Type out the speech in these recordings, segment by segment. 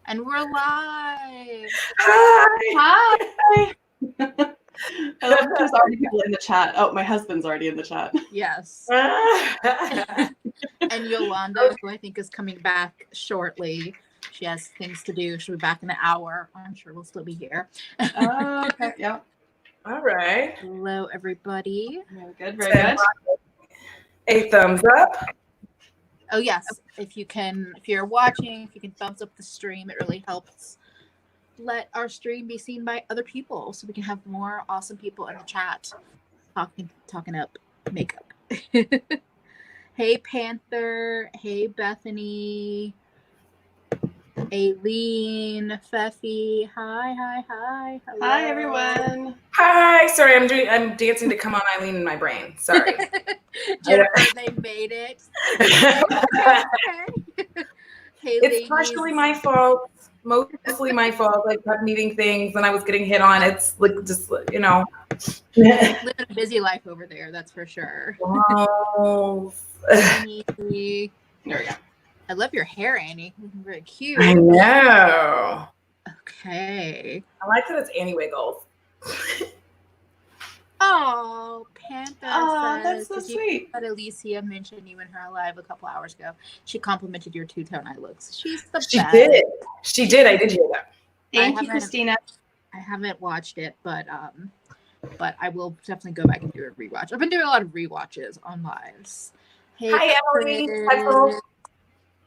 And we're live. Hi. Hi. I love there's already people in the chat. Oh, my husband's already in the chat. Yes. And Yolanda, who I think is coming back shortly. She has things to do. She'll be back in an hour. I'm sure we'll still be here. Oh, okay. Yeah. All right. Hello, everybody. Very good. Very good. A thumbs up. Oh, yes. If you're watching, if you can thumbs up the stream, it really helps let our stream be seen by other people so we can have more awesome people in the chat talking up makeup. Hey, Panther. Hey, Bethany. Aileen, Feffy. Hi. Hello. Hi, everyone. Hi. Sorry, I'm dancing to Come On Eileen in my brain. Sorry. Jennifer, they made it. Hey, it's partially my fault. Mostly my fault. I kept needing things and I was getting hit on. It's like just, living a busy life over there, that's for sure. Wow. There we go. I love your hair, Annie. Very cute. I know. Okay. I like that it's Annie Wiggles. Oh, Panther that's says, so sweet. But Alicia mentioned you in her live a couple hours ago. She complimented your two-tone eye looks. She's the best. She did. I did hear that. Thank you, Christina. I haven't watched it, but I will definitely go back and do a rewatch. I've been doing a lot of rewatches on lives. Hey, hi, Emily. Hi,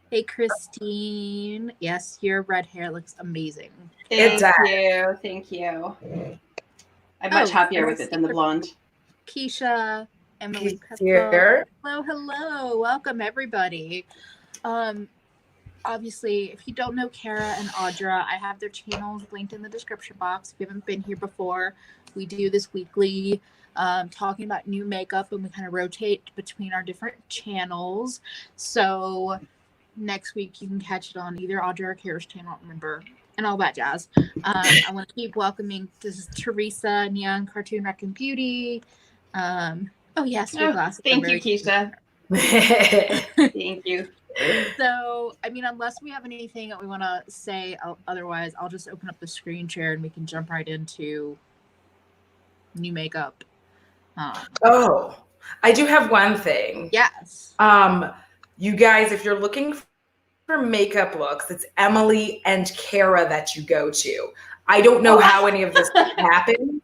hey, Christine. Yes, your red hair looks amazing. Thank you. I'm much happier with it than the blonde. Keisha, Emily. Hello. Welcome, everybody. Obviously, if you don't know Kara and Audra, I have their channels linked in the description box. If you haven't been here before, we do this weekly, talking about new makeup, and we kind of rotate between our different channels. So next week you can catch it on either Audra or Kara's channel, I don't remember, and all that jazz. I want to keep welcoming. This is Teresa, Neon Cartoon Raccoon Beauty. Oh yes, your glasses. Thank you, Keisha. Thank you. So, I mean, unless we have anything that we want to say, otherwise, I'll just open up the screen share and we can jump right into new makeup. I do have one thing. Yes. You guys, if you're looking for makeup looks, it's Emily and Kara that you go to. I don't know how any of this happened.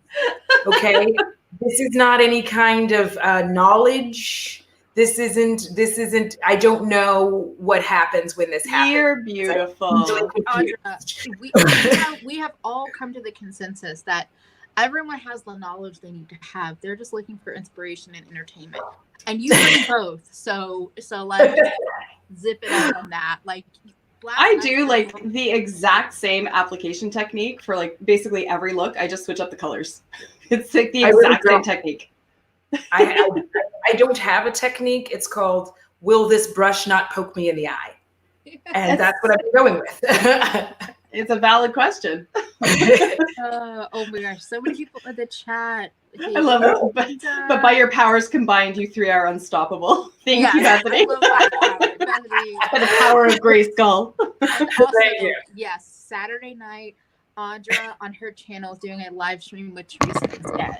Okay. This is not any kind of knowledge. This isn't, I don't know what happens when this happens. You're beautiful. Audra, we have all come to the consensus that everyone has the knowledge they need to have. They're just looking for inspiration and entertainment. And you bring both. So like zip it up on that. Like I do like the exact same application technique for like basically every look. I just switch up the colors. It's like the exact same technique. I don't have a technique. It's called, will this brush not poke me in the eye? And that's what I'm going with. It's a valid question. Oh my gosh, so many people in the chat. I love it. But by your powers combined, you three are unstoppable. Thank you, Bethany. I love that power. Bethany. By the power of Grayskull. Thank you. Yes, Saturday night, Audra on her channel is doing a live stream with Teresa instead.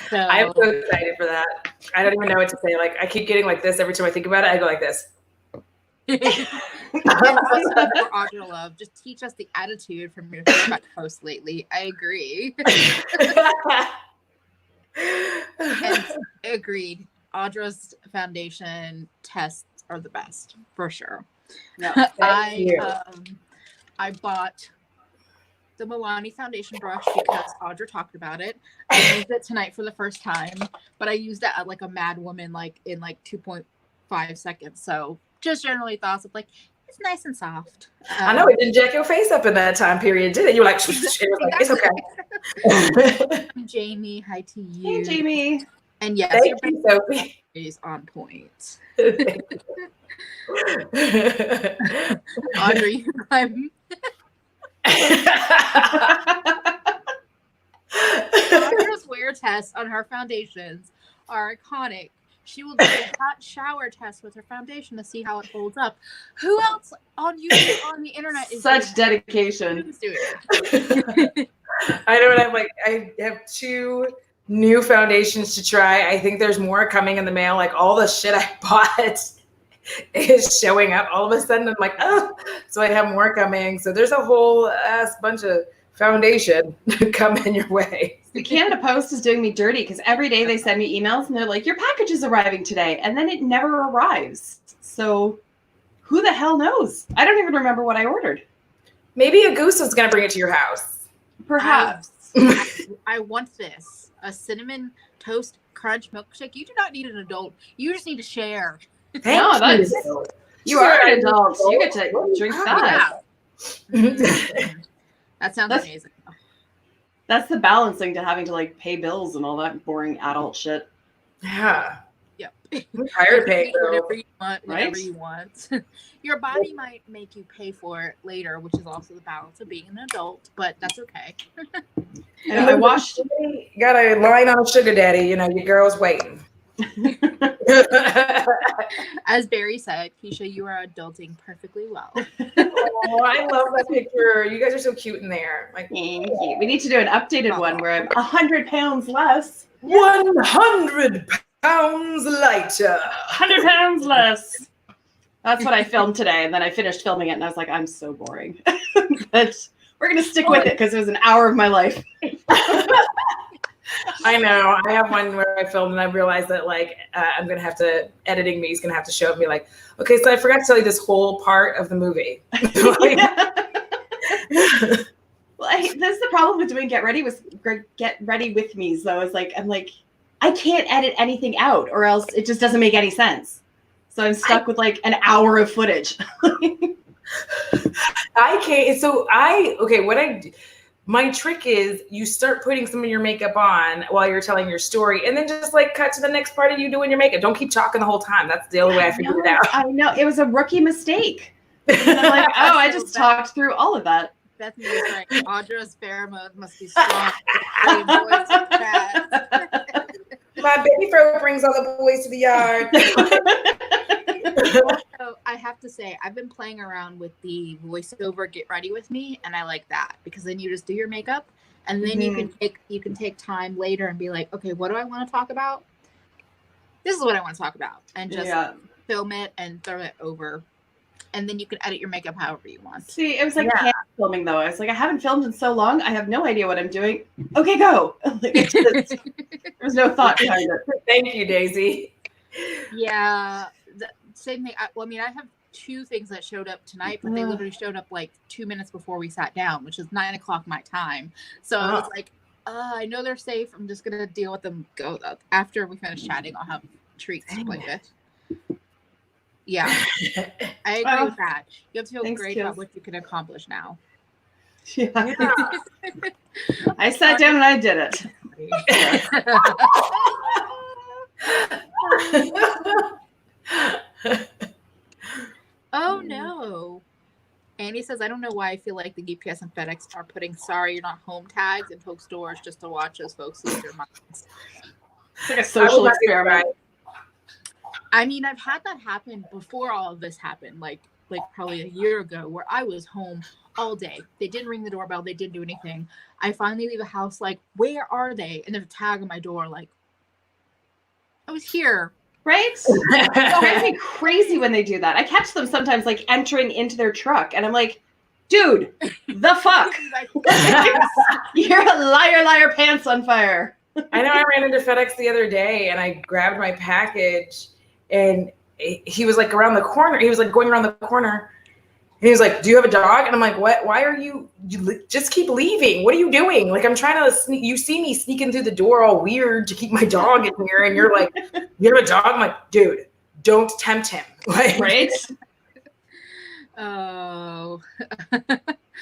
So I'm so excited for that. I don't even know what to say. Like, I keep getting like this every time I think about it. I go like this. For Audra Love, just teach us the attitude from your feedback post lately. I agree. And agreed. Audra's foundation tests are the best for sure. No, I bought the Milani foundation brush because Audra talked about it. I used it tonight for the first time, but I used it at like a mad woman, like in like 2.5 seconds. So just generally thoughts of like, it's nice and soft. I know it didn't jack your face up in that time period, did it? You were like, it's okay. Jamie, hi to you. Hey, Jamie. And yes, thank you, Sophie. Is on point. Audrey, I'm. Audra's wear tests on her foundations are iconic. She will do a hot shower test with her foundation to see how it holds up. Who else on YouTube on the internet is Such dedication. Who's doing it? I know, and I have 2 new foundations to try. I think there's more coming in the mail. Like all the shit I bought is showing up all of a sudden. I'm like, oh, so I have more coming. So there's a whole ass bunch of foundation coming your way. The Canada Post is doing me dirty because every day they send me emails and they're like, your package is arriving today. And then it never arrives. So who the hell knows? I don't even remember what I ordered. Maybe a goose is going to bring it to your house. Perhaps. I want this. A cinnamon toast crunch milkshake. You do not need an adult. You just need to share. No, that's, you are an adult. You get to drink that. That sounds amazing. That's the balancing to having to like pay bills and all that boring adult shit. Yeah. Yep. I'm tired of paying whatever you want, whatever Right? you want. Your body might make you pay for it later, which is also the balance of being an adult, but that's okay. And I watched. Got a line on sugar daddy. You know, your girl's waiting. As Barry said, Keisha, you are adulting perfectly well. Oh, I love that picture. You guys are so cute in there. Like, Thank you. We need to do an updated one where I'm 100 pounds less. 100 pounds lighter. 100 pounds less. That's what I filmed today. And then I finished filming it and I was like, I'm so boring. But we're going to stick with it because it was an hour of my life. I know. I have one where I filmed and I realized that like I'm going to have to, editing me is going to have to show me like, okay, so I forgot to tell you this whole part of the movie. Well, that's the problem with doing Get Ready with me's though. Is like, I'm like, I can't edit anything out or else it just doesn't make any sense. So I'm stuck with like an hour of footage. I can't. So my trick is you start putting some of your makeup on while you're telling your story and then just like cut to the next part of you doing your makeup. Don't keep talking the whole time. That's the only way I figured it out. I know. It was a rookie mistake. And I'm like, oh, I just talked through all of that. Bethany is like, Audra's pheromones must be strong. My baby fro brings all the boys to the yard. So I have to say, I've been playing around with the voiceover "Get Ready with Me," and I like that because then you just do your makeup, and then you can take time later and be like, okay, what do I want to talk about? This is what I want to talk about, and just film it and throw it over, and then you can edit your makeup however you want. See, it was like filming though. I was like, I haven't filmed in so long. I have no idea what I'm doing. Okay, go. Like, there's no thought behind it. Thank you, Daisy. Yeah. Same thing. I have 2 things that showed up tonight, but they literally showed up like 2 minutes before we sat down, which is 9:00 my time. So I was like, I know they're safe. I'm just gonna deal with them. Go after we finish chatting. I'll have treats to play with. Yeah, I agree with that. You have to feel great about what you can accomplish now. Yeah. I sat down and I did it. Oh no. Andy says, I don't know why I feel like the UPS and FedEx are putting sorry you're not home tags in folks' doors just to watch those folks lose their minds. It's like a social experiment. I mean, I've had that happen before all of this happened, like probably a year ago, where I was home all day. They didn't ring the doorbell. They didn't do anything. I finally leave the house like, where are they? And there's a tag on my door like, I was here. Right? It drives me crazy when they do that. I catch them sometimes like entering into their truck and I'm like, dude, the fuck? You're a liar, pants on fire. I know I ran into FedEx the other day and I grabbed my package and he was like around the corner. He was like going around the corner. And he was like, do you have a dog? And I'm like, what? Why are you just keep leaving? What are you doing? Like, I'm trying to sneak. You see me sneaking through the door all weird to keep my dog in here. And you're like, you have a dog? I'm like, dude, don't tempt him. Like, right? Oh.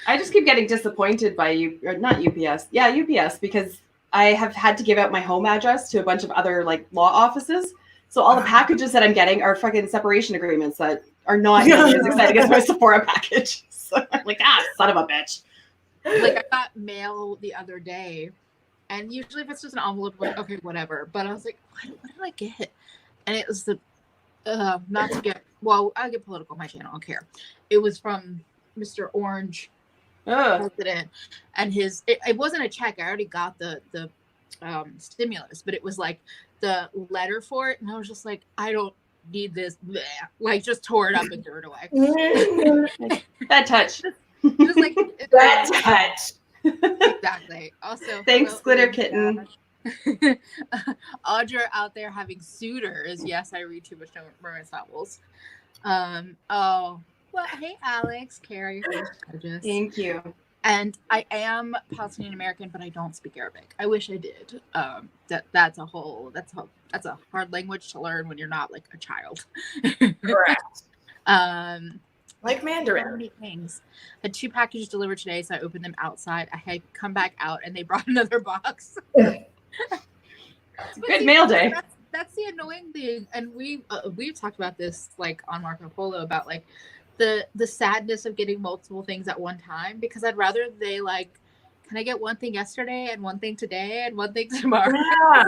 I just keep getting disappointed by you, or not UPS. Yeah, UPS, because I have had to give out my home address to a bunch of other like law offices. So all the packages that I'm getting are fucking separation agreements that are not nearly as exciting as my Sephora package. So I'm like, son of a bitch. Like I got mail the other day, and usually if it's just an envelope, I'm like, okay, whatever. But I was like, what did I get? and it was the not to get I'll get political on my channel. I don't care. It was from Mr. Orange president, and it wasn't a check. I already got the stimulus, but it was like the letter for it, and I was just like, I don't need this. Bleh. Like, just tore it up and threw it away. Bad touch. Just like Bad touch. Exactly. Also, Thanks, Glitter Kitten. Audra out there having suitors. Yes, I read too much romance novels. Well, hey Alex, Kara, your host, gorgeous. Thank you. And I am Palestinian American, but I don't speak Arabic. I wish I did. That's a hard language to learn when you're not like a child. Correct. Like So Mandarin. many things. I had 2 packages delivered today, so I opened them outside. I had come back out, and they brought another box. Good mail day. That's the annoying thing, and we've talked about this like on Marco Polo about like the sadness of getting multiple things at one time, because I'd rather they like, can I get one thing yesterday and one thing today and one thing tomorrow? Yeah.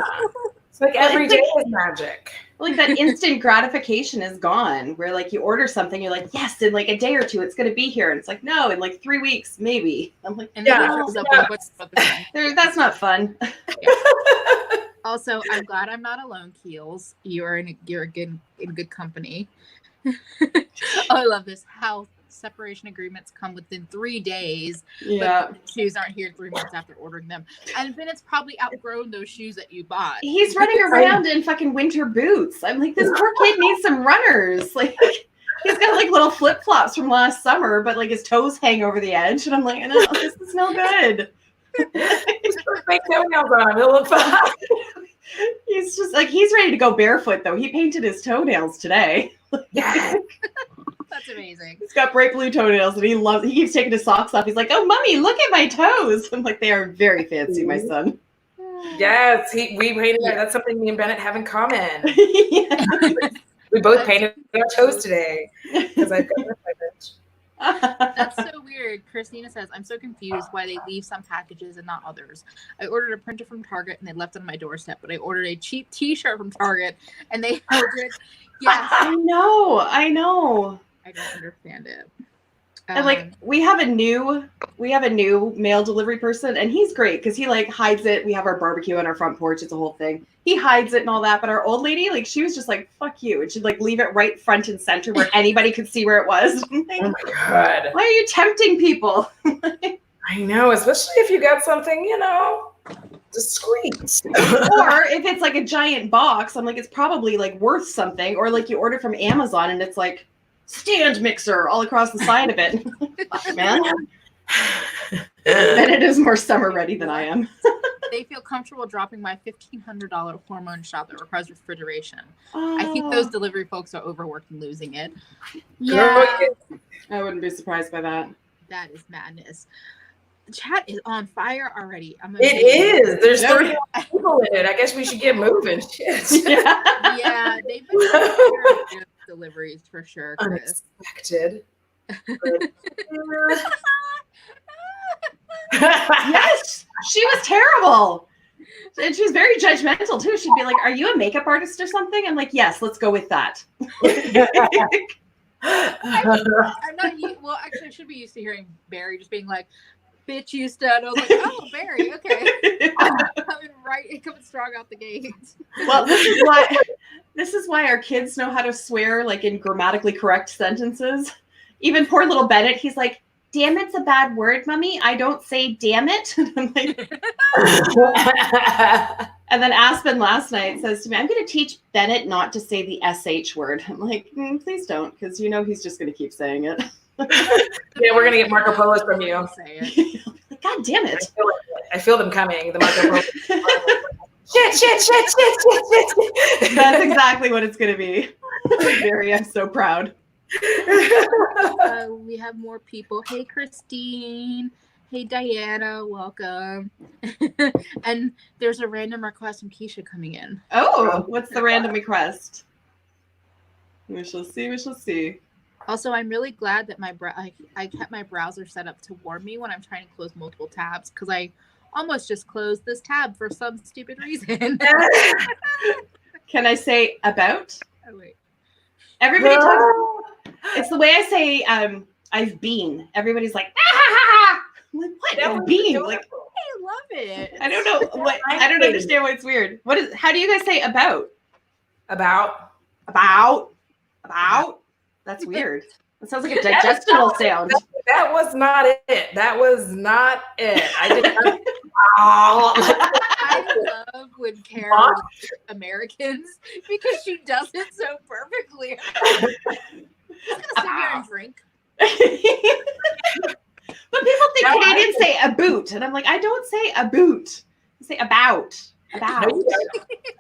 It's like every day is magic. Like that instant gratification is gone, where like you order something, you're like, yes, in like a day or 2, it's going to be here. And it's like, no, in like 3 weeks, maybe. I'm like, And then it shows up with what's the thing. that's not fun. Also, I'm glad I'm not alone, Keels. You're in good company. I love this. How separation agreements come within 3 days. Yeah. But shoes aren't here 3 months after ordering them. And then it's probably outgrown those shoes that you bought. He's running around in fucking winter boots. I'm like, this poor kid needs some runners. Like, he's got like little flip flops from last summer, but like his toes hang over the edge. And I'm like, no, this is no good. Just put fake toenails on him. He'll look fine. He's just like, he's ready to go barefoot though. He painted his toenails today. Yeah. That's amazing. He's got bright blue toenails and he keeps taking his socks off. He's like, oh, mommy, look at my toes. I'm like, they are very fancy, my son. Yes, we painted that. That's something me and Bennett have in common. Yeah. We both painted our toes today because I've got my bitch. That's so weird. Christina says, I'm so confused why they leave some packages and not others. I ordered a printer from Target and they left it on my doorstep, but I ordered a cheap t-shirt from Target and they held it. Yes. I know. I don't understand it. And like we have a new mail delivery person, and he's great because he like hides it. We have our barbecue on our front porch. It's a whole thing. He hides it and all that. But our old lady, like, she was just like, fuck you. And she'd like leave it right front and center where anybody could see where it was. Like, Oh my God. why are you tempting people? I know, especially if you got something, discreet. Or if it's like a giant box, I'm like, it's probably like worth something. Or like you order from Amazon and it's like stand mixer all across the side of it. Fuck, man. Bennett is more summer ready than I am. They feel comfortable dropping my $1,500 hormone shot that requires refrigeration. I think those delivery folks are overworked and losing it. Yeah, I wouldn't be surprised by that. that is madness. The chat is on fire already. It is. There's 30 people in it. I guess we should get moving. Shit. Yeah, they've been doing deliveries for sure, Chris. Unexpected. Yes, she was terrible. And she was very judgmental too. She'd be like, are you a makeup artist or something? I'm like, yes, let's go with that. I'm not well, actually I should be used to hearing Barry just being like, bitch, you stud. I was like, oh, Barry, okay. Coming strong out the gate. Well, this is why our kids know how to swear like in grammatically correct sentences. Even poor little Bennett, he's like, damn it's a bad word, mommy. I don't say damn it. I'm like, and then Aspen last night says to me, I'm going to teach Bennett not to say the SH word. I'm like, please don't, because he's just going to keep saying it. Yeah, we're going to get Marco Polos from you. I'll say it. God damn it. I feel them coming. The Marco Polos. Shit. That's exactly what it's going to be. Barry, I'm so proud. We have more people. Hey, Christine. Hey, Diana. Welcome. And there's a random request from Keisha coming in. Oh, what's the random request? We shall see. Also, I'm really glad that I kept my browser set up to warn me when I'm trying to close multiple tabs, because I almost just closed this tab for some stupid reason. Can I say about? Oh, wait. Everybody talks. It's the way I say I've been. Everybody's like, ah! I'm like, what? I've been. Like, I love it. I don't know what. I don't understand why it's weird. What is? How do you guys say about? About. That's weird. That sounds like a digestional sound. That was not it. That was not it. I did not. I love when Kara Americans because she does it so perfectly. I'm just gonna sit here and drink. But people think Canadians say a boot, and I'm like, I don't say a boot. I say about. About. No,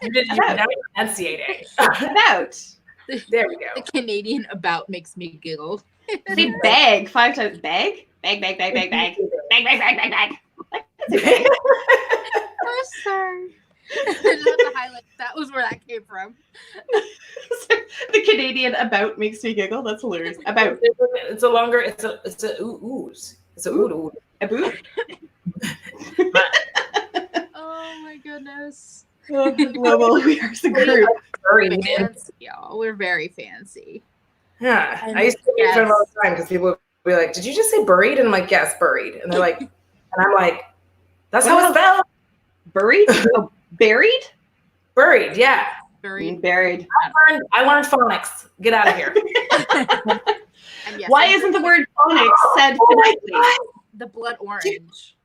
you didn't. You're not enunciating. About. There we go. The Canadian about makes me giggle. Say bag 5 times. Bag. Bag. Bag. Bag. Bag. Bag. Bag. Bag. Bag. Bag. Bag. I can say bag. I'm sorry. I just have to highlight that was where that came from. The Canadian about makes me giggle. That's hilarious. About. It's a longer. It's a ooze. It's a ood. A boot. Oh my goodness. Well, we are the group. Fancy, y'all. We're very fancy. Yeah, I used to make fun of all the time because people would be like, "Did you just say buried?" And I'm like, "Yes, buried." And they're like, and I'm like, "That's how it's spelled." Buried? Oh, buried? Buried, yeah. Buried. I learned phonics. Get out of here. Yes, why isn't the word phonics said phonetically? The blood orange?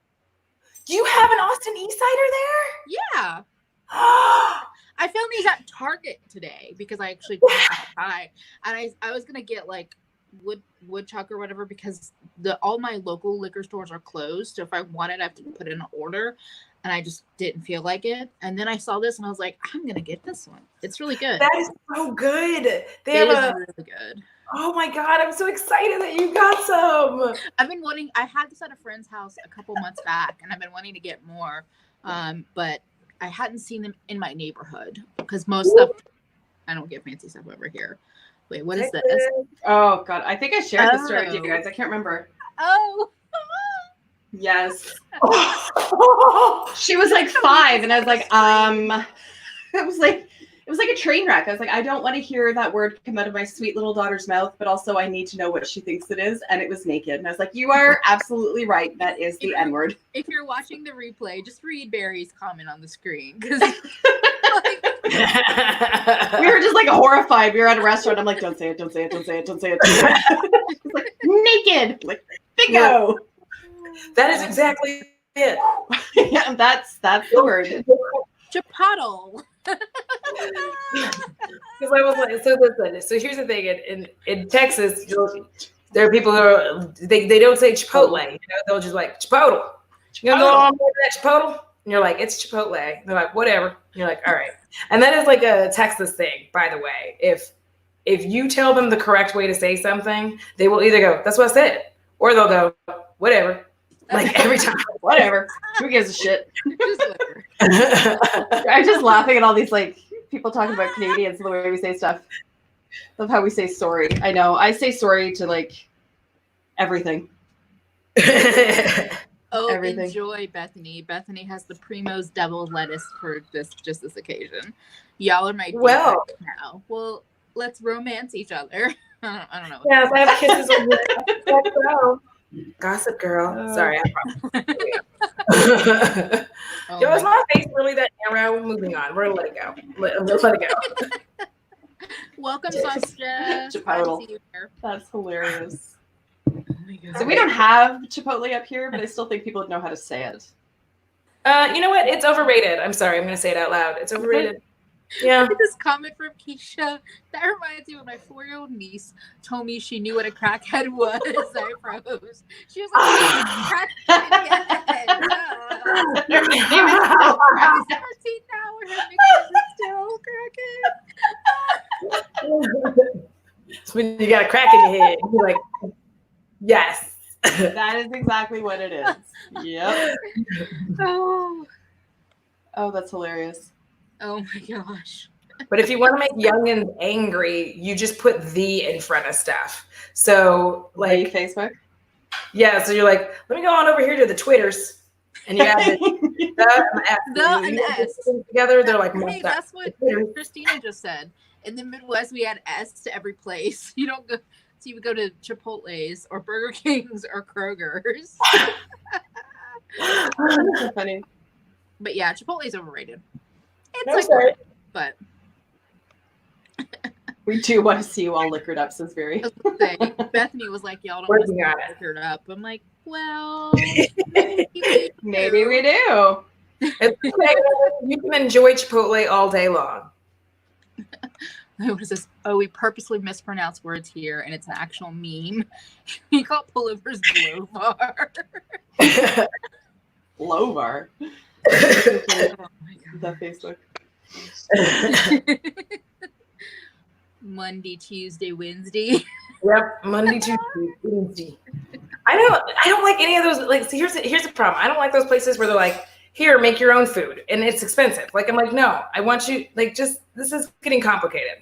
Do you have an Austin Eastsider there? Yeah. I found these at Target today because I actually couldn't buy. And I was gonna get like woodchuck or whatever because all my local liquor stores are closed. So if I wanted, I have to put in an order, and I just didn't feel like it. And then I saw this and I was like, I'm gonna get this one. It's really good. That is so good. It is really good. Oh my God, I'm so excited that you got some. I've been wanting. I had this at a friend's house a couple months back, and I've been wanting to get more, but I hadn't seen them in my neighborhood because most stuff. I don't get fancy stuff over here. Wait, what is this? Oh God, I think I shared this story with you guys. I can't remember. Oh. Yes. She was like 5, and I was like, it was like a train wreck. I was like, I don't want to hear that word come out of my sweet little daughter's mouth, but also I need to know what she thinks it is. And it was naked. And I was like, you are absolutely right. That is the N-word. If you're watching the replay, just read Barry's comment on the screen. Because we were just like horrified. We were at a restaurant. I'm like, don't say it, don't say it, don't say it, don't say it. She's like, naked. I'm like, bingo. That is exactly it. Yeah, that's the word. Chipotle. Because I was like, so listen. So here's the thing: in Texas, there are people who are they don't say Chipotle. You know, they'll just like Chipotle. You know, go on with that Chipotle, and you're like, it's Chipotle. And they're like, whatever. And you're like, all right. And that is like a Texas thing, by the way. If you tell them the correct way to say something, they will either go, "That's what I said," or they'll go, "Whatever." Like every time, whatever. Who gives a shit? Just whatever. I'm just laughing at all these like people talking about Canadians and the way we say stuff. Love how we say sorry. I know. I say sorry to like everything. Oh, everything. Enjoy, Bethany. Bethany has the Primo's deviled lettuce for this occasion. Y'all are my favorite now. Well, let's romance each other. I don't know. Yes, I have kisses on you. Gossip girl. Sorry. Yo, is my face really that narrow? We're moving on. We're gonna let it go. Let it go. Welcome, Sasha. Chipotle. That's hilarious. Oh my God. So we don't have Chipotle up here, but I still think people know how to say it. You know what? It's overrated. I'm sorry. I'm gonna say it out loud. It's overrated. Yeah. This comment from Keisha, that reminds me when my 4-year-old niece told me she knew what a crackhead was. I froze. She was like, crackhead. I've never seen now where her nickname is still crackhead. So when you got a crack in your head, you're like, yes. That is exactly what it is. Yep. Oh, that's hilarious. Oh my gosh. But if you want to make youngins angry, you just put the in front of stuff. So like Facebook? Yeah, so you're like, let me go on over here to the Twitters And you add the and S together, they're like, hey, that's what Christina just said. In the Midwest, we add S to every place. You don't go, so you would go to Chipotle's or Burger King's or Kroger's. That's so funny. But yeah, Chipotle's overrated. It's like, but we do want to see you all liquored up, says Very. Bethany was like, y'all don't want to see me liquored up. I'm like, well, maybe we do. It's okay. You can enjoy Chipotle all day long. What is this? Oh, we purposely mispronounce words here, and it's an actual meme. We call pullovers Blovar. Blovar. Oh my God. That Facebook. Monday, Tuesday, Wednesday. Yep, Monday, Tuesday, Wednesday. I don't like any of those. Like, see, here's the problem. I don't like those places where they're like, here, make your own food, and it's expensive. Like, I'm like, no, I want you. Like, just this is getting complicated.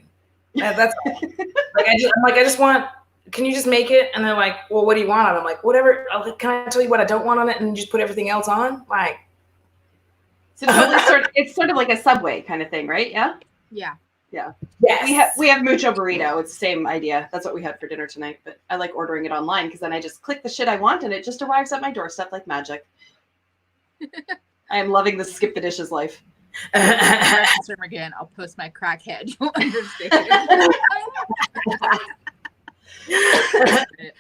That's like, I just want. Can you just make it? And they're like, well, what do you want on it? I'm like, whatever. Can I tell you what I don't want on it, and just put everything else on? Like, so it's sort of like a Subway kind of thing, right? Yeah. Yeah. Yeah. Yes. We have mucho burrito. It's the same idea. That's what we had for dinner tonight. But I like ordering it online because then I just click the shit I want and it just arrives at my doorstep like magic. I am loving the skip the dishes life. Again, I'll post my crackhead. You'll understand.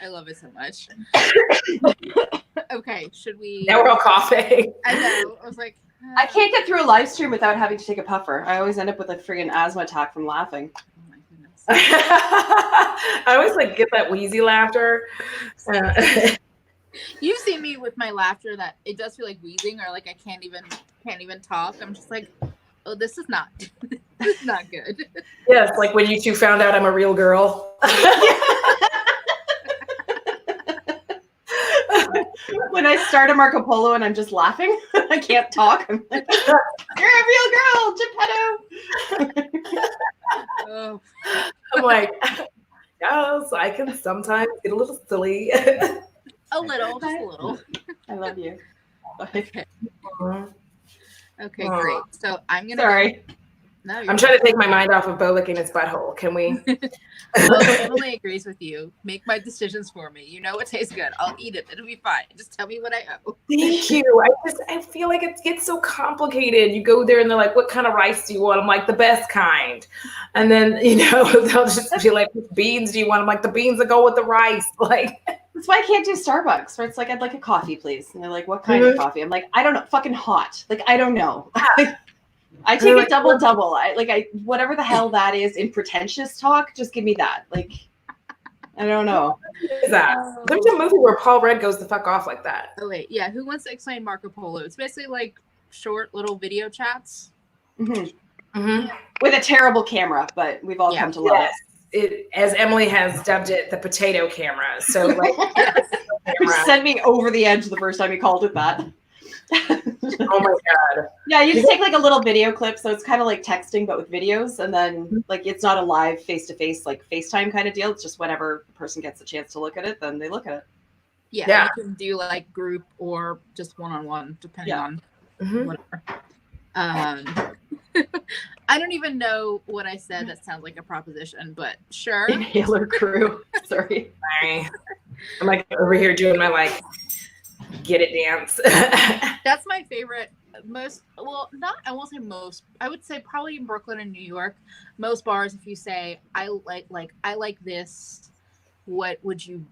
I love it so much. Okay, should we? Now we're all coughing. I know. I was like, I can't get through a live stream without having to take a puffer. I always end up with a friggin' asthma attack from laughing. oh my goodness. I always like get that wheezy laughter. You've seen me with my laughter that it does feel like wheezing or like I can't even talk. I'm just like, oh, this is not good. Yes, like when you two found out I'm a real girl. When I start a Marco Polo and I'm just laughing, I can't talk. I'm like, you're a real girl, Geppetto. Oh. I'm like, yes, I can sometimes get a little silly. A little, just a little. I love you. Okay. Okay, great. So I'm gonna. Sorry. No, I'm trying to take my mind off of Bo licking his butthole. Can we? Well, Emily agrees with you. Make my decisions for me. You know what tastes good. I'll eat it. It'll be fine. Just tell me what I owe. Thank you. I feel like it gets so complicated. You go there and they're like, what kind of rice do you want? I'm like, the best kind. And then, they'll just be like, what beans do you want? I'm like, the beans that go with the rice. Like, that's why I can't do Starbucks, where it's like, I'd like a coffee, please. And they're like, what kind of coffee? I'm like, I don't know. Fucking hot. Like, I don't know. I take a double. I whatever the hell that is in pretentious talk, just give me that. Like, I don't know. What is that? There's a movie where Paul Rudd goes the fuck off like that. Oh wait, yeah. Who wants to explain Marco Polo? It's basically like short little video chats. Mm-hmm. Mm-hmm. With a terrible camera, but we've all come to love it. As Emily has dubbed it, the potato camera. So like, which sent me over the edge the first time you called it that. Oh my god. Yeah, you just take like a little video clip, so it's kind of like texting but with videos, and then like it's not a live face-to-face like FaceTime kind of deal. It's just whenever the person gets a chance to look at it, then they look at it. Yeah. You can do like group or just one-on-one depending on whatever. I don't even know what I said that sounds like a proposition, but sure. Inhaler crew. Sorry. I'm like over here doing my like get it dance. That's my favorite. I won't say most. I would say probably in Brooklyn and New York, most bars, if you say I like this, what would you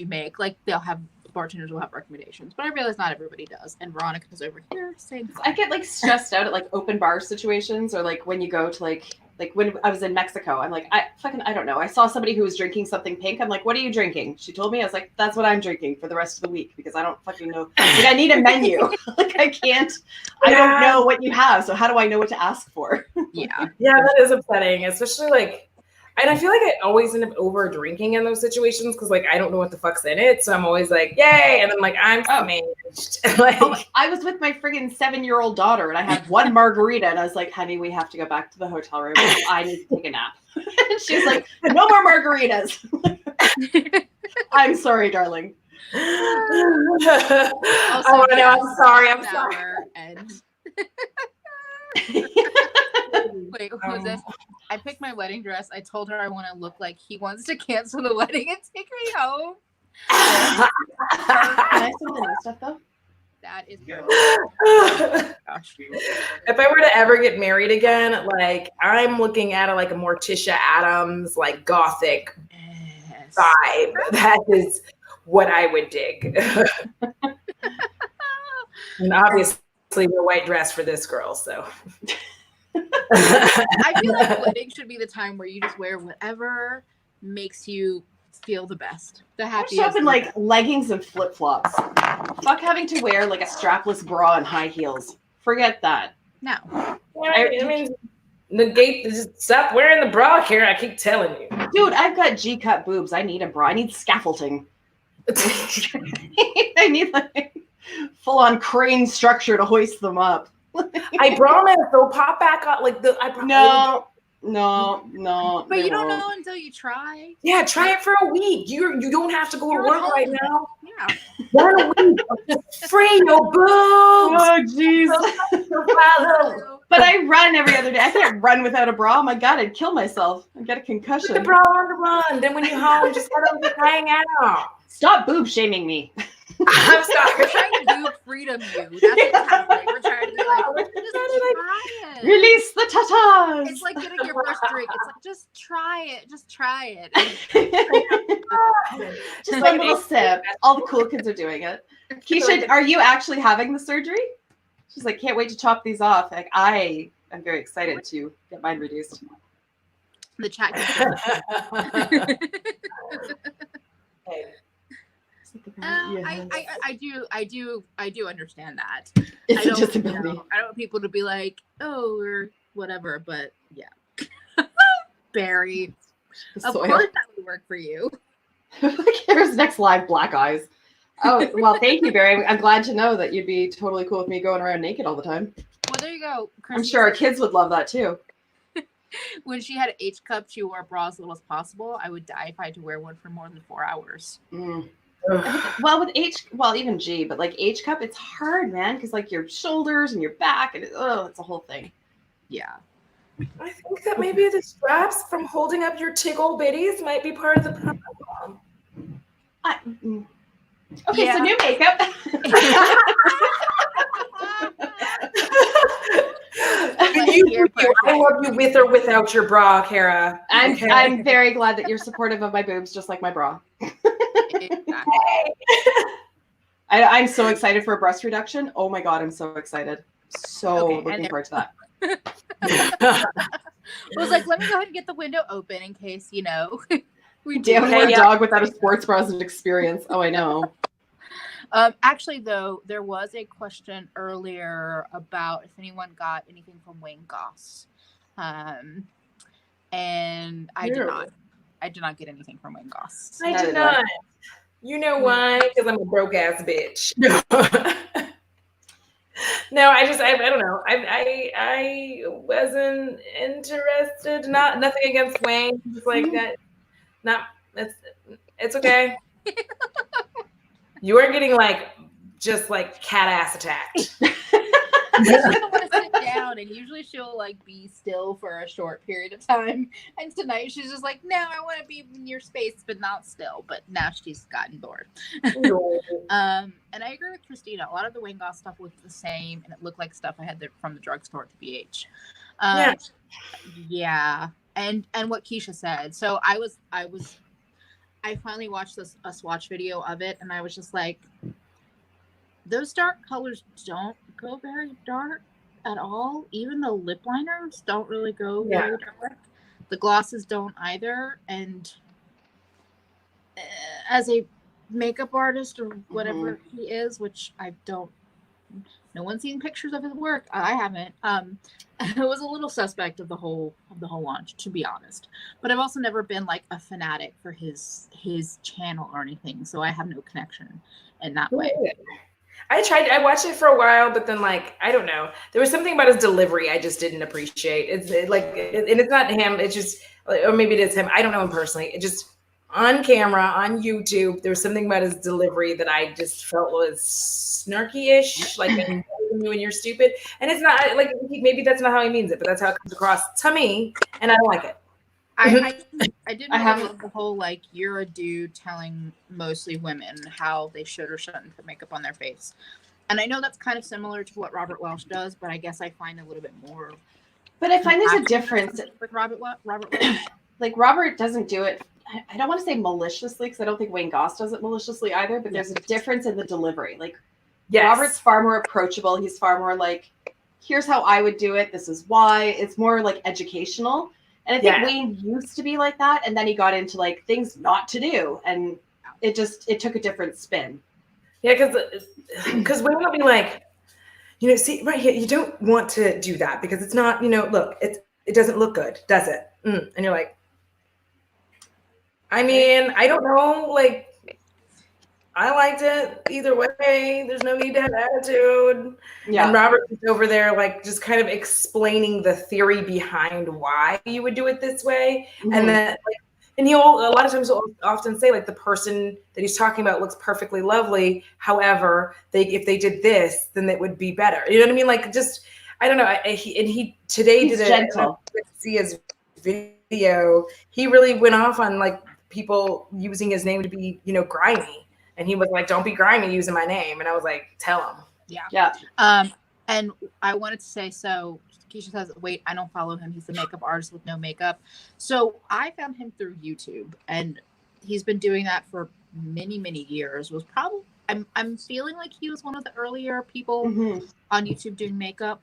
make? Like they'll have bartenders will have recommendations, but I realize not everybody does. And Veronica's over here saying I get like stressed out at like open bar situations, or like when you go to like when I was in Mexico, I'm like, I don't know. I saw somebody who was drinking something pink. I'm like, what are you drinking? She told me. I was like, that's what I'm drinking for the rest of the week because I don't fucking know. Like I need a menu. Like I don't know what you have. So how do I know what to ask for? Yeah, that is upsetting, especially like. And I feel like I always end up over drinking in those situations because like I don't know what the fuck's in it. So I'm always like, yay. And I'm like, I'm smashed. I was with my friggin' 7-year-old daughter and I had one margarita and I was like, honey, we have to go back to the hotel room. I need to take a nap. And she's like, no more margaritas. I'm sorry, darling. Also, Oh, no, yes, I'm sorry. I'm an sorry. hour and wait, what was this? I picked my wedding dress. I told her I want to look like he wants to cancel the wedding and take me home. Can I send the new stuff though? That is gosh. If I were to ever get married again, like I'm looking at like a Morticia Adams, like gothic Yes. vibe. That is what I would dig. And obviously the white dress for this girl, so. I feel like wedding should be the time where you just wear whatever makes you feel the best, the I happiest. show up in like leggings and flip flops. Fuck having to wear like a strapless bra and high heels. Forget that. No. I mean, negate, just stop wearing the bra, Kara. I keep telling you. Dude, I've got G-cut boobs. I need a bra. I need scaffolding. I need like full-on crane structure to hoist them up. I promise they'll pop back up. Like No. But they you don't won't. know until you try. Yeah, try it for a week. You don't have to go You're to work at right home. now. Yeah. 1 week. Just free your boobs. Oh, jeez. But I run every other day. I can't run without a bra. Oh my God, I'd kill myself. I'd get a Put concussion. the bra on the run. Then when you're home, just let them hang out. Stop boob shaming me. I'm We're sorry. trying to do freedom you. That's what's happening. We're trying to be like, just try it. Release the tatas. It's like getting your first drink. It's like, just try it. Just try it. Just one little sip. All the cool kids are doing it. Keisha, are you actually having the surgery? She's like, can't wait to chop these off. Like, I am very excited to get mine reduced. The chat. I do understand that. It's I a don't, disability. I don't want people to be like, oh, or whatever, but yeah. Barry, of Soil. course that would work for you. Here's next live black eyes. Oh, well, thank you, Barry. I'm glad to know that you'd be totally cool with me going around naked all the time. Well, there you go. I'm sure our kids would love that too. When she had H cup, she wore a bra as little as possible. I would die if I had to wear one for more than 4 hours. Well, with even G, but like H cup, it's hard, man, because like your shoulders and your back, and it's a whole thing. Yeah. I think that maybe the straps from holding up your tickle bitties might be part of the problem. Okay, Yeah. so new makeup. I love you with or without your bra, Kara. I'm very glad that you're supportive of my boobs, just like my bra. I'm so excited for a breast reduction. Oh my God, I'm so excited. Looking forward to that. I was like, let me go ahead and get the window open in case, we do. Downward dog without a sports bra is an experience. Oh, I know. Actually, though, there was a question earlier about if anyone got anything from Wayne Goss. And I did not. I did not get anything from Wayne Goss. I did not. You know why? Because I'm a broke ass bitch. No, I don't know. I wasn't interested. Nothing against Wayne. Just like that. It's okay. You are getting just cat ass attacked. She doesn't want to sit down, and usually she'll be still for a short period of time. And tonight she's just like, no, I want to be in your space, but not still. But now she's gotten bored. And I agree with Christina. A lot of the Wayne Goss stuff was the same, and it looked like stuff I had from the drugstore at the BH. Yeah. And what Keisha said. So I finally watched a swatch video of it, and I was just like, those dark colors don't go very dark at all. Even the lip liners don't really go very dark. The glosses don't either. And as a makeup artist or whatever he is, which I don't, no one's seen pictures of his work. I haven't. I was a little suspect of the whole launch, to be honest. But I've also never been a fanatic for his channel or anything, so I have no connection in that way. I watched it for a while, but then I don't know. There was something about his delivery I just didn't appreciate. And it's not him. It's just, or maybe it is him. I don't know him personally. It just, on camera on YouTube. There was something about his delivery that I just felt was snarky-ish, like when you're stupid. And it's not like maybe that's not how he means it, but that's how it comes across to me, and I don't like it. I didn't really love the whole like you're a dude telling mostly women how they should or shouldn't put makeup on their face. And I know that's kind of similar to what Robert Welsh does, but I guess I find a little bit more. But I find there's a difference with Robert Welsh. Like Robert doesn't do it. I don't want to say maliciously because I don't think Wayne Goss does it maliciously either. But there's a difference in the delivery. Like Robert's far more approachable. He's far more like, here's how I would do it. This is why. It's more like educational. And I think Wayne used to be like that, and then he got into like things not to do, and it took a different spin. Yeah, because Wayne will be like, see right here, you don't want to do that because it's not, look, it doesn't look good, does it? And you're like, I mean, I don't know, like, I liked it either way. There's no need to have attitude. Yeah. And Robert is over there, like, just kind of explaining the theory behind why you would do it this way. Mm-hmm. And then, like, and a lot of times he'll often say, like, the person that he's talking about looks perfectly lovely. However, if they did this, then it would be better. You know what I mean? Like, just, I don't know. He today he's did gentle. See his video. He really went off on, like, people using his name to be, grimy. And he was like, don't be grimy using my name. And I was like, tell him. Yeah. And I wanted to say, so Keisha says, wait, I don't follow him. He's the makeup artist with no makeup. So I found him through YouTube, and he's been doing that for many, many years. Was probably, I'm feeling like he was one of the earlier people on YouTube doing makeup.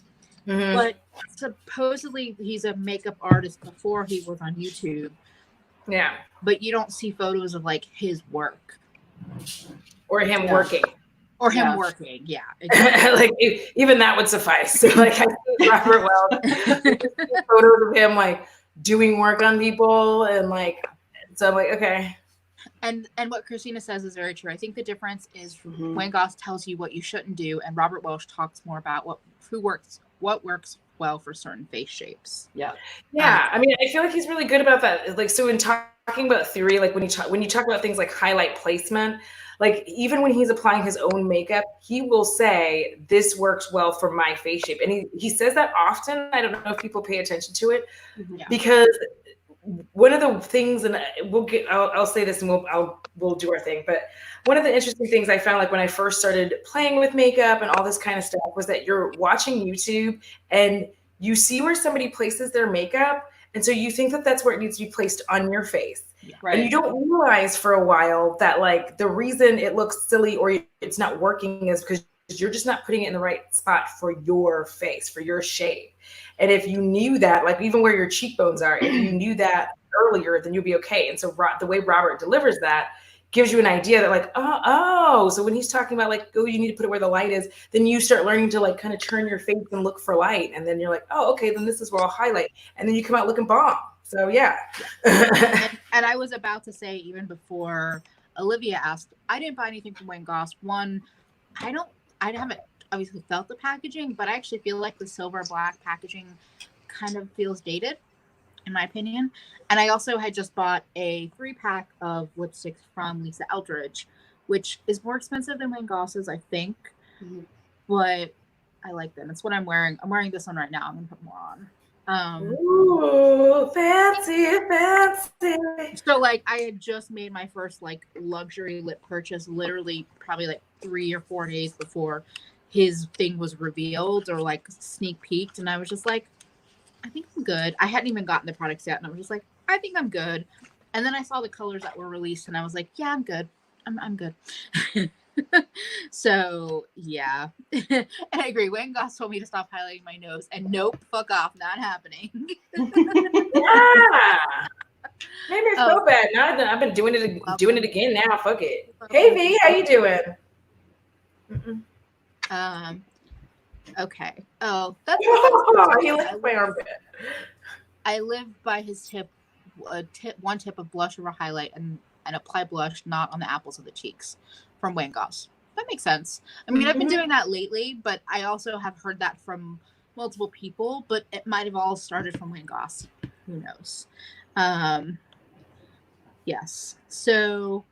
Mm-hmm. But supposedly he's a makeup artist before he was on YouTube. Yeah. But you don't see photos of like his work. Or him working. Or him working, yeah. Exactly. Like even that would suffice. So, like I see Robert Welsh photos of him like doing work on people, and like so I'm like, okay. And what Christina says is very true. I think the difference is Wayne Goss tells you what you shouldn't do, and Robert Welsh talks more about what works well for certain face shapes. Yeah. I mean, I feel like he's really good about that. Like, so in talking about theory, like when you talk about things like highlight placement, like even when he's applying his own makeup, he will say, this works well for my face shape. And he says that often. I don't know if people pay attention to it because one of the things, and I'll say this and we'll do our thing, but one of the interesting things I found, like when I first started playing with makeup and all this kind of stuff, was that you're watching YouTube and you see where somebody places their makeup. And so you think that that's where it needs to be placed on your face. Right. And you don't realize for a while that like the reason it looks silly or it's not working is because you're just not putting it in the right spot for your face, for your shape. And if you knew that, like even where your cheekbones are, if you knew that earlier, then you'll be okay. And so the way Robert delivers that gives you an idea that like, so when he's talking about like, you need to put it where the light is, then you start learning to like kind of turn your face and look for light. And then you're like, okay, then this is where I'll highlight. And then you come out looking bomb. So yeah. and I was about to say, even before Olivia asked, I didn't buy anything from Wayne Goss. One, I haven't obviously felt the packaging, but I actually feel like the silver black packaging kind of feels dated, in my opinion. And I also had just bought a 3-pack of lipsticks from Lisa Eldridge, which is more expensive than Wayne Goss's, I think. Mm-hmm. But I like them. It's what I'm wearing. I'm wearing this one right now. I'm gonna put more on. Ooh, fancy. So like I had just made my first like luxury lip purchase literally probably like 3 or 4 days before his thing was revealed or like sneak peeked, and I was just like, I think I'm good. I hadn't even gotten the products yet, and I was just like, I think I'm good. And then I saw the colors that were released, and I was like, yeah, I'm good. I'm good. So yeah. And I agree. Wayne Goss told me to stop highlighting my nose, and nope, fuck off, not happening. Yeah. Made me so bad. Now I've been doing it again now. Fuck it. Hey V, how you doing? Okay. Oh, that's he left my armpit. I live by his one tip of blush over highlight and apply blush not on the apples of the cheeks from Wayne Goss. That makes sense. I mean, I've been doing that lately, but I also have heard that from multiple people, but it might have all started from Wayne Goss. Who knows? Yes. So,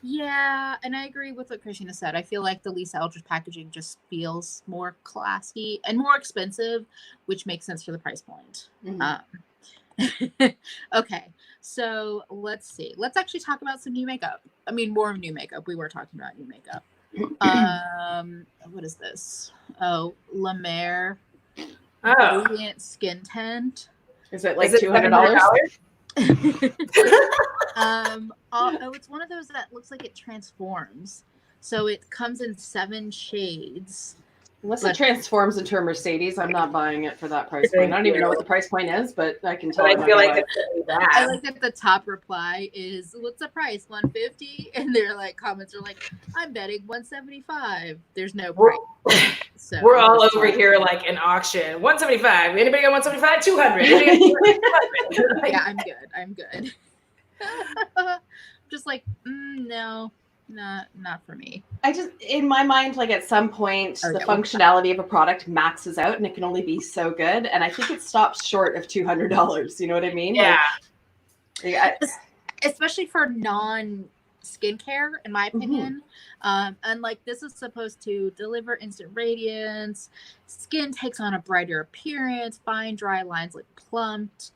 yeah, and I agree with what Christina said. I feel like the Lisa Eldridge packaging just feels more classy and more expensive, which makes sense for the price point. Okay, so let's see. Let's actually talk about some new makeup. I mean, more new makeup. We were talking about new makeup. What is this? Oh, La Mer Radiant Skin Tint. Is it like $200? It's one of those that looks like it transforms. So it comes in 7 shades. Unless it transforms into a Mercedes, I'm not buying it for that price point. I don't even know what the price point is, but I can tell. I feel like it's bad. I like that the top reply is, "What's the price? $150?" And their like comments are like, "I'm betting $175." There's no price. So we're all over here like an auction. $175. Anybody got $175? $200. Yeah, I'm good. Just like, no. Not for me. I just, in my mind, like at some point, the functionality of a product maxes out and it can only be so good. And I think it stops short of $200. You know what I mean? Yeah. Especially for non-skincare, in my opinion. And like this is supposed to deliver instant radiance. Skin takes on a brighter appearance. Fine, dry lines look plumped.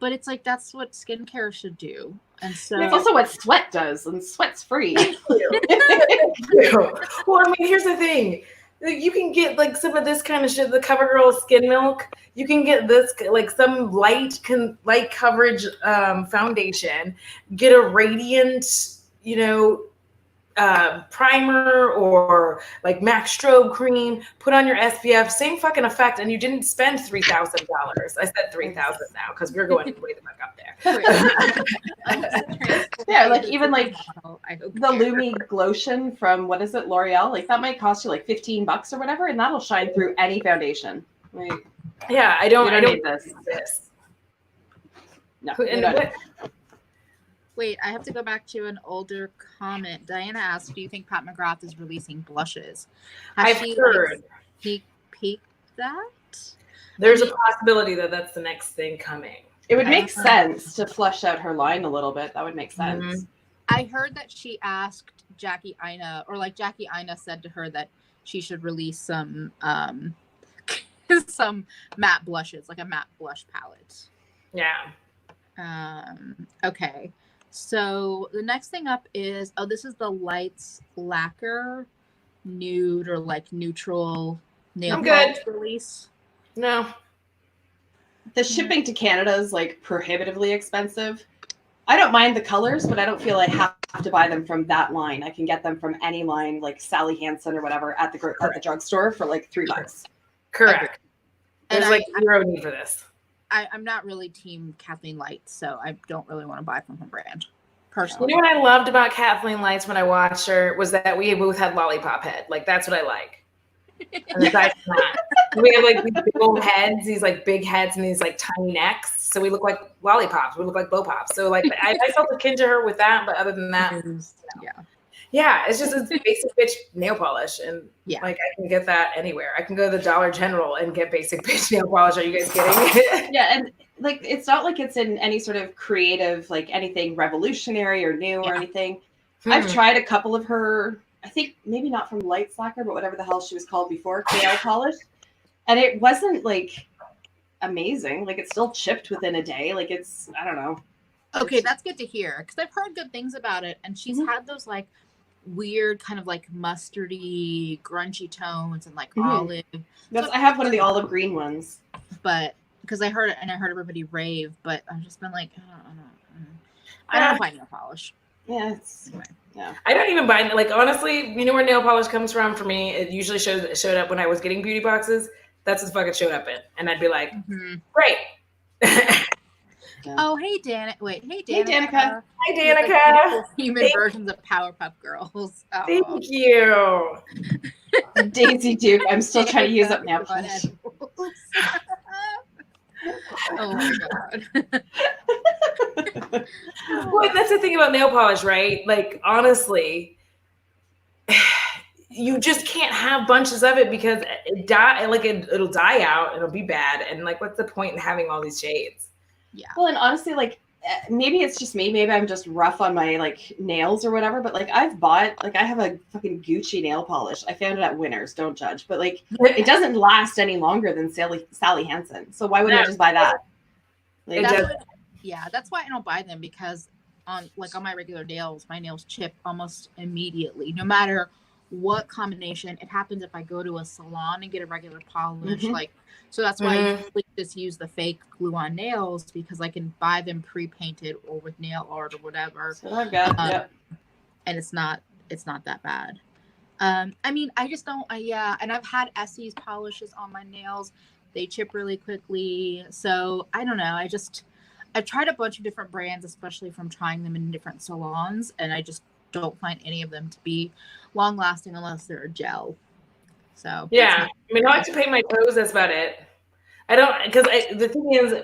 But it's like that's what skincare should do. And so it's also what sweat does, and sweat's free. Well, I mean, here's the thing. You can get like some of this kind of shit, the CoverGirl Skin Milk. You can get this like some light coverage foundation. Get a radiant, primer or like MAC strobe cream. Put on your SPF. Same fucking effect, and you didn't spend $3,000. I said 3,000 now because we're going way the fuck up there. Yeah, like even like the Lumi Glotion from what is it, L'Oreal? Like that might cost you like $15 or whatever, and that'll shine through any foundation. Like, yeah, I don't need this. No. Wait, I have to go back to an older comment. Diana asked, "Do you think Pat McGrath is releasing blushes?" I've heard. He peaked that. There's a possibility that that's the next thing coming. It would make sense to flush out her line a little bit. That would make sense. Mm-hmm. I heard that she asked Jackie Ina, or like Jackie Ina said to her that she should release some some matte blushes, like a matte blush palette. Yeah. Okay. So the next thing up is, this is the Lights Lacquer nude or like neutral nail polish release. No. The shipping to Canada is like prohibitively expensive. I don't mind the colors, but I don't feel I have to buy them from that line. I can get them from any line, like Sally Hansen or whatever, at the drugstore for like $3. Correct. There's like zero need for this. I'm not really team Kathleen Lights, so I don't really want to buy from her brand personally. You know what I loved about Kathleen Lights when I watched her was that we both had lollipop head. Like that's what I like. And aside from that, we have like these big old heads, these like big heads and these like tiny necks. So we look like lollipops. We look like blow pops. So like I felt akin to her with that, but other than that, yeah, it's just a basic bitch nail polish, and like I can get that anywhere. I can go to the Dollar General and get basic bitch nail polish. Are you guys kidding? Yeah, and like it's not like it's in any sort of creative, like anything revolutionary or new or anything. I've tried a couple of her. I think maybe not from Lights Lacquer, but whatever the hell she was called before, KL polish. And it wasn't like amazing. Like it's still chipped within a day. Like it's, I don't know. Okay, that's good to hear because I've heard good things about it. And she's had those like weird kind of like mustardy, grungy tones and like olive. I have one of the olive green ones. But because I heard it and I heard everybody rave, but I've just been like, I don't buy nail polish. Yeah, I don't even buy, like, honestly, you know where nail polish comes from for me? It usually showed up when I was getting beauty boxes. That's what the fuck it showed up in. And I'd be like, great. Oh, hey, Danica. Wait, hey, Danica. Hey, Danica. Hi, Danica. Like human versions of Powerpuff Girls. Oh. Thank you. Daisy Duke. I'm still trying to use up nail polish. Oh my god. Well, that's the thing about nail polish, right? Like, honestly, you just can't have bunches of it because it'll die out. It'll be bad. And like, what's the point in having all these shades? Yeah. Well, and honestly, like maybe it's just me. Maybe I'm just rough on my like nails or whatever. But like I've bought, like I have a fucking Gucci nail polish. I found it at Winners. Don't judge. But like it doesn't last any longer than Sally Hansen. So why wouldn't I just buy that? Like, that's why I don't buy them, because on my regular nails, my nails chip almost immediately, no matter what combination. It happens if I go to a salon and get a regular polish. So that's why I usually just use the fake glue-on nails, because I can buy them pre-painted or with nail art or whatever. So I've got, and it's not that bad. I mean, I just don't. And I've had Essie's polishes on my nails. They chip really quickly. So I don't know. I've tried a bunch of different brands, especially from trying them in different salons, and I just don't find any of them to be long lasting unless they're a gel. So yeah, I mean, I like to paint my toes. That's about it. I don't, because the thing is,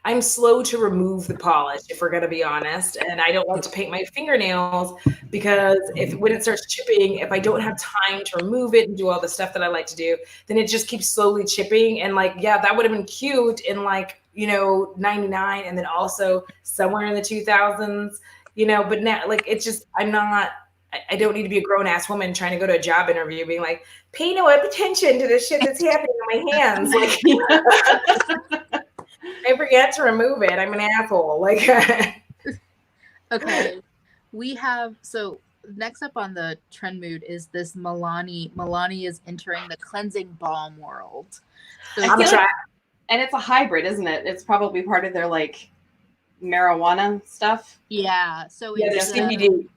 I'm slow to remove the polish, if we're gonna be honest, and I don't like to paint my fingernails because when it starts chipping, if I don't have time to remove it and do all the stuff that I like to do, then it just keeps slowly chipping. And like, yeah, that would have been cute in like, 99, and then also somewhere in the 2000s, but now like it's just, I don't need to be a grown ass woman trying to go to a job interview being like, pay no attention to the shit that's happening in my hands. Like, I forget to remove it. I'm an asshole. Like, okay, we have, so next up on the trend mood is this Milani. Milani is entering the cleansing balm world. So and it's a hybrid, isn't it? It's probably part of their like marijuana stuff. Yeah. So it's CBD.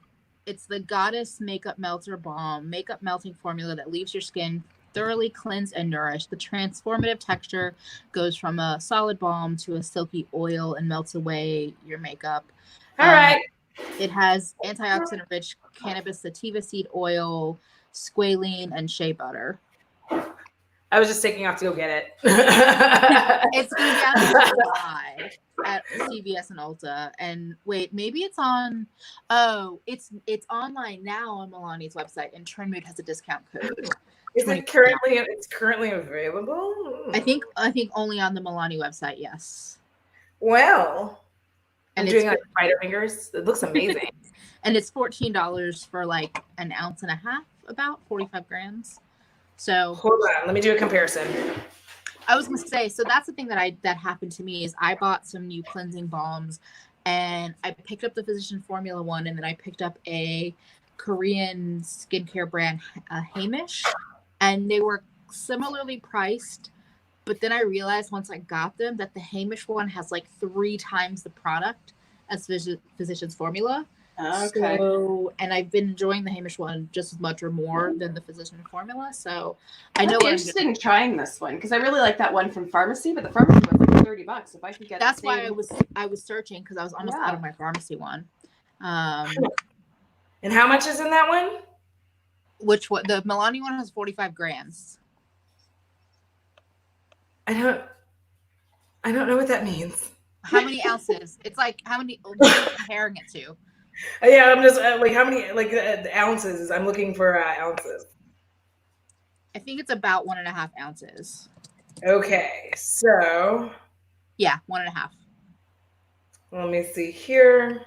It's the Goddess Makeup Melter Balm, makeup melting formula that leaves your skin thoroughly cleansed and nourished. The transformative texture goes from a solid balm to a silky oil and melts away your makeup. All right. It has antioxidant-rich cannabis sativa seed oil, squalene, and shea butter. I was just taking off to go get it. It's going to be out in July at CVS and Ulta. And wait, maybe it's on. Oh, it's online now on Milani's website, and Trendmood has a discount code. Is it currently? It's currently available. I think only on the Milani website. Yes. Well, and I'm doing like spider fingers. It looks amazing. And it's $14 for like an ounce and a half, about 45 grams. So hold on, let me do a comparison. I was gonna say, so that's the thing that happened to me is I bought some new cleansing balms, and I picked up the Physician Formula one, and then I picked up a Korean skincare brand, Hamish, and they were similarly priced. But then I realized once I got them that the Hamish one has like 3 times the product as Physician's Formula. Okay. So, and I've been enjoying the Hamish one just as much or more than the Physician Formula. So I know I'm interested in trying this one because I really like that one from pharmacy, but the pharmacy one's like $30. If I could get that's why I was searching because I was almost out of my pharmacy one. And how much is in that one? Which one? The Milani one has 45 grams. I don't know what that means. How many ounces? It's like how many? What are you comparing it to? Yeah, I'm just like how many ounces? I'm looking for ounces. I think it's about 1.5 ounces. Okay, so yeah, 1.5. Let me see here,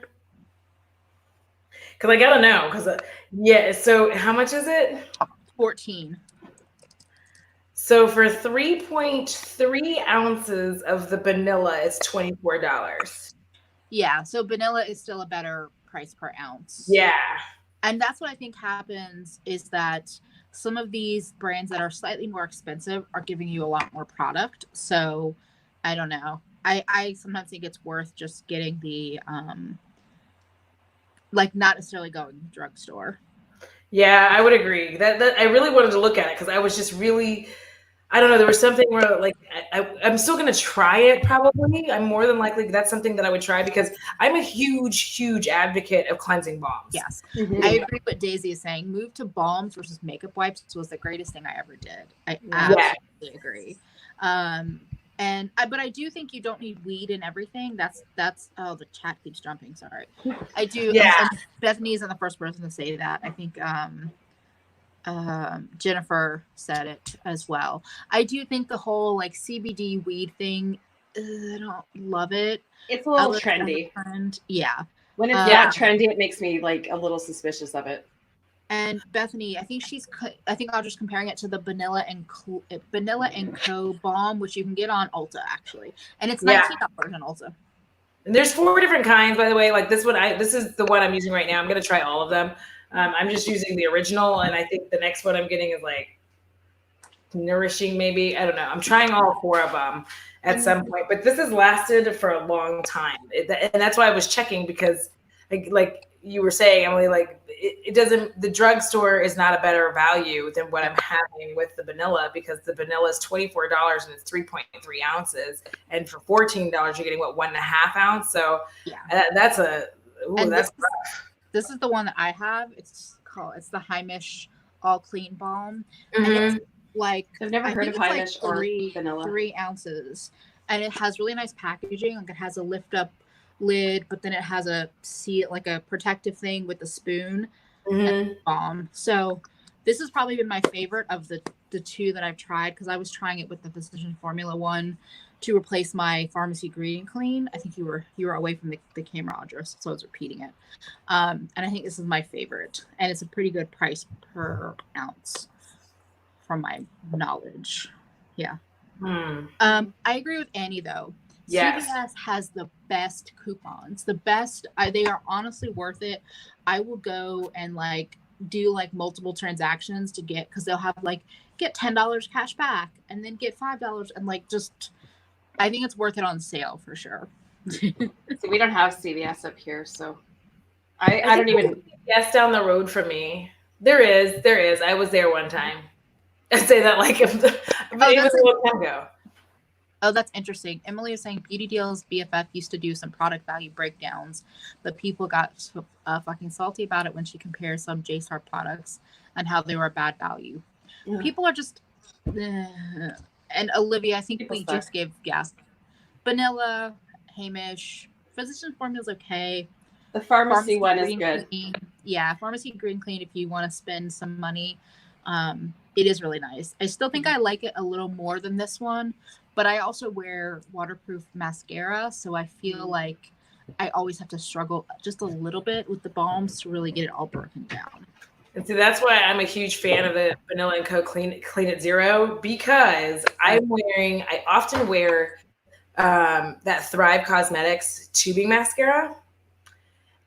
because I gotta know. Because yeah, so how much is it? 14. So for 3.3 ounces of the vanilla, it's $24. Yeah, so vanilla is still a better price per ounce. Yeah. And that's what I think happens is that some of these brands that are slightly more expensive are giving you a lot more product. So I don't know. I sometimes think it's worth just getting the like not necessarily going to the drugstore. Yeah, I would agree. That I really wanted to look at it because I was just really, I don't know, there was something where like I'm still gonna try it probably. I'm more than likely that's something that I would try because I'm a huge advocate of cleansing balms. Yes. Mm-hmm. I agree with what Daisy is saying. Move to balms versus makeup wipes was the greatest thing I ever did. I absolutely agree. But I do think you don't need weed in everything. That's oh, the chat keeps jumping. Sorry. I do. Yeah. And Bethany isn't the first person to say that. I think Jennifer said it as well. I do think the whole like CBD weed thing I don't love it. It's a little Other than trendy. a friend, yeah. When it's that trendy, it makes me like a little suspicious of it. And Bethany, I think I'll just comparing it to the Vanilla and Co balm, which you can get on Ulta actually, and it's $19 on Ulta. And there's 4 different kinds, by the way. Like this one, this is the one I'm using right now. I'm gonna try all of them. I'm just using the original, and I think the next one I'm getting is like Nourishing, maybe. I don't know. I'm trying all 4 of them at some point, but this has lasted for a long time, and that's why I was checking, because like you were saying, Emily, like it doesn't, the drugstore is not a better value than what I'm having with the vanilla, because the vanilla is $24 and it's 3.3 ounces, and for $14 you're getting what, 1.5 ounce. So that's rough. This is the one that I have. It's the Heimish All Clean Balm, and it's like, I've never heard of Heimish or vanilla. 3 ounces, and it has really nice packaging. Like it has a lift up lid, but then it has a protective thing with a spoon and balm. So this has probably been my favorite of the 2 that I've tried, because I was trying it with the Physician Formula one to replace my Pharmacy Green Clean. I think you were away from the camera, Audra, so I was repeating it. And I think this is my favorite, and it's a pretty good price per ounce from my knowledge. Yeah. I agree with Annie though. Yes. CVS has the best coupons. The best. They are honestly worth it. I will go and do multiple transactions to get, because they'll have get $10 cash back and then get $5, and I think it's worth it on sale for sure. So we don't have CVS up here, so I don't even. Yes, down the road from me. There is. I was there one time. I say that like it was a long time ago. Oh, that's interesting. Emily is saying Beauty Deals BFF used to do some product value breakdowns, but people got fucking salty about it when she compared some JSTAR products and how they were a bad value. Yeah. People are just... And Olivia, I think we just gave gas. Vanilla, Heimish, Physician Formula is okay. The pharmacy one is good. Clean. Yeah, Pharmacy Green Clean if you want to spend some money. It is really nice. I still think I like it a little more than this one, but I also wear waterproof mascara, so I feel like I always have to struggle just a little bit with the balms to really get it all broken down. And so that's why I'm a huge fan of the Vanilla and Co. Clean It Zero, because I often wear that Thrive Cosmetics tubing mascara.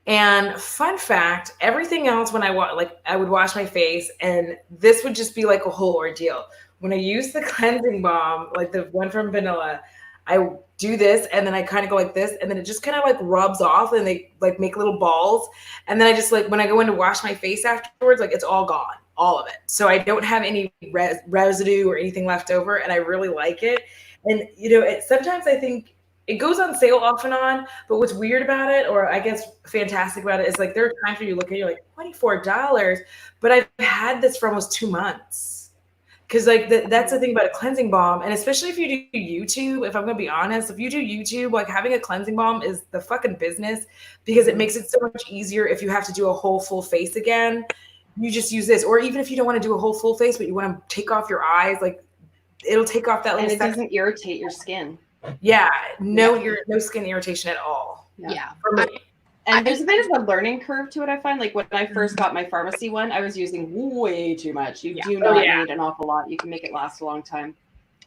And fun fact, everything else when I would wash my face, and this would just be like a whole ordeal. When I use the cleansing balm, like the one from Vanilla, I do this and then I kind of go like this, and then it just kind of rubs off and they make little balls. And then I just when I go in to wash my face afterwards, it's all gone, all of it. So I don't have any residue or anything left over, and I really like it. And sometimes I think it goes on sale off and on, but what's weird about it, or I guess fantastic about it, is there are times where you look at it, you're like, $24, but I've had this for almost 2 months. Because that's the thing about a cleansing balm, and especially if you do YouTube, if I'm gonna be honest, if you do YouTube, having a cleansing balm is the fucking business, because it makes it so much easier if you have to do a whole full face again. You just use this, or even if you don't want to do a whole full face, but you want to take off your eyes, it'll take off that little. And it doesn't irritate your skin. Yeah, no skin irritation at all. Yeah. For me. And there's a bit of a learning curve to it, I find. When I first got my pharmacy one, I was using way too much. You do not need an awful lot. You can make it last a long time.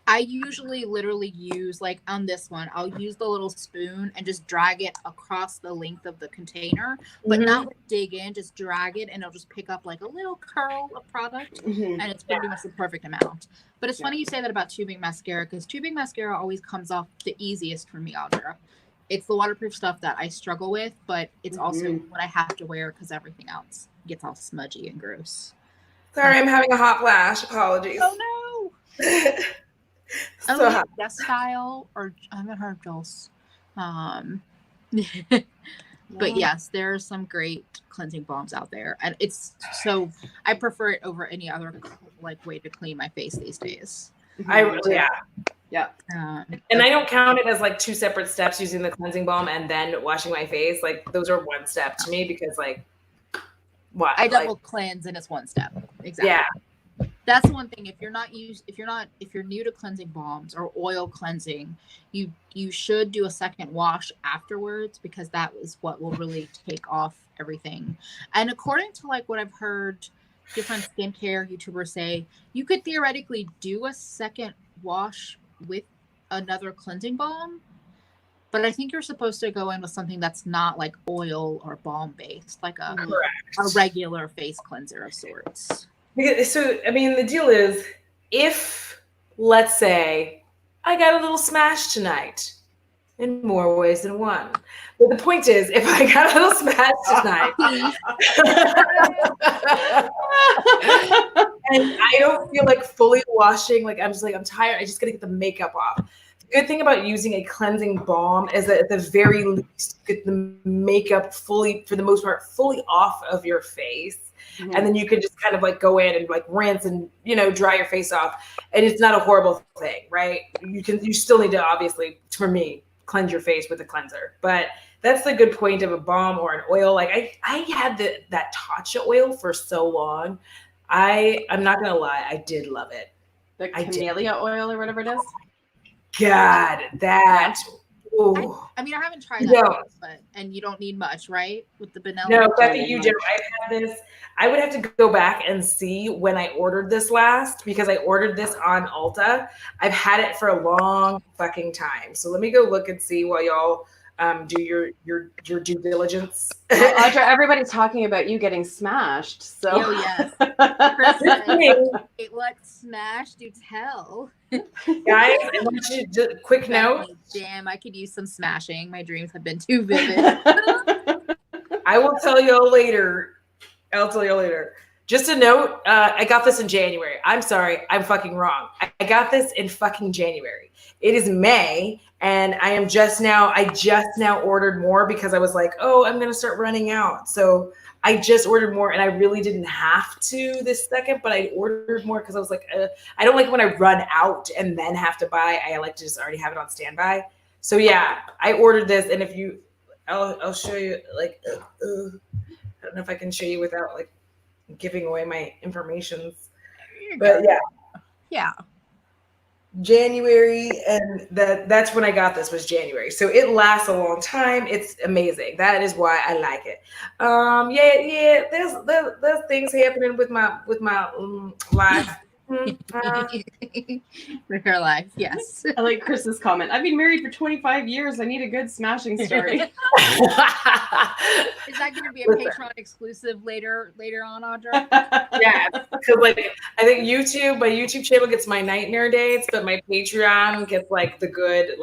I usually literally use, on this one, I'll use the little spoon and just drag it across the length of the container, but not dig in, just drag it, and it'll just pick up a little curl of product, and it's pretty much the perfect amount. But it's funny you say that about tubing mascara, because tubing mascara always comes off the easiest for me, Audra. It's the waterproof stuff that I struggle with, but it's also what I have to wear because everything else gets all smudgy and gross. Sorry, I'm having a hot flash. Apologies. Oh no. Death Style, or I haven't heard of Joel's. But yes, there are some great cleansing balms out there, and I prefer it over any other way to clean my face these days. Yeah. And I don't count it as 2 separate steps, using the cleansing balm and then washing my face. Those are one step to me, because what? I double cleanse and it's one step. Exactly. Yeah. That's the one thing. If you're new to cleansing balms or oil cleansing, you should do a second wash afterwards, because that is what will really take off everything. And according to like what I've heard different skincare YouTubers say, you could theoretically do a second wash with another cleansing balm, but I think you're supposed to go in with something that's not like oil or balm based, like a regular face cleanser of sorts. So, I mean, the deal is, if, let's say, I got a little smash tonight, in more ways than one. But the point is, if I got a little smash tonight, and I don't feel like fully washing, like I'm just like, I'm tired, I just gotta get the makeup off. The good thing about using a cleansing balm is that at the very least, get the makeup fully, for the most part, fully off of your face. Mm-hmm. And then you can just kind of like go in and like rinse and, dry your face off. And it's not a horrible thing, right? You still need to, obviously, for me, cleanse your face with a cleanser. But that's the good point of a balm or an oil. Like I had that Tatcha oil for so long. I'm not going to lie. I did love it. The camellia oil or whatever it is? God, that. I mean, I haven't tried that, and you don't need much, right? With the vanilla. No, I think you do. I've had this. I would have to go back and see when I ordered this last, because I ordered this on Ulta. I've had it for a long fucking time. So let me go look and see while y'all do your due diligence. Well, Audra, everybody's talking about you getting smashed. So yes. What smashed? Do tell. Guys, I want you to quick note. Damn, I could use some smashing. My dreams have been too vivid. I will tell y'all later. I'll tell you later. Just a note, I got this in January. I'm sorry, I'm fucking wrong. I got this in fucking January. It is May, and I just now ordered more because I was like, oh, I'm going to start running out. So I just ordered more, and I really didn't have to this second, but I ordered more because I was like, I don't like when I run out and then have to buy. I like to just already have it on standby. So yeah, I ordered this, and I'll show you, like, I don't know if I can show you without like giving away my information, but yeah, January, and that's when I got this, was January. So it lasts a long time. It's amazing. That is why I like it. There's things happening with my life. With her life, yes. I like Chris's comment. I've been married for 25 years. I need a good smashing story. Is that going to be a Patreon exclusive later on, Audra? Yeah, because like I think my YouTube channel gets my nightmare dates, but my Patreon gets like the good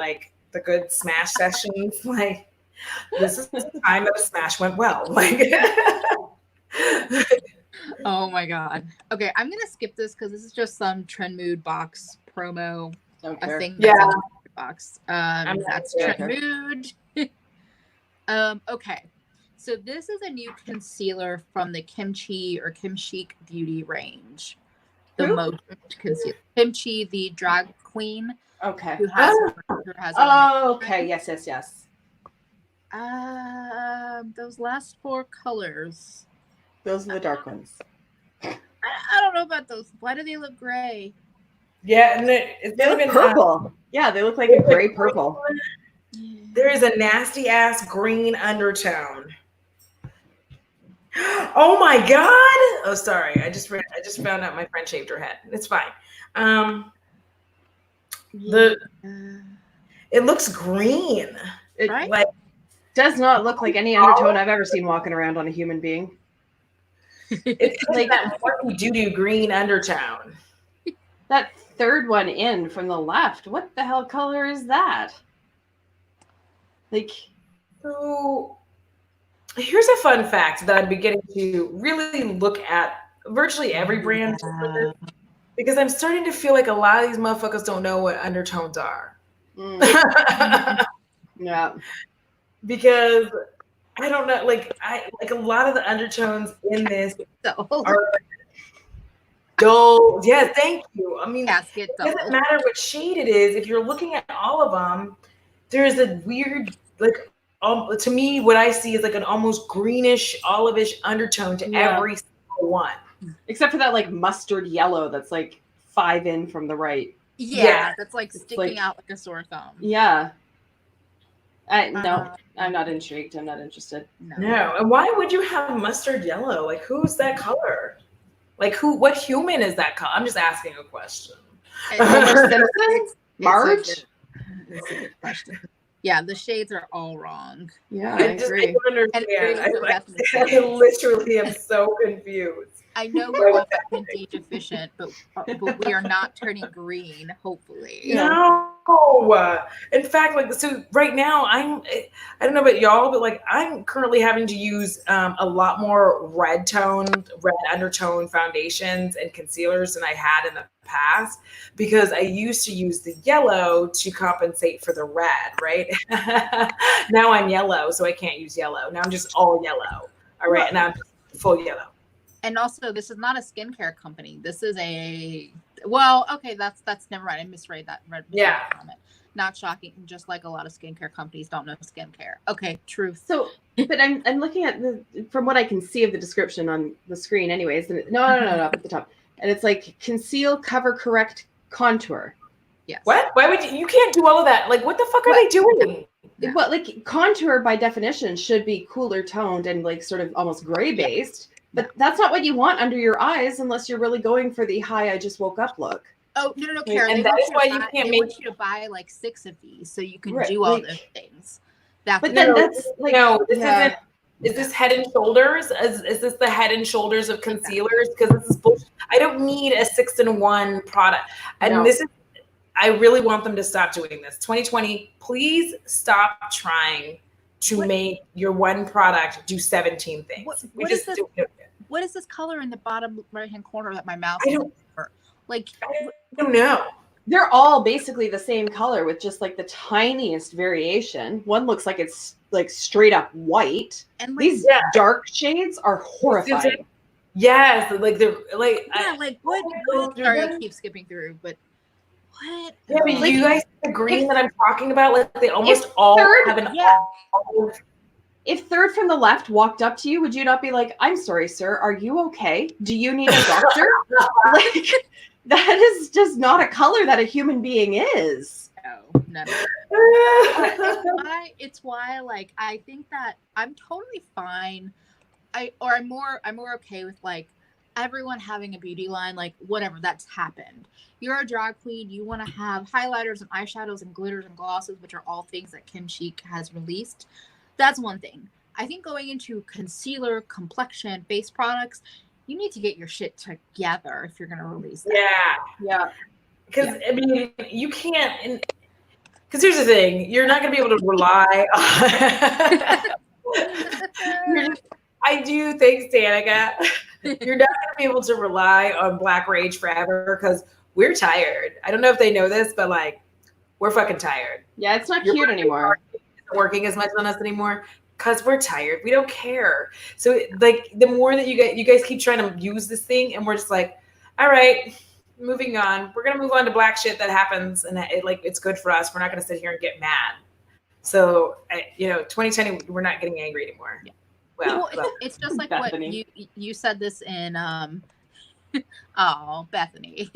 smash sessions. Like, this is the time that a smash went well. Like. Oh my god. Okay, I'm gonna skip this because this is just some Trend Mood box promo. A thing that's in the box. That's Trend Mood. Okay. So this is a new concealer from the Kimchi or Kimchic beauty range. The most concealer. Kimchi, the drag queen. Okay. Who has okay. Yes. Those last four colors. Those are the dark ones. I don't know about those. Why do they look gray? Yeah, and they look purple. Yeah, they look like a gray purple. There is a nasty ass green undertone. Oh my god! Oh, sorry. I just found out my friend shaved her head. It's fine. It looks green. It right? Does not look like any undertone I've ever seen walking around on a human being. It's like that doo-doo green undertone. That third one in from the left. What the hell color is that? Like, so here's a fun fact that I'm beginning to really look at virtually every brand, because I'm starting to feel like a lot of these motherfuckers don't know what undertones are. Yeah. Because I don't know, like a lot of the undertones in this are dull. Yeah, thank you. I mean, it doesn't matter what shade it is. If you're looking at all of them, there's a weird, like, to me, what I see is like an almost greenish, olivish undertone to every single one. Except for that like mustard yellow that's like 5 in from the right. Yeah, that's like It's sticking like- out like a sore thumb. Yeah. No, I'm not intrigued. I'm not interested. No. And why would you have mustard yellow? Like, who's that color? Like, what human is that color? I'm just asking a question. Homer Simpson? It's Marge? It's a good question. Yeah, the shades are all wrong. Yeah, I don't understand. I literally am so confused. I know we're all vitamin D deficient, but we are not turning green, hopefully. No. In fact, like, so right now I don't know about y'all, but like I'm currently having to use a lot more red undertone foundations and concealers than I had in the past, because I used to use the yellow to compensate for the red, right? Now I'm yellow, so I can't use yellow. Now I'm just all yellow. All right. And I'm full yellow. And also, this is not a skincare company. This is okay, that's never mind. I misread that. Comment. Not shocking. Just like a lot of skincare companies don't know skincare. Okay, truth. So, but I'm looking at from what I can see of the description on the screen, anyways. And no, up at the top, and it's like conceal, cover, correct, contour. Yes. What? Why would you can't do all of that? Like, what the fuck are they doing? No. Well, like contour by definition should be cooler toned and like sort of almost gray based. But that's not what you want under your eyes unless you're really going for the hi, I just woke up look. Oh, no, Kara. And that is why you can't make. Want you to buy like 6 of these so you can do all those things. But then that's like isn't. Is this Head and Shoulders? Is this the Head and Shoulders of concealers? Because this is bullshit. I don't need a 6-in-1 product. And this is. I really want them to stop doing this. 2020, please stop trying to make your one product do 17 things. What is this color in the bottom right-hand corner that my mouse I is don't over? Like, I don't know. They're all basically the same color with just like the tiniest variation. One looks like it's like straight up white. And like, these dark shades are horrifying. Yes, like they're like what? Sorry, I keep skipping through, but what? Yeah, but like, you guys agree that I'm talking about? Like they almost all have an olive. If third from the left walked up to you, would you not be like, I'm sorry, sir, are you okay? Do you need a doctor? Like, that is just not a color that a human being is. No. It's why, like, I think that I'm totally fine. I'm more okay with, like, everyone having a beauty line, like, whatever, that's happened. You're a drag queen, you want to have highlighters and eyeshadows and glitters and glosses, which are all things that Kim Chic has released. That's one thing. I think going into concealer, complexion, face products, you need to get your shit together if you're going to release that. Yeah. Because, I mean, you can't... Because here's the thing. You're not going to be able to rely on... I do. Thanks, Danica. You're not going to be able to rely on Black Rage forever because we're tired. I don't know if they know this, but, like, we're fucking tired. Yeah, it's not cute anymore. Working as much on us anymore because we're tired. We don't care. So like the more that you guys keep trying to use this thing, and we're just like, all right, moving on. We're gonna move on to black shit that happens, and it's good for us. We're not gonna sit here and get mad. So 2010, we're not getting angry anymore. Yeah. Well, it's just like Bethany. What you said this in Bethany.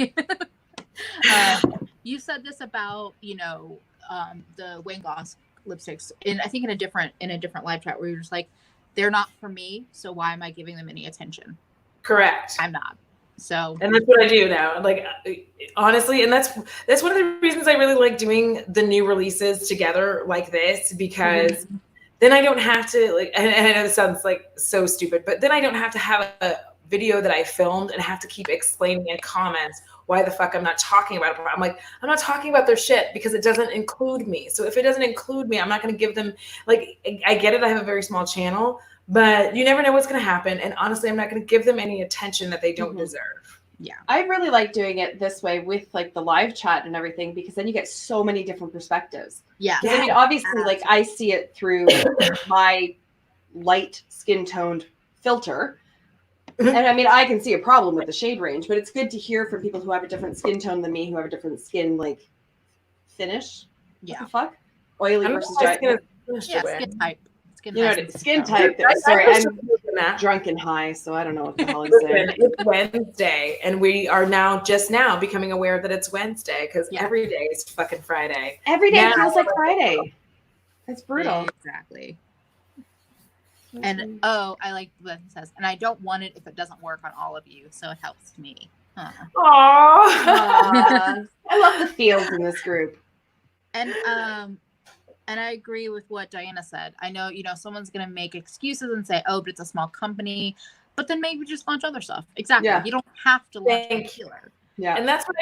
You said this about the Wayne Goss lipsticks, and I think in a different live chat where you're just like, they're not for me, so why am I giving them any attention? Correct. I'm not. So, and that's what I do now. Like, honestly, and that's one of the reasons I really like doing the new releases together like this, because then I don't have to, like, and I know this sounds like so stupid, but then I don't have to have a video that I filmed and have to keep explaining in comments why the fuck I'm not talking about it. I'm like, I'm not talking about their shit because it doesn't include me. So if it doesn't include me, I'm not going to give them, like, I get it. I have a very small channel, but you never know what's going to happen. And honestly, I'm not going to give them any attention that they don't deserve. Yeah. I really like doing it this way with like the live chat and everything, because then you get so many different perspectives. Yeah. I mean, obviously, like I see it through my light skin toned filter. And I mean, I can see a problem with the shade range, but it's good to hear from people who have a different skin tone than me, who have a different skin like finish. Yeah. What the fuck? Oily versus dry. Skin type. Skin You know, tight. skin tight. Sorry, I'm drunk and high, so I don't know what the hell I'm saying. It's Wednesday, and we are just now becoming aware that it's Wednesday because every day is fucking Friday. Every day feels like Friday. It's brutal. Exactly. And I like what it says, and I don't want it if it doesn't work on all of you, so it helps me. Aww. I love the feels in this group. And I agree with what Diana said. I know, someone's gonna make excuses and say, "Oh, but it's a small company," but then maybe just launch other stuff. Exactly. Yeah. You don't have to launch a dealer. Yeah. And that's what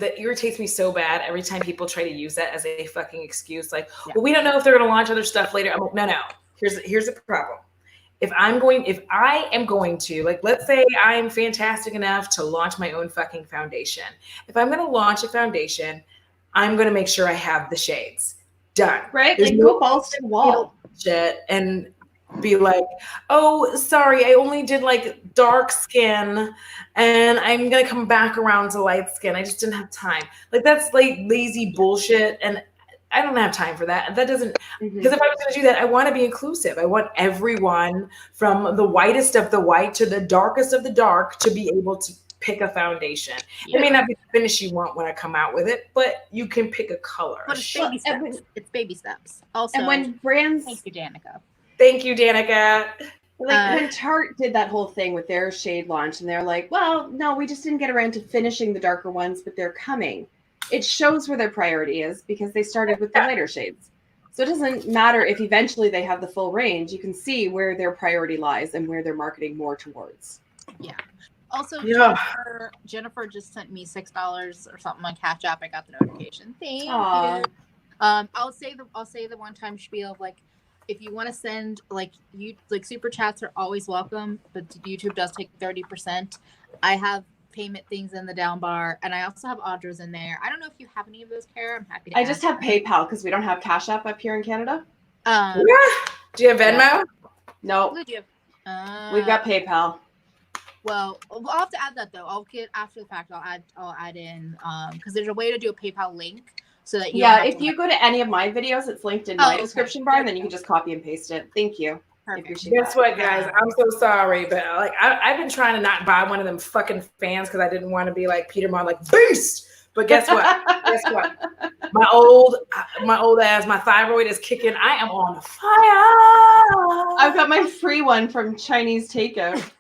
that irritates me so bad every time people try to use that as a fucking excuse. Like, well, we don't know if they're gonna launch other stuff later. I'm like, no. Here's the problem. If I am going to, like, let's say I'm fantastic enough to launch my own fucking foundation. If I'm going to launch a foundation, I'm going to make sure I have the shades done. Right? There's go balls to the wall. Shit and be like, oh, sorry, I only did like dark skin and I'm going to come back around to light skin. I just didn't have time. Like, that's like lazy bullshit. And I don't have time for that. That doesn't, because if I was going to do that, I want to be inclusive. I want everyone from the whitest of the white to the darkest of the dark to be able to pick a foundation. It may not be the finish you want when I come out with it, but you can pick a color. But it's baby steps. It's baby steps. Also, and when brands, thank you, Danica. Thank you, Danica. Like when Tarte did that whole thing with their shade launch, and they're like, well, no, we just didn't get around to finishing the darker ones, but they're coming. It shows where their priority is because they started with the lighter shades. So it doesn't matter if eventually they have the full range. You can see where their priority lies and where they're marketing more towards. Yeah. Also, Jennifer just sent me $6 or something on CashApp. I got the notification. Thank you. I'll say the one time spiel of, like, if you want to send super chats are always welcome, but YouTube does take 30%. I have payment things in the down bar, and I also have Audra's in there. I don't know if you have any of those, Kara. I'm happy to. I just have PayPal because we don't have Cash App up here in Canada. Do you have Venmo? Yeah. No. Who do you have? We've got PayPal. Well, I'll have to add that though. I'll get after the fact. I'll add in because there's a way to do a PayPal link so that if you go to any of my videos, it's linked in my description bar, and then you can just copy and paste it. Thank you. Guess what, guys? I'm so sorry, but like I've been trying to not buy one of them fucking fans because I didn't want to be like Peter Mon, like beast. But guess what? My old ass, my thyroid is kicking. I am on fire. I've got my free one from Chinese takeout.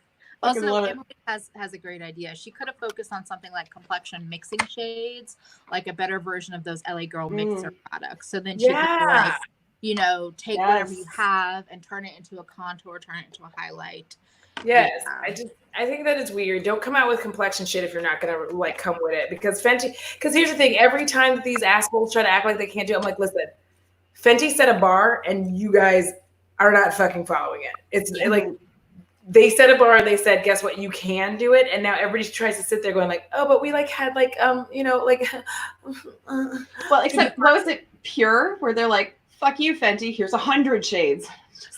Also, Emily has a great idea. She could have focused on something like complexion mixing shades, like a better version of those LA Girl mixer products. So then she could take whatever you have and turn it into a contour, turn it into a highlight. Yes. I think that is weird. Don't come out with complexion shit if you're not gonna like come with it. Because here's the thing, every time that these assholes try to act like they can't do it, I'm like, listen, Fenty set a bar and you guys are not fucking following it. It's like they set a bar and they said, guess what, you can do it. And now everybody tries to sit there going like, oh, but we had well, except what was it, Pure, where they're like, fuck you, Fenty, here's 100 shades.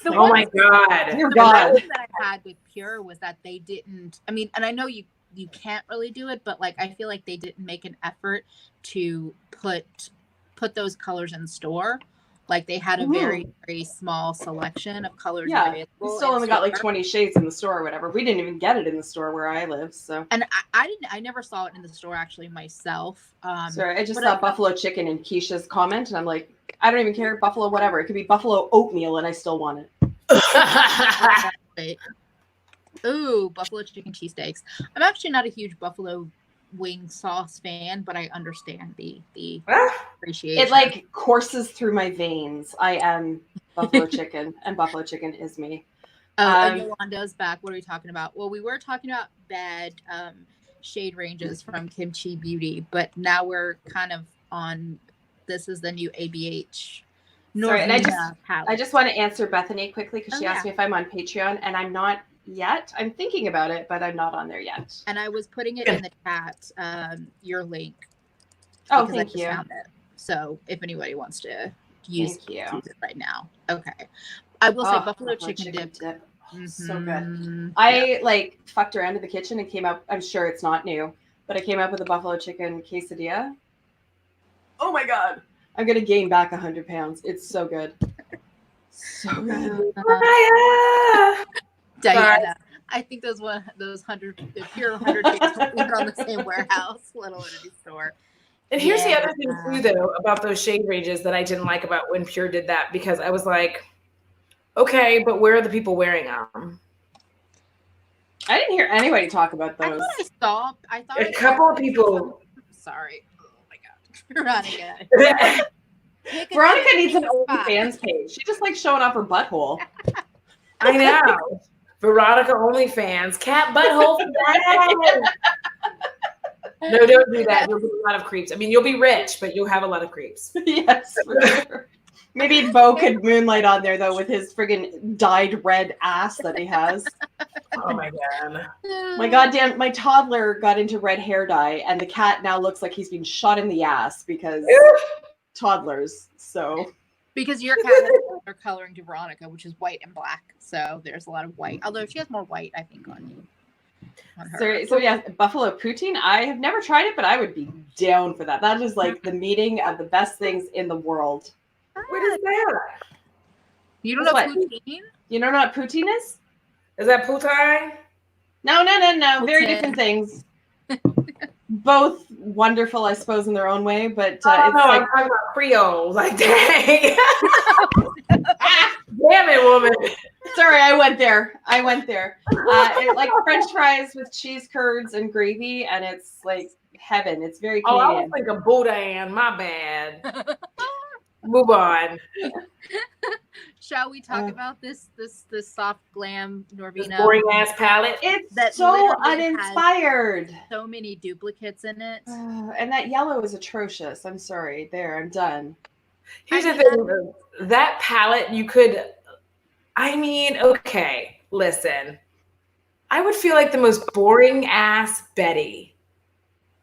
Oh my God. Your God. The that I had with Pure was that they didn't, and I know you can't really do it, but like I feel like they didn't make an effort to put those colors in store. Like they had a very, very small selection of colors available. We still only got like 20 shades in the store or whatever. We didn't even get it in the store where I live. So I never saw it in the store actually myself. Sorry, I just saw buffalo chicken in Keisha's comment and I'm like, I don't even care, buffalo whatever. It could be buffalo oatmeal and I still want it. Ooh, buffalo chicken cheesesteaks. I'm actually not a huge buffalo wing sauce fan, but I understand the appreciation. It like courses through my veins. I am buffalo chicken and buffalo chicken is me. And Yolanda's back. What are we talking about? Well, we were talking about bad shade ranges from Kimchi Beauty, but now we're kind of on this is the new ABH. Sorry, and I just want to answer Bethany quickly because she asked me if I'm on Patreon, and I'm not yet. I'm thinking about it, but I'm not on there yet. And I was putting it in the chat, your link. Oh, thank you. Found it. So if anybody wants to use it right now. Okay. I will say buffalo chicken dip. Mm-hmm. So good. I fucked around in the kitchen and came up, I'm sure it's not new, but I came up with a buffalo chicken quesadilla. Oh my God. I'm going to gain back 100 pounds. It's so good. So good. Diana. I think those 100, the pure 100 shades are on the same warehouse, little entity store. And here's the other thing too, though, about those shade ranges that I didn't like about when Pure did that, because I was like, okay, but where are the people wearing them? I didn't hear anybody talk about those. I thought a couple of people. Sorry. Oh my God. Veronica. Veronica needs an OnlyFans page. She just likes showing off her butthole. I know. Veronica OnlyFans. Cat butthole. No, don't do that. You'll be a lot of creeps. I mean, you'll be rich, but you'll have a lot of creeps. Yes, for sure. Maybe Bo could moonlight on there, though, with his friggin' dyed red ass that he has. Oh, my God. My toddler got into red hair dye, and the cat now looks like he's been shot in the ass because toddlers, so... Because your cat has similar coloring to Veronica, which is white and black. So there's a lot of white. Although she has more white, I think, on you. On her. So yeah, buffalo poutine. I have never tried it, but I would be down for that. That is like the meeting of the best things in the world. What is that? You don't know poutine? You don't know what poutine is? Is that poutine? No. Very different things. Both wonderful, I suppose, in their own way, but it's I'm talking about Creole. Like, dang. Damn it, woman. Sorry, I went there. It's like French fries with cheese curds and gravy, and it's like heaven. It's very Canadian. Oh, I was thinking boudin. My bad. Move on. Shall we talk about this soft glam Norvina? Boring ass palette. It's that so uninspired. So many duplicates in it. And that yellow is atrocious. I'm sorry. There, I'm done. Here's the thing. That palette, you could... I mean, okay, listen. I would feel like the most boring ass Betty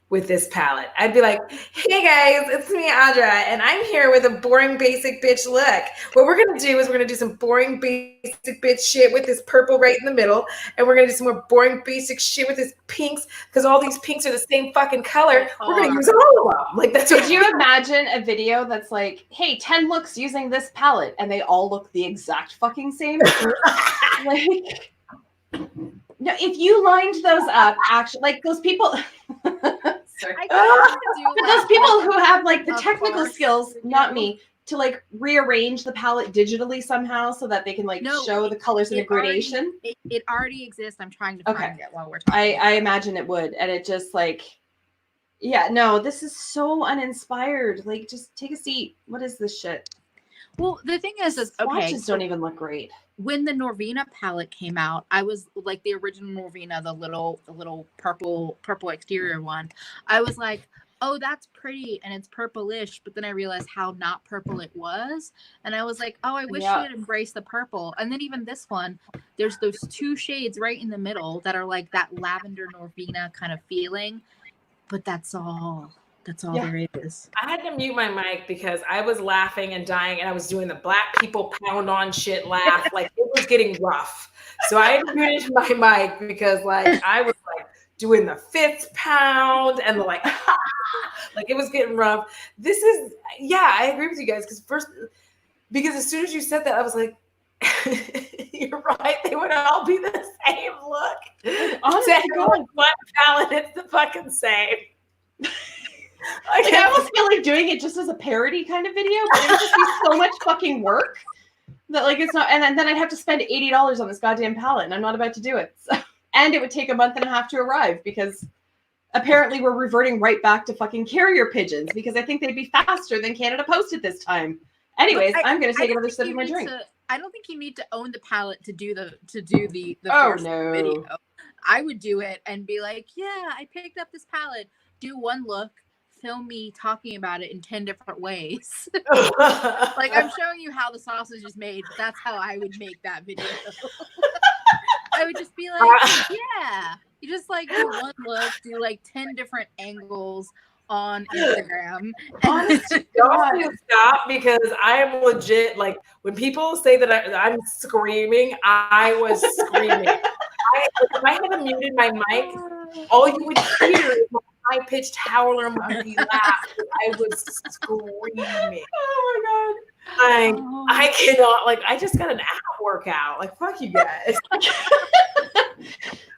with this palette. I'd be like, hey guys, it's me, Audra, and I'm here with a boring basic bitch look. What we're gonna do is we're gonna do some boring basic bitch shit with this purple right in the middle, and we're gonna do some more boring basic shit with this pinks, because all these pinks are the same fucking color. We're gonna use all of them. Like, that's what. Could you imagine a video that's like, hey, 10 looks using this palette, and they all look the exact fucking same? Like, no, if you lined those up, actually, like those people. Sorry. But those people who have like the technical skills, not me, to like rearrange the palette digitally somehow so that they can like show the colors in a gradation. It already exists. I'm trying to find it while we're talking. I imagine it would, and it just like, yeah, no, this is so uninspired. Like, just take a seat. What is this shit? Well, the thing is swatches don't even look great. When the Norvina palette came out, I was like the original Norvina, the little purple exterior one. I was like, oh, that's pretty and it's purplish. But then I realized how not purple it was. And I was like, oh, I wish she had embraced the purple. And then even this one, there's those two shades right in the middle that are like that lavender Norvina kind of feeling. But that's all. That's all there is. I had to mute my mic because I was laughing and dying, and I was doing the black people pound on shit laugh. Like, it was getting rough. So I muted my mic because, like, I was like doing the fifth pound and like it was getting rough. This is, I agree with you guys because as soon as you said that, I was like, you're right. They would all be the same look. Honestly, one palette, it's the fucking same. Like, I almost feel like doing it just as a parody kind of video, but it would just be so much fucking work that like it's not. And then I'd have to spend $80 on this goddamn palette, and I'm not about to do it. So, and it would take a month and a half to arrive because apparently we're reverting right back to fucking carrier pigeons because I think they'd be faster than Canada Post at this time. Anyways, I'm going to take another sip of my drink. I don't think you need to own the palette to do the first video. I would do it and be like, yeah, I picked up this palette. Do one look. Film me talking about it in 10 different ways. Like, I'm showing you how the sausage is made, but that's how I would make that video. I would just be like, yeah. You just like do one look, do like 10 different angles on Instagram. Honestly, don't stop because I am legit, like, when people say that I'm screaming, I was screaming. If I had muted my mic, all you would hear is my high-pitched howler monkey laugh. I was screaming. Oh my god! I cannot, like, I just got an app workout. Like, fuck you guys.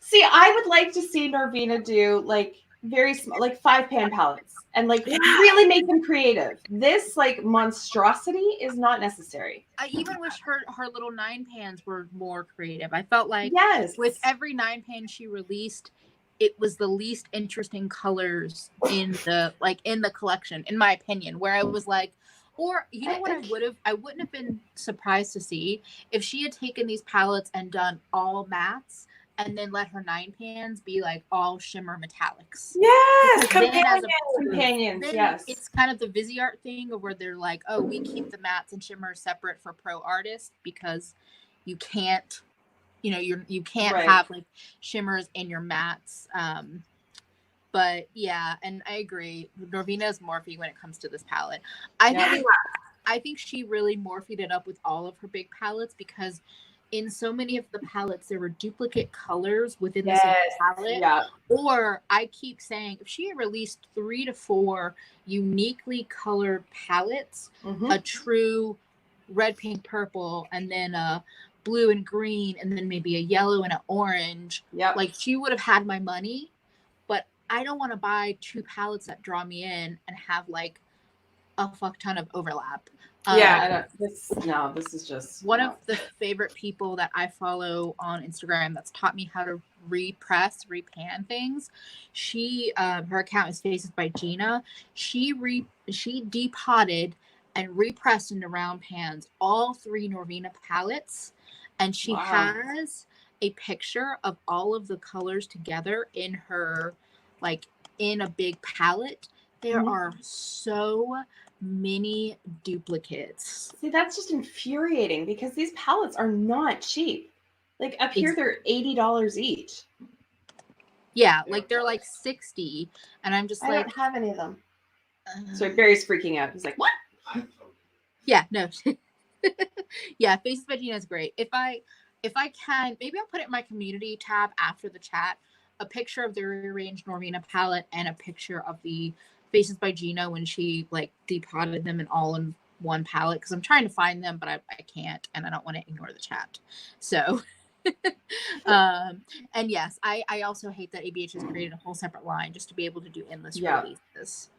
See, I would like to see Norvina do like very small, like 5-pan palettes and like really make them creative. This like monstrosity is not necessary. I even wish her little 9-pans were more creative. I felt like Yes. with every 9-pan she released, it was the least interesting colors in the collection, in my opinion, where I was like, or you know what, I wouldn't have been surprised to see if she had taken these palettes and done all mattes and then let her 9-pans be like all shimmer metallics. Yes, companions. Then Yes, it's kind of the Viseart thing of where they're like, oh, we keep the mattes and shimmers separate for pro artists because you can't, you can't have like shimmers in your mattes. But yeah, and I agree. Norvina is morphy when it comes to this palette. I think she really morphed it up with all of her big palettes because in so many of the palettes there were duplicate colors within the same palette. Yeah. Or I keep saying if she had released 3 to 4 uniquely colored palettes, a true red, pink, purple, and then a blue and green, and then maybe a yellow and an orange, like she would have had my money. But I don't want to buy 2 palettes that draw me in and have like a fuck ton of overlap. This is just one of the favorite people that I follow on Instagram that's taught me how to repan things. She her account is Faces by Gina. She depotted and repressed into round pans all 3 Norvina palettes, and she has a picture of all of the colors together in her, like in a big palette. There are so many duplicates. See, that's just infuriating because these palettes are not cheap. Like up here, they're $80 each. Yeah, like they're like 60, and I'm just I like, don't have any of them. So Barry's freaking out. He's like, "What?" Yeah, no. Yeah, Faces by Gina is great. If I can, maybe I'll put it in my community tab after the chat, a picture of the rearranged Norvina palette and a picture of the Faces by Gina when she like depotted them and all in one palette, because I'm trying to find them, but I can't, and I don't want to ignore the chat. So and yes, I also hate that ABH has created a whole separate line just to be able to do endless releases.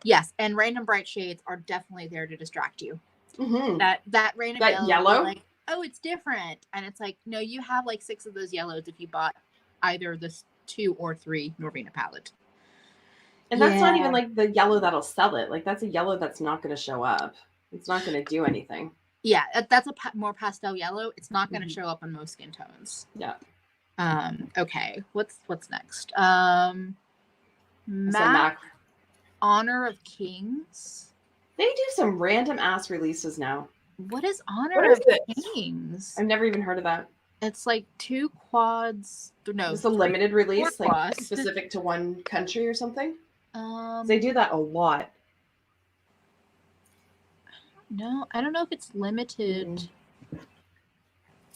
Yes, and random bright shades are definitely there to distract you. That random yellow, like, oh, it's different, and it's like, no, you have like 6 of those yellows if you bought either this 2 or 3 Norvina palette. And that's not even like the yellow that'll sell it. Like that's a yellow that's not going to show up. It's not going to do anything. Yeah, that's a more pastel yellow. It's not going to show up on most skin tones. Yeah. Okay. What's next? Mac. Honor of Kings. They do some random ass releases now. What is Honor of Kings? I've never even heard of that. It's like 2 quads. No, it's a limited release, like quads. Specific to one country or something. They do that a lot. No, I don't know if it's limited.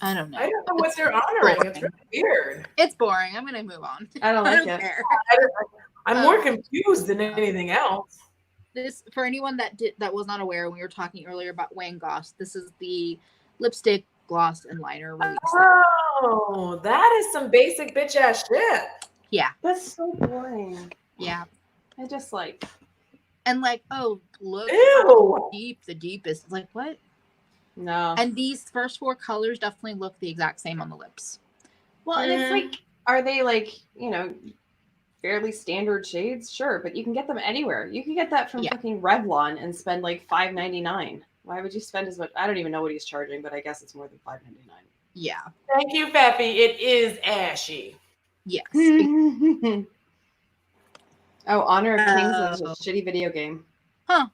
I don't know. I don't know what they're honoring. It's really weird. It's boring. I'm gonna move on. I don't like it. I'm more confused than anything else. This, for anyone that was not aware, when we were talking earlier about Wayne Goss, this is the lipstick, gloss, and liner release. Oh, that is some basic bitch ass shit. Yeah, that's so boring. Yeah, I just like, and like, oh, look how deep the deepest. It's like, what? No. And these first 4 colors definitely look the exact same on the lips. Well, and it's like, are they like, fairly standard shades? Sure, but you can get them anywhere. You can get that from fucking Revlon and spend like $5.99. Why would you spend as much? I don't even know what he's charging, but I guess it's more than $5.99. Yeah. Thank you, Feffy. It is ashy. Yes. Oh, Honor of Kings is a shitty video game. Huh.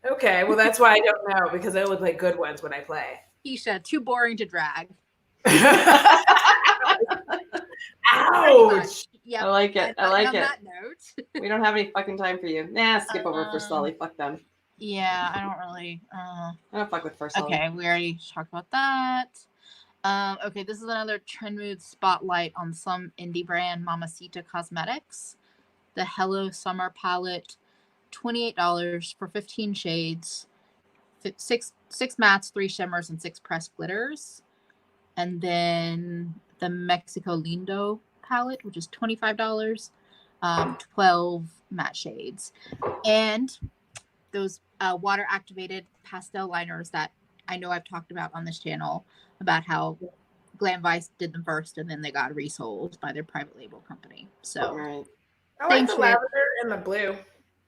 Okay, well, that's why I don't know, because I look like good ones when I play. Isha, too boring to drag. Ouch! Yeah, I like it. I like it. On that note, we don't have any fucking time for you. Nah, skip over for Sully. Fuck them. Yeah, I don't really. I don't fuck with First Sully. Okay, we already talked about that. Okay, this is another trend mood spotlight on some indie brand, Mamacita Cosmetics. The Hello Summer palette, $28 for 15 shades, six mattes, 3 shimmers, and 6 pressed glitters. And then the Mexico Lindo palette, which is $25, 12 matte shades. And those water activated pastel liners that I know I've talked about on this channel, about how Glam Vice did them first and then they got resold by their private label company. So Right. I like the lavender and the blue.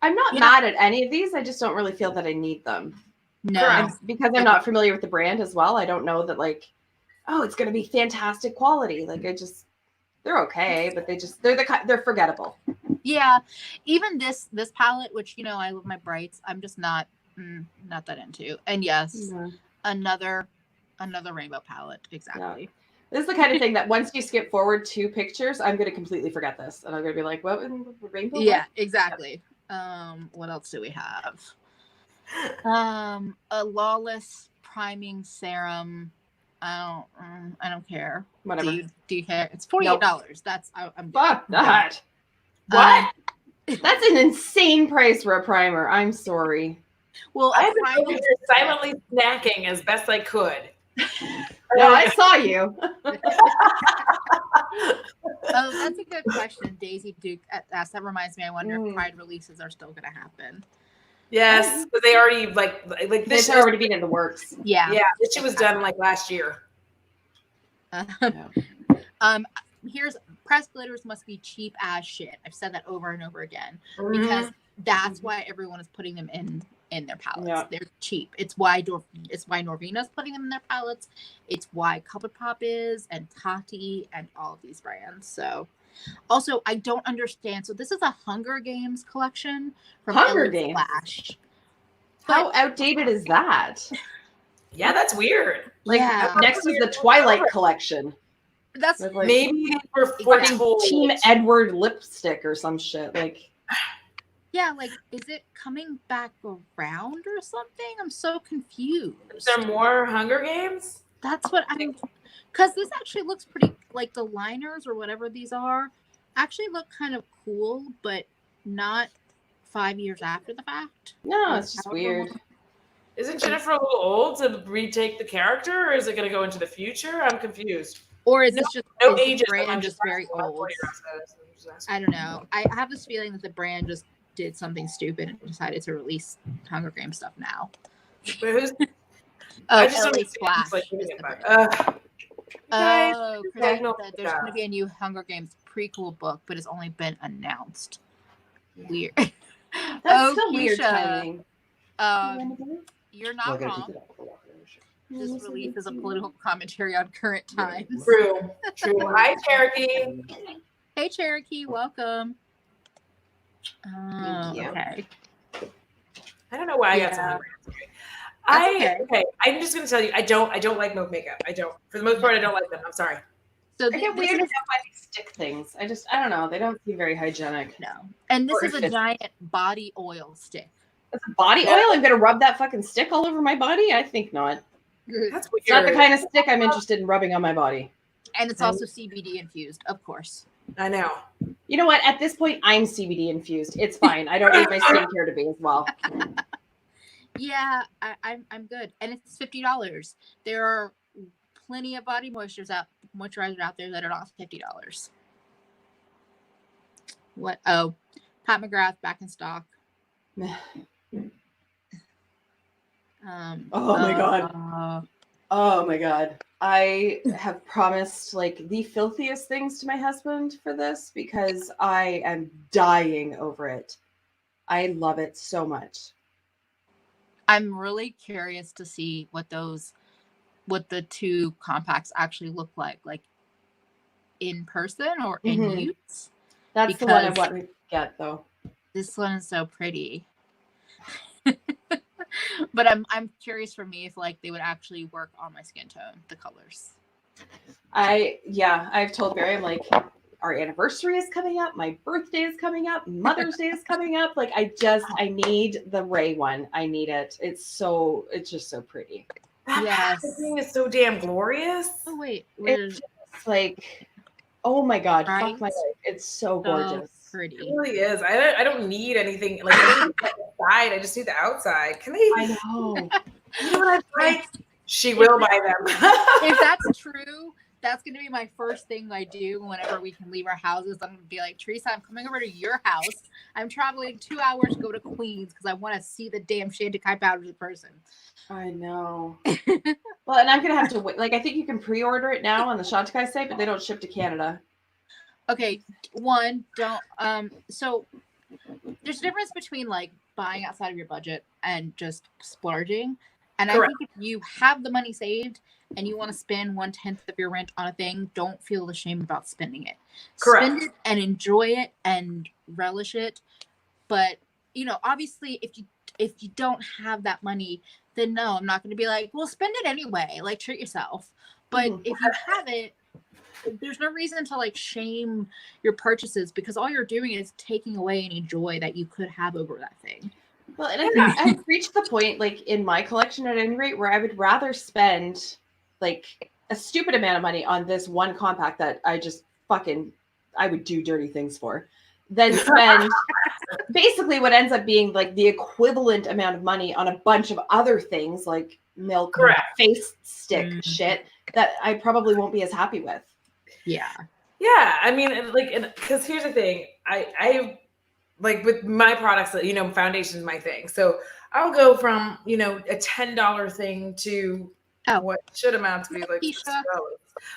I'm not mad at any of these. I just don't really feel that I need them. no, Correct. Because I'm not familiar with the brand as well. I don't know that like, oh, it's going to be fantastic quality. Like they're okay, but they're forgettable. Yeah, even this palette, which I love my brights, I'm just not that into. And yes, another rainbow palette, exactly. Yeah. This is the kind of thing that once you skip forward 2 pictures, I'm going to completely forget this, and I'm going to be like, "What in the rainbow?" Yeah, exactly. What else do we have? A Lawless priming serum. I don't care. Whatever. Do you care? It's $48. Nope. That's I'm fuck that. What? That's an insane price for a primer. I'm sorry. Well, I've been over here silently snacking as best I could. No, I saw you. Oh, that's a good question. Daisy Duke asked. That reminds me. I wonder if Pride releases are still going to happen. Yes, but they already like this. It's already been in the works. Yeah, this shit was done like last year. Here's pressed glitters must be cheap as shit. I've said that over and over again because that's why everyone is putting them in their palettes. Yeah. They're cheap. It's why Norvina's putting them in their palettes. It's why ColourPop is, and Tati, and all of these brands. So, also, I don't understand. So this is a Hunger Games collection from Hunger Games. Flash. How outdated is that? Yeah, that's weird. Like next is the Twilight collection. That's like, maybe for Team Edward lipstick or some shit. Like, yeah, like, is it coming back around or something? I'm so confused. Is there more Hunger Games? That's what I'm. Because this actually looks pretty. Like the liners or whatever these are, actually look kind of cool, but not 5 years after the fact. No, it's just weird. Isn't Jennifer a little old to retake the character, or is it going to go into the future? I'm confused. Or is this just ages? The brand just very old? I don't know. I have this feeling that the brand just did something stupid and decided to release Hunger Games stuff now. But who's? I just don't Splash. Oh, there's going to be a new Hunger Games prequel book, but it's only been announced. Weird. That's still weird timing. You're not wrong. This release is a political commentary on current times. True. Hi, Cherokee. Hey, Cherokee. Welcome. Thank you. Okay. I don't know why I got so hungry. Okay. I'm just gonna tell you, I don't like milk makeup. I don't. For the most part, I don't like them. I'm sorry. So I get weirded out by these stick things. I don't know. They don't seem very hygienic. No. And this is a giant body oil stick. It's a body oil? I'm gonna rub that fucking stick all over my body? I think not. That's weird. It's not the kind of stick I'm interested in rubbing on my body. And it's also CBD infused, of course. I know. You know what? At this point, I'm CBD infused. It's fine. I don't need my skincare to be as well. Yeah, I'm good. And it's $50. There are plenty of body moisturizers out there that are not $50. What? Oh, Pat McGrath back in stock. Oh my god. I have promised like the filthiest things to my husband for this because I am dying over it. I love it so much. I'm really curious to see what the two compacts actually look like in person or in use. That's the one I want to get though. This one is so pretty. But I'm curious for me if like they would actually work on my skin tone, the colors. I've told Barry, I'm like, our anniversary is coming up, my birthday is coming up, Mother's Day is coming up. Like I need the Ray one. I need it. It's just so pretty. Yes. The thing is so damn glorious. Oh wait. It's just like, oh my god, fuck my life. It's so gorgeous. pretty. It really is. I don't need anything. Like, I don't need the inside. I just need the outside. Can they? I know. You know what I like? She will buy them. If that's true, that's going to be my first thing I do whenever we can leave our houses. I'm going to be like, Teresa, I'm coming over to your house. I'm traveling 2 hours to go to Queens because I want to see the damn Chantecaille powders in person. I know. Well, and I'm going to have to wait. Like, I think you can pre-order it now on the Chantecaille site, but they don't ship to Canada. Okay, so there's a difference between like buying outside of your budget and just splurging. And Correct. I think if you have the money saved and you want to spend 1/10 of your rent on a thing, don't feel ashamed about spending it. Correct. Spend it and enjoy it and relish it. But, you know, obviously if you don't have that money, then no, I'm not going to be like, well, spend it anyway. Like, treat yourself. But if you have it, there's no reason to like shame your purchases because all you're doing is taking away any joy that you could have over that thing. Well, and I think I've reached the point, like in my collection at any rate, where I would rather spend like a stupid amount of money on this one compact that I just I would do dirty things for, than spend basically what ends up being like the equivalent amount of money on a bunch of other things like milk, face stick shit that I probably won't be as happy with. Yeah. Yeah. I mean, like, because here's the thing. I like with my products, you know, foundation is my thing. So I'll go from, you know, a $10 thing to what should amount to be like $6.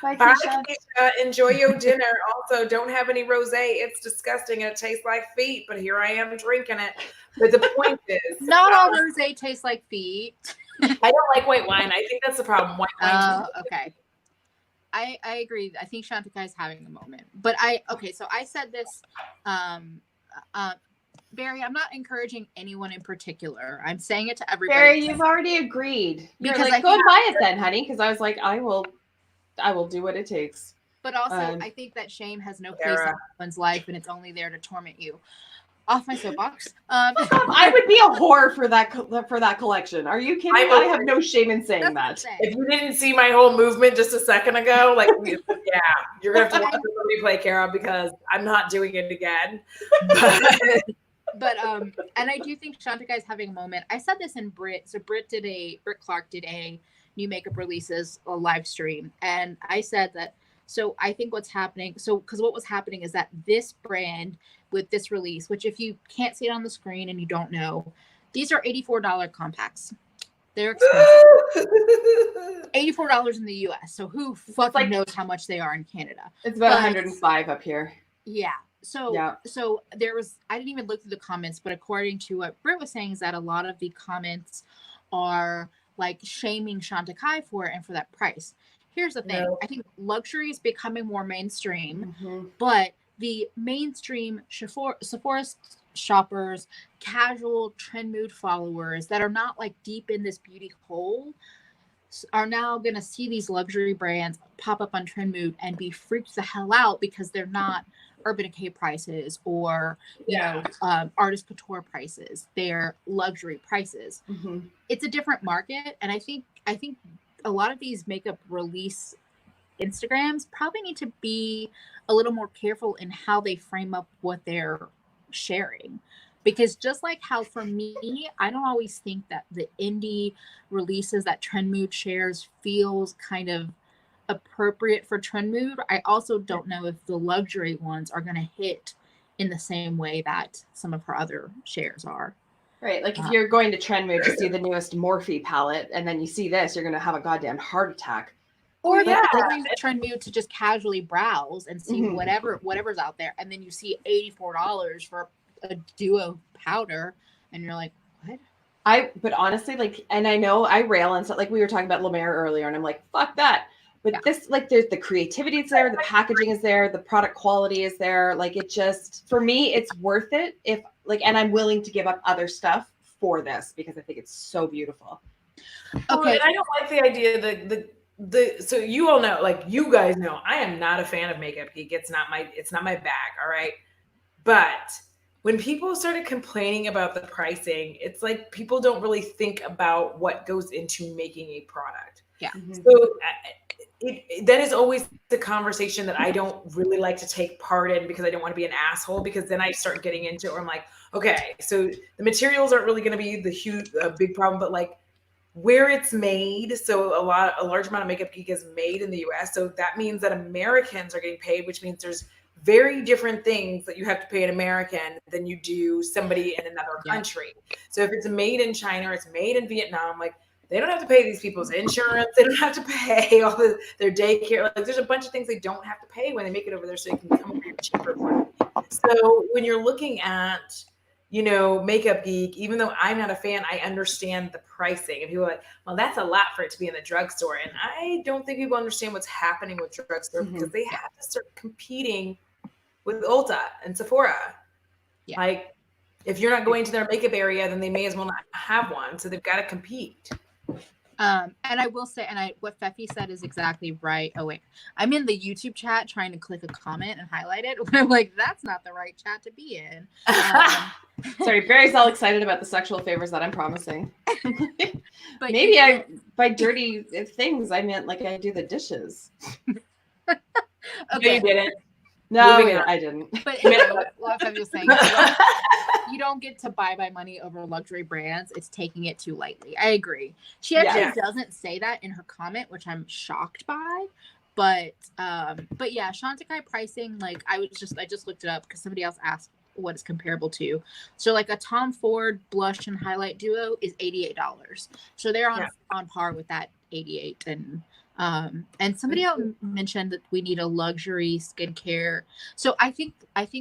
Bye, Bye, Keisha. Keisha. Enjoy your dinner. Also, don't have any rosé. It's disgusting and it tastes like feet, but here I am drinking it. But the point is, not all rosé tastes like feet. I don't like white wine. I think that's the problem. White wine. Okay. I agree. I think Chantecaille is having a moment. But so I said this, Barry, I'm not encouraging anyone in particular. I'm saying it to everybody. Barry, you've already agreed. You're Because like, go and buy it then, honey. Because I was like, I will do what it takes. But also, I think that shame has no place in anyone's life, and it's only there to torment you. Off my soapbox. I would be a whore for that collection. Are you kidding? I have no shame in saying that. If you didn't see my whole movement just a second ago, like, yeah, you're gonna have to watch the replay, Kara, because I'm not doing it again. But and I do think Chantecaille is having a moment. I said this in Brit. So Brit Clark did a new makeup releases a live stream, and I said that. So I think what's happening. So because what was happening is that this brand with this release, which if you can't see it on the screen and you don't know, these are $84 compacts. They're expensive. $84 in the US. So who fucking knows how much they are in Canada? It's about 105 up here. Yeah. So there was, I didn't even look through the comments, but according to what Britt was saying is that a lot of the comments are like shaming Chantecaille for it and for that price. Here's the thing. I think luxury is becoming more mainstream, but the mainstream Sephora shoppers, casual trend mood followers that are not like deep in this beauty hole are now going to see these luxury brands pop up on Trend Mood and be freaked the hell out because they're not Urban Decay prices or you know artist couture prices. They're luxury prices. It's a different market, and I think a lot of these makeup release Instagrams probably need to be a little more careful in how they frame up what they're sharing. Because just like how for me, I don't always think that the indie releases that Trend Mood shares feels kind of appropriate for Trend Mood. I also don't know if the luxury ones are going to hit in the same way that some of her other shares are. Right. Like if you're going to Trend Mood to see the newest Morphe palette and then you see this, you're going to have a goddamn heart attack. Or they're going to Trend Mood to just casually browse and see whatever's out there. And then you see $84 for a duo powder and you're like, what? But honestly, like, and I know I rail and stuff, like we were talking about La Mer earlier and I'm like, fuck that. But this, like, there's the creativity is there, the packaging is there, the product quality is there. Like, it just, for me, it's worth it if, like, and I'm willing to give up other stuff for this because I think it's so beautiful. Okay. Well, and I don't like the idea so you all know, like, you guys know, I am not a fan of Makeup Geek. It's not my bag. All right. But when people started complaining about the pricing, it's like people don't really think about what goes into making a product. Yeah. So that is always the conversation that I don't really like to take part in because I don't want to be an asshole, because then I start getting into it where I'm like, okay, so the materials aren't really going to be the big problem, but like where it's made. So a large amount of Makeup Geek is made in the US. So that means that Americans are getting paid, which means there's very different things that you have to pay an American than you do somebody in another country. So if it's made in China or it's made in Vietnam, like they don't have to pay these people's insurance. They don't have to pay all their daycare. Like there's a bunch of things they don't have to pay when they make it over there, so they can come over here cheaper for it. So when you're looking at, you know, Makeup Geek, even though I'm not a fan, I understand the pricing. And people are like, well, that's a lot for it to be in the drugstore. And I don't think people understand what's happening with drugstore because they have to start competing with Ulta and Sephora. Yeah. Like, if you're not going to their makeup area, then they may as well not have one. So they've got to compete. And I will say, what Feffy said is exactly right. Oh wait, I'm in the YouTube chat trying to click a comment and highlight it. I'm like, that's not the right chat to be in. Sorry, Barry's all excited about the sexual favors that I'm promising. But maybe by dirty things, I meant like I do the dishes. Okay, no, you didn't. No, I didn't. But what I'm just saying, you don't get to buy by money over luxury brands. It's taking it too lightly. I agree. She actually doesn't say that in her comment, which I'm shocked by. But yeah, Chantecaille pricing, like I just looked it up because somebody else asked what it's comparable to. So like a Tom Ford blush and highlight duo is $88. So they're on par with that 88. And somebody else mentioned that we need a luxury skincare. So I think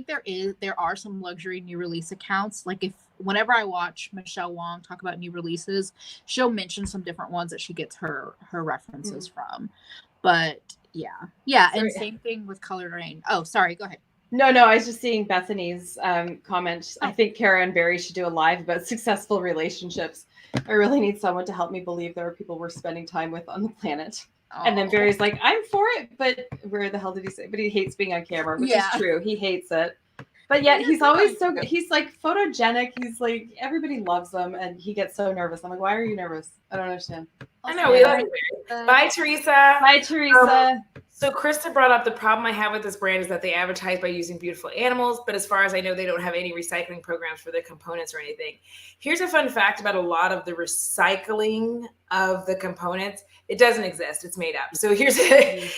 there are some luxury new release accounts. Like whenever I watch Michelle Wong talk about new releases, she'll mention some different ones that she gets her references from. But yeah. And same thing with Colored Rain. Oh, sorry. Go ahead. No, I was just seeing Bethany's comment. I think Kara and Barry should do a live about successful relationships. I really need someone to help me believe there are people we're spending time with on the planet. And then Barry's like, I'm for it, but where the hell did he say? But he hates being on camera, which is true. He hates it. But yet he's always so good. He's like photogenic. He's like, everybody loves him. And he gets so nervous. I'm like, why are you nervous? I don't understand. I know. We love you. Bye, Teresa. Bye, Teresa. So Krista brought up the problem I have with this brand is that they advertise by using beautiful animals, but as far as I know, they don't have any recycling programs for their components or anything. Here's a fun fact about a lot of the recycling of the components. It doesn't exist. It's made up. So here's I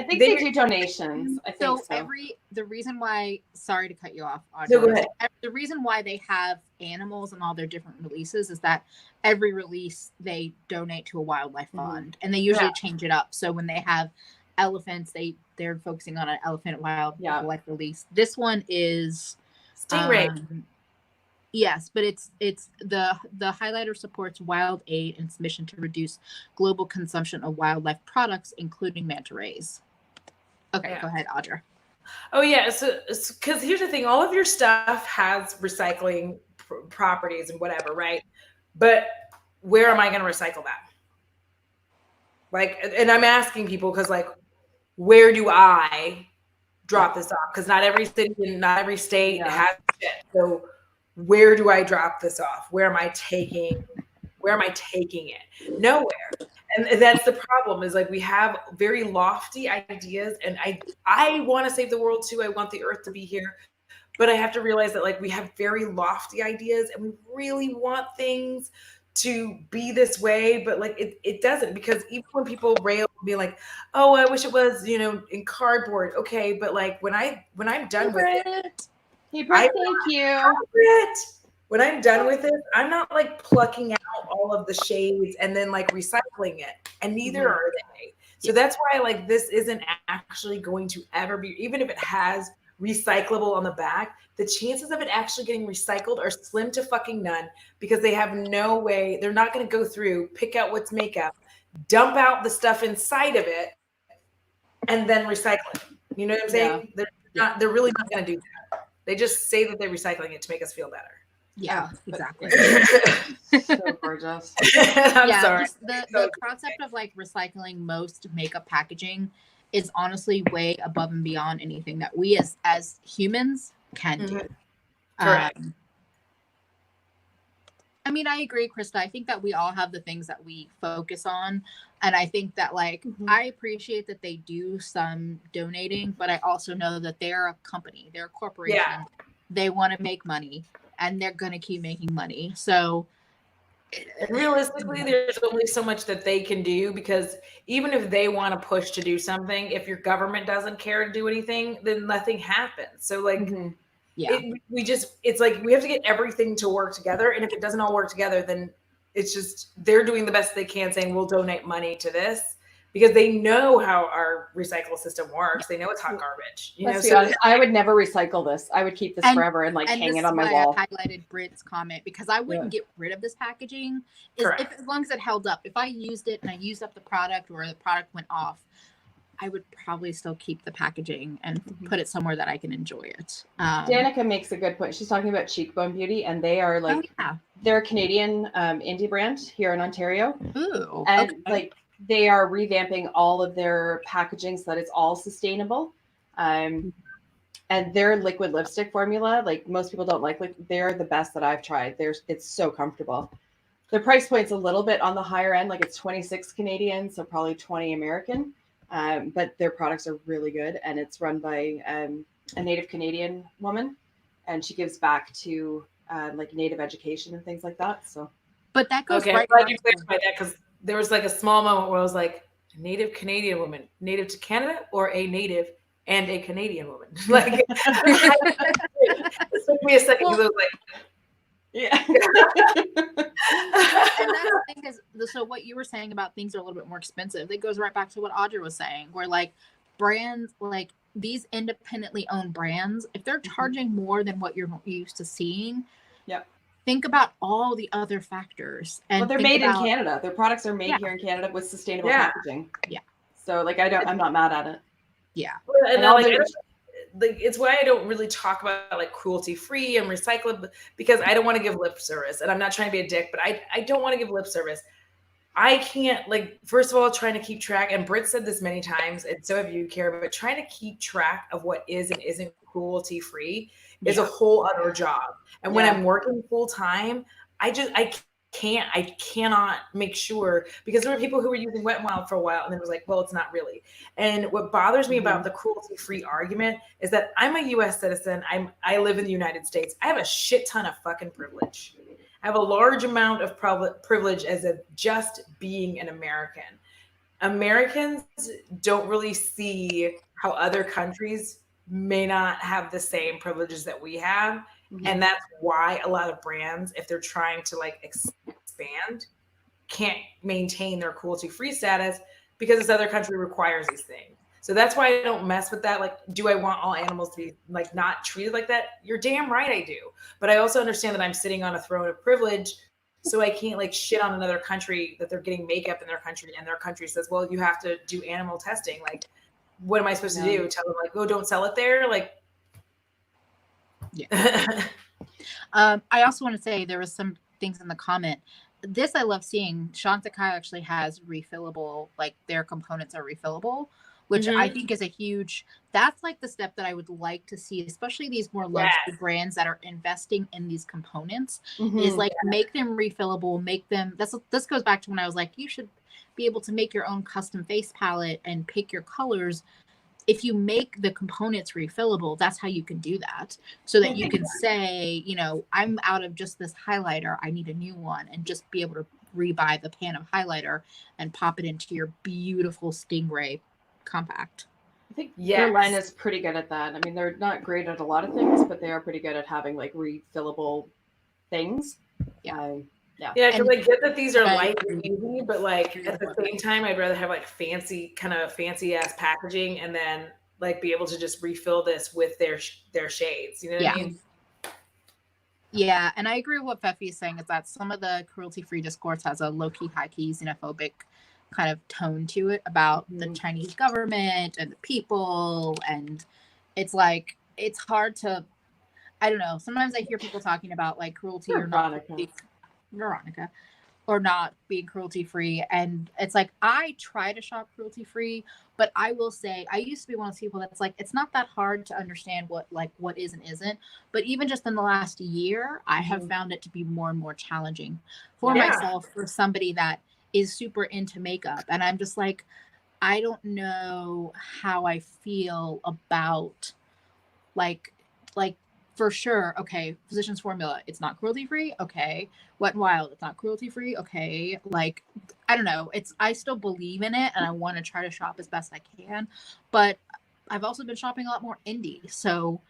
think they do donations. I think so. The reason why, sorry to cut you off, Audra, no, go ahead. The reason why they have animals in all their different releases is that every release they donate to a wildlife fund, and they usually change it up. So when they have elephants, they're focusing on an elephant wildlife release. This one is stingray. Yes, but it's the highlighter supports Wild Aid and its mission to reduce global consumption of wildlife products, including manta rays. Okay, go ahead, Audra. Oh yeah, so because here's the thing, all of your stuff has recycling properties and whatever, right? But where am I going to recycle that? Like, and I'm asking people because, like, where do I drop this off? Because not every city and not every state has it. So where do I drop this off? Where am I taking it? Nowhere. And that's the problem, is like we have very lofty ideas, and I want to save the world too. I want the earth to be here. But I have to realize that like we have very lofty ideas and we really want things to be this way, but like it doesn't, because even when people rail be like, oh, I wish it was, in cardboard. Okay, but like when I'm done with it, thank you. When I'm done with it, I'm not like plucking out all of the shades and then like recycling it, and neither are they. So that's why like this isn't actually going to ever be, even if it has recyclable on the back, the chances of it actually getting recycled are slim to fucking none, because they have no way. They're not going to go through, pick out what's makeup, dump out the stuff inside of it, and then recycle it. You know what I'm saying? They're really not going to do that. They just say that they're recycling it to make us feel better. Yeah, exactly. So gorgeous. I'm sorry. The concept of like recycling most makeup packaging is honestly way above and beyond anything that we as humans can do. Correct. mean, I agree, Krista. I think that we all have the things that we focus on. And I think that, like, I appreciate that they do some donating, but I also know that they're a company, they're a corporation. Yeah. They want to make money, and they're going to keep making money. So, realistically, there's only so much that they can do, because even if they want to push to do something, if your government doesn't care to do anything, then nothing happens. So, like, yeah. it's like we have to get everything to work together. And if it doesn't all work together, then it's just they're doing the best they can, saying we'll donate money to this, because they know how our recycle system works. They know it's hot garbage. You know, Let's be honest, I would never recycle this. I would keep this forever and like hang it on my wall. I highlighted Britt's comment, because I wouldn't get rid of this packaging as long as it held up. If I used it and I used up the product, or the product went off, I would probably still keep the packaging and put it somewhere that I can enjoy it. Danica makes a good point. She's talking about Cheekbone Beauty, and they are like, they're a Canadian indie brand here in Ontario. Ooh, and like they are revamping all of their packaging so that it's all sustainable. And their liquid lipstick formula, like most people don't like, they're the best that I've tried. It's so comfortable. The price point's a little bit on the higher end, like it's 26 Canadian, so probably 20 American. But their products are really good, and it's run by a Native Canadian woman, and she gives back to like Native education and things like that. So, but that goes right. I'm glad you clarified that, because there was like a small moment where I was like, a Native Canadian woman, native to Canada, or a Native and a Canadian woman. Like, it took me a second, because I was like, yeah. And that's the thing is, so what you were saying about things are a little bit more expensive, it goes right back to what Audra was saying, where like brands, like these independently owned brands, if they're charging more than what you're used to seeing, think about all the other factors. And they're made in Canada. Their products are made here in Canada with sustainable packaging. Yeah. So like I'm not mad at it. Yeah. And it's why I don't really talk about like cruelty free and recyclable, because I don't want to give lip service, and I'm not trying to be a dick, but I don't want to give lip service. I can't, like, first of all, trying to keep track, and Britt said this many times, and so have you, Kara, but trying to keep track of what is and isn't cruelty free is a whole other job. And when I'm working full time, I cannot make sure, because there were people who were using Wet n Wild for a while, and then it was like, well, it's not really. And what bothers me about the cruelty-free argument is that I'm a U.S. citizen. I live in the United States. I have a shit ton of fucking privilege. I have a large amount of privilege as of just being an American. Americans don't really see how other countries may not have the same privileges that we have. And that's why a lot of brands, if they're trying to like expand, can't maintain their cruelty-free status, because this other country requires these things. So that's why I don't mess with that. Like, do I want all animals to be like not treated like that? You're damn right I do. But I also understand that I'm sitting on a throne of privilege, so I can't like shit on another country that they're getting makeup in their country, and their country says, well, you have to do animal testing. Like, what am I supposed to do? Tell them like, oh, don't sell it there? Like, I also want to say there was some things in the comment. This I love seeing. Chanticleer actually has refillable, like their components are refillable, which I think is a huge, that's like the step that I would like to see, especially these more luxury brands that are investing in these components, is like make them refillable, make them, this goes back to when I was like, you should be able to make your own custom face palette and pick your colors. If you make the components refillable, that's how you can do that. So that you can say, you know, I'm out of just this highlighter, I need a new one, and just be able to rebuy the pan of highlighter and pop it into your beautiful Stingray compact. I think Guerlain is pretty good at that. I mean, they're not great at a lot of things, but they are pretty good at having like refillable things. Because I get that these are light and easy, but like at the same time, I'd rather have like fancy ass packaging, and then like be able to just refill this with their shades. You know what I mean? Yeah, and I agree with what Fefi is saying, is that some of the cruelty-free discourse has a low-key, high-key, xenophobic kind of tone to it about the Chinese government and the people, and it's like, it's hard to, I don't know, sometimes I hear people talking about like cruelty or not. Veronica. or not being cruelty free. And it's like, I try to shop cruelty free, but I will say I used to be one of those people that's like, it's not that hard to understand what is and isn't. But even just in the last year, I have found it to be more and more challenging for myself, for somebody that is super into makeup. And I'm just like, I don't know how I feel about like for sure, okay, physician's formula, it's not cruelty free, okay. Wet and Wild, it's not cruelty free, okay. Like, I don't know, I still believe in it, and I want to try to shop as best I can, but I've also been shopping a lot more indie, so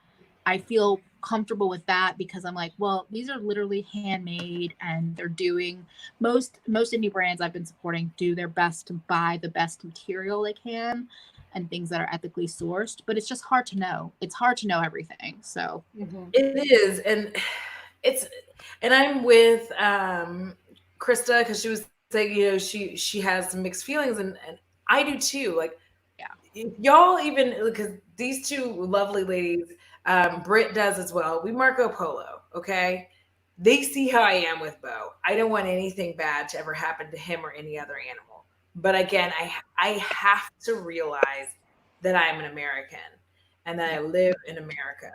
I feel comfortable with that, because I'm like, well, these are literally handmade, and they're doing, most indie brands I've been supporting do their best to buy the best material they can and things that are ethically sourced, but it's just hard to know. It's hard to know everything. So it is. And I'm with Krista, because she was saying, you know, she has some mixed feelings, and I do too. Like, if y'all, even because these two lovely ladies, Britt does as well. We Marco Polo, okay? They see how I am with Bo. I don't want anything bad to ever happen to him or any other animal. But again, I have to realize that I'm an American and that I live in America.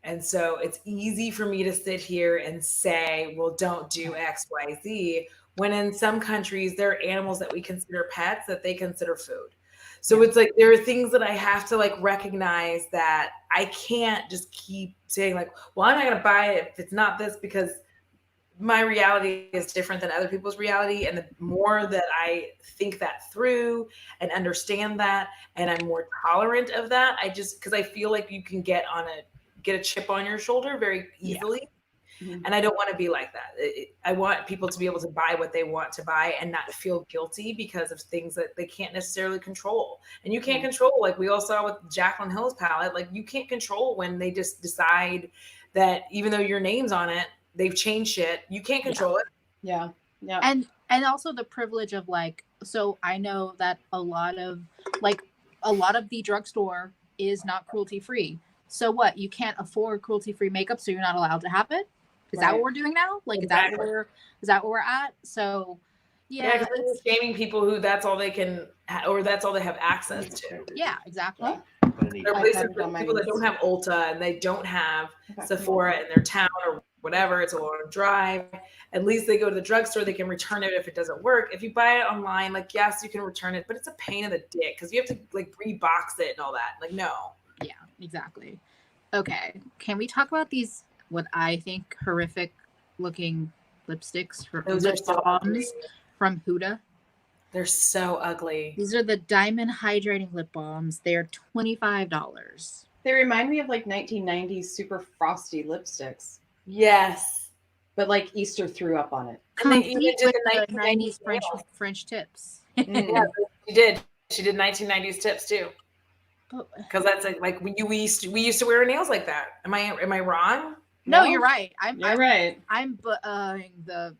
And so it's easy for me to sit here and say, well, don't do X, Y, Z, when in some countries there are animals that we consider pets that they consider food. So it's like, there are things that I have to like recognize, that I can't just keep saying like, well, I'm not going to buy it if it's not this, because my reality is different than other people's reality. And the more that I think that through and understand that, and I'm more tolerant of that, because I feel like you can get a chip on your shoulder very easily. And I don't want to be like that. I want people to be able to buy what they want to buy and not feel guilty because of things that they can't necessarily control. And you can't control, like we all saw with Jaclyn Hill's palette, like you can't control when they just decide that even though your name's on it, they've changed shit. You can't control it. Yeah. And also the privilege of like, so I know that a lot of the drugstore is not cruelty free. So what? You can't afford cruelty free makeup, so you're not allowed to have it? Is that what we're doing now? Like, Exactly. is that where we're at? So Yeah, because they're shaming people who that's all they can, or that's all they have access to. Yeah, exactly. They're placing for people that don't have Ulta and they don't have Sephora in their town or whatever. It's a long drive. At least they go to the drugstore. They can return it if it doesn't work. If you buy it online, like, yes, you can return it, but it's a pain in the dick because you have to like rebox it and all that. Like, no. Yeah, exactly. Okay, can we talk about these, what I think horrific looking lipsticks for lip balms from Huda? They're so ugly. These are the Diamond Hydrating Lip Balms. They're $25. They remind me of like 1990s super frosty lipsticks. Yes. But like Easter threw up on it. And they even did the the 90s French tips. Yeah, she did. She did 1990s tips too. Because that's like we used to wear nails like that. Am I wrong? No, you're right. You're right. I'm the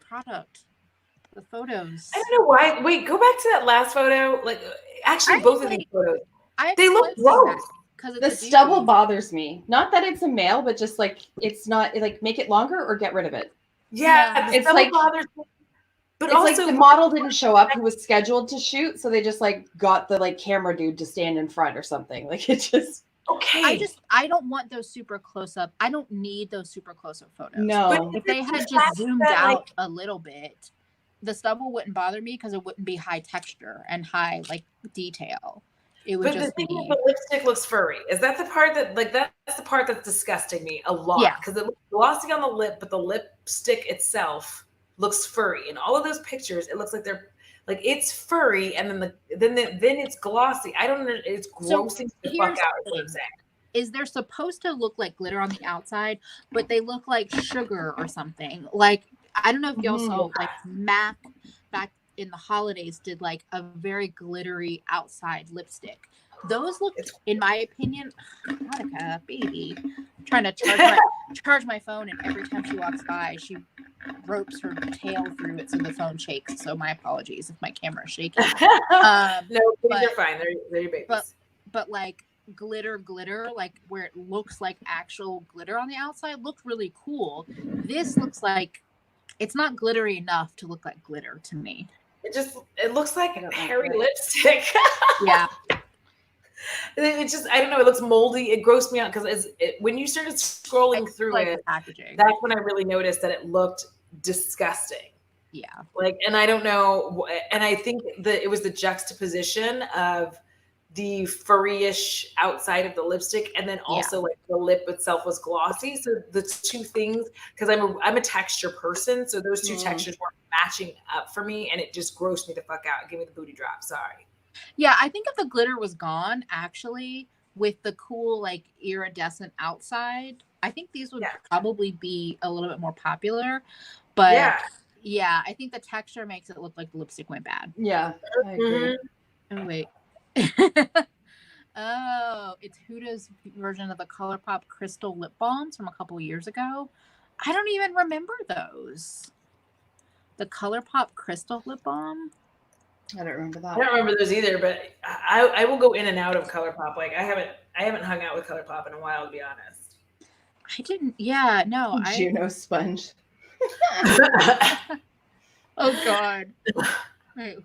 product, the photos. I don't know why. Wait, go back to that last photo. Like, actually, both of these photos, they look gross. Because the stubble bothers me. Not that it's a male, but just like it's not like make it longer or get rid of it. Yeah, it's like bothers me. But it's also, like the model didn't show up who was scheduled to shoot, so they just like got the like camera dude to stand in front or something. Like it just okay. I don't want those super close up. I don't need those super close up photos. No, but if they had just zoomed out a little bit, the stubble wouldn't bother me because it wouldn't be high texture and high like detail. It would just be. The lipstick looks furry. Is that the part that's the part that's disgusting me a lot? Yeah. Because it looks glossy on the lip, but the lipstick itself looks furry. In all of those pictures, it looks like they're like it's furry, and then it's glossy. I don't know. It's grossing the fuck out. Is what I'm saying. Is they're supposed to look like glitter on the outside, but they look like sugar or something. Like I don't know if y'all saw like MAC back in the holidays did like a very glittery outside lipstick. Those look, in my opinion, Monica, baby, I'm trying to charge my phone, and every time she walks by, she ropes her tail through it so the phone shakes. So my apologies if my camera is shaking. No, they're fine. They're your babies. But like glitter, like where it looks like actual glitter on the outside, looked really cool. This looks like It's not glittery enough to look like glitter to me. It looks like hairy lipstick. Yeah. It just, I don't know, it looks moldy. It grossed me out because when you started scrolling through like it, the packaging. that's when I really noticed that it looked disgusting. Yeah. Like, and I don't know, and I think that it was the juxtaposition of the furry-ish outside of the lipstick, and then also like the lip itself was glossy. So the two things, because I'm a texture person, so those two textures weren't matching up for me, and it just grossed me the fuck out. Give me the booty drop. Sorry. Yeah, I think if the glitter was gone, actually, with the cool like iridescent outside, I think these would probably be a little bit more popular. But yeah, I think the texture makes it look like the lipstick went bad. Yeah, I agree. Oh wait. Oh, it's Huda's version of the ColourPop Crystal lip balms from a couple years ago. I don't even remember those. The ColourPop Crystal lip balm. I don't remember that. I don't remember those either, but I will go in and out of ColourPop. Like I haven't hung out with ColourPop in a while, to be honest. I didn't. Yeah, no. Juno sponge. Oh God. Wait.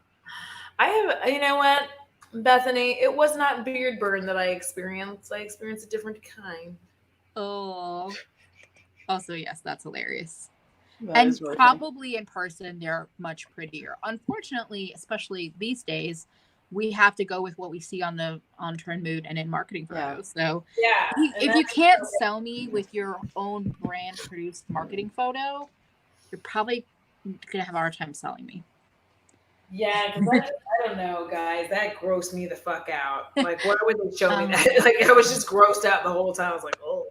I have. You know what, Bethany? It was not beard burn that I experienced. I experienced a different kind. Oh. Also, yes, that's hilarious. That and really probably funny. In person, they're much prettier. Unfortunately, especially these days, we have to go with what we see on the on Trend Mood and in marketing photos. So if you can't sell me with your own brand produced marketing photo, you're probably gonna have a hard time selling me. Yeah, because I don't know, guys. That grossed me the fuck out. Like, why would they show me that? Like, I was just grossed out the whole time. I was like, oh.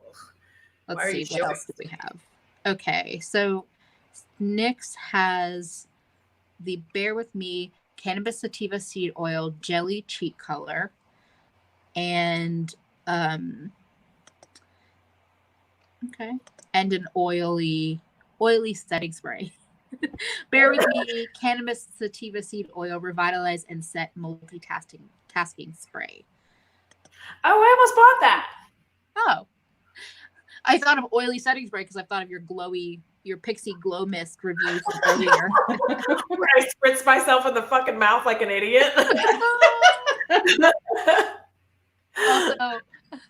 Let's see, what else do we have? Okay, so NYX has the Bear With Me Cannabis Sativa Seed Oil Jelly Cheek Color and and an oily setting spray. Bear With Me Cannabis Sativa Seed Oil Revitalize and Set Multitasking Spray. Oh, I almost bought that. Oh. I thought of oily setting spray because I thought of your Pixie Glow Mist reviews earlier. Where I spritz myself in the fucking mouth like an idiot. Also,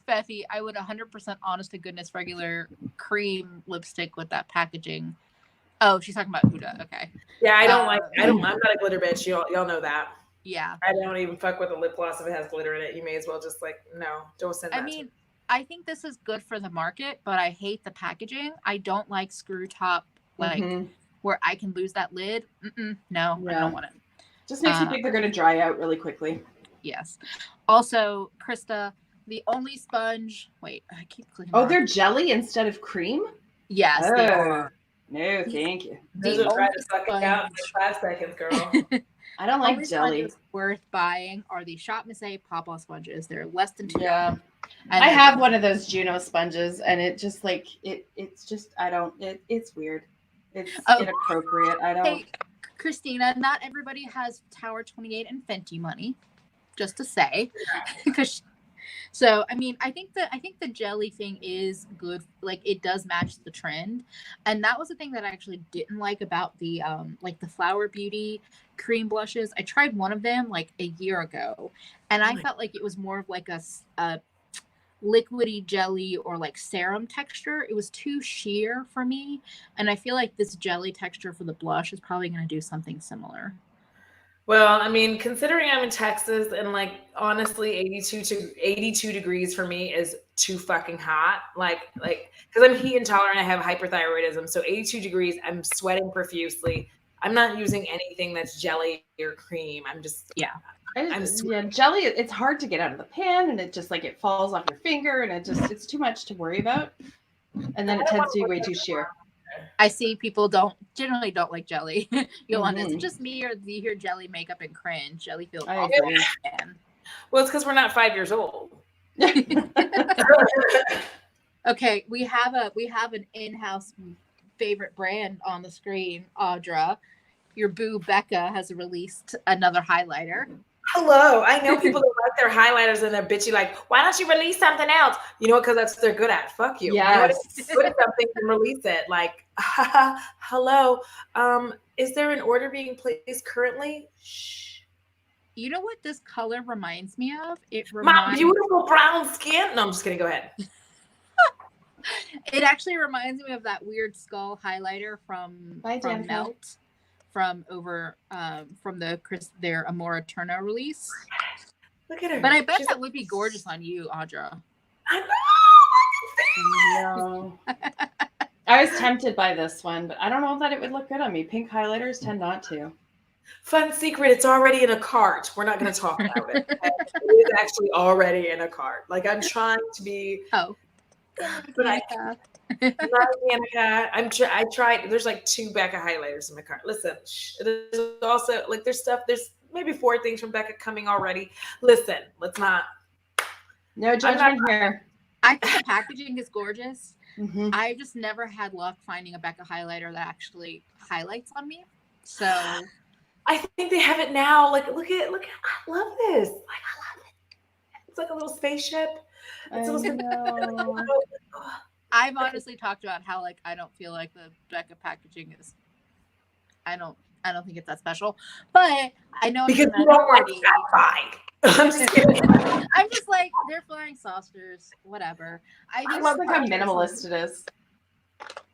Pfeffy, I would 100% honest to goodness regular cream lipstick with that packaging. Oh, she's talking about Huda. Okay. Yeah, I'm not a glitter bitch. Y'all know that. Yeah. I don't even fuck with a lip gloss if it has glitter in it. You may as well just don't send that. I mean, I think this is good for the market, but I hate the packaging. I don't like screw top, where I can lose that lid. No, I don't want it. Just makes me think they're going to dry out really quickly. Yes. Also, Krista, the only sponge. Wait, I keep clicking. Oh, they're jelly instead of cream? Yes, they are. No, thank you. Those are trying to suck it out in 5 seconds, girl. I don't like jelly. Worth buying are the Shop Missy Pawpaw sponges. They're less than $2. Yeah. I have one of those Juno sponges, and it just like it's just it's weird. It's inappropriate. I don't. Hey, Christina, not everybody has Tower 28 and Fenty money. Just to say, so I mean, I think the jelly thing is good. Like it does match the trend, and that was the thing that I actually didn't like about the like the Flower Beauty cream blushes. I tried one of them like a year ago, and I felt like it was more of like a liquidy jelly or like serum texture. It was too sheer for me, and I feel like this jelly texture for the blush is probably going to do something similar. Well, I mean, considering I'm in Texas and like honestly 82 degrees for me is too fucking hot. Like because I'm heat intolerant, I have hyperthyroidism. So 82 degrees, I'm sweating profusely. I'm not using anything that's jelly or cream. I'm just jelly. It's hard to get out of the pan, and it just like it falls off your finger, and it's too much to worry about. And then it tends to be way too sheer. I see people generally don't like jelly. Yolanda, is it just me, or do you hear jelly makeup and cringe? Jelly feels awful. Well, it's because we're not 5 years old. Okay, we have an in-house favorite brand on the screen. Audra, your boo Becca has released another highlighter. Hello. I know people that like their highlighters and they're bitchy like, why don't you release something else? You know what? Because that's what they're good at. Fuck you. You know what? If you're good at something, then release it. Like, hello. Is there an order being placed currently? Shh. You know what this color reminds me of? My beautiful brown skin. No, I'm just kidding. Go ahead. It actually reminds me of that weird skull highlighter from Melt, from their Amor Eterno release. Look at her. But I bet that would be gorgeous on you, Audra. I know. I was tempted by this one, but I don't know that it would look good on me. Pink highlighters tend not to. Fun secret, it's already in a cart. We're not going to talk about it. It is actually already in a cart. Like, I'm trying to be... Oh. But not Danica. I tried. There's like 2 Becca highlighters in my cart. Listen, there's also like there's maybe 4 things from Becca coming already. Listen, let's not. No judgment here. I think the packaging is gorgeous. Mm-hmm. I just never had luck finding a Becca highlighter that actually highlights on me. So I think they have it now. Like, look at. I love this. Like, I love it. It's like a little spaceship. I've honestly talked about how like I don't feel like the Becca packaging is. I don't think it's that special, but I know because you don't like I'm just kidding. I'm just like they're flying saucers, whatever. I love how minimalist it is.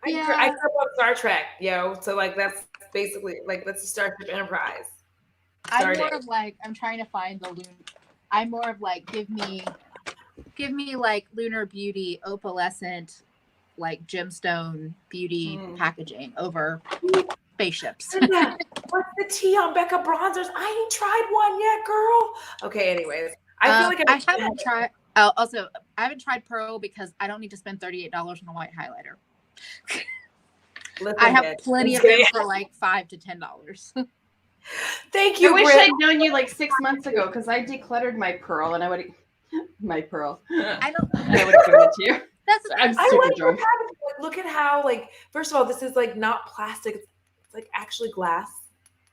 I grew up on Star Trek, so like that's basically like that's the Starship Enterprise. I'm more of like I'm trying to find the I'm more of like give me like Lunar Beauty, opalescent, like gemstone beauty packaging over spaceships. What's the tea on Becca bronzers? I ain't tried one yet, girl. Okay, anyways. I feel like I haven't tried. Oh, also, I haven't tried Pearl because I don't need to spend $38 on a white highlighter. I have plenty of them for like $5 to $10. Thank you. I wish I'd known you like 6 months ago because I decluttered my Pearl and I would. My Pearl. I would have given it to you. I'm super drunk. Look at how, like, first of all, this is like not plastic. It's like actually glass.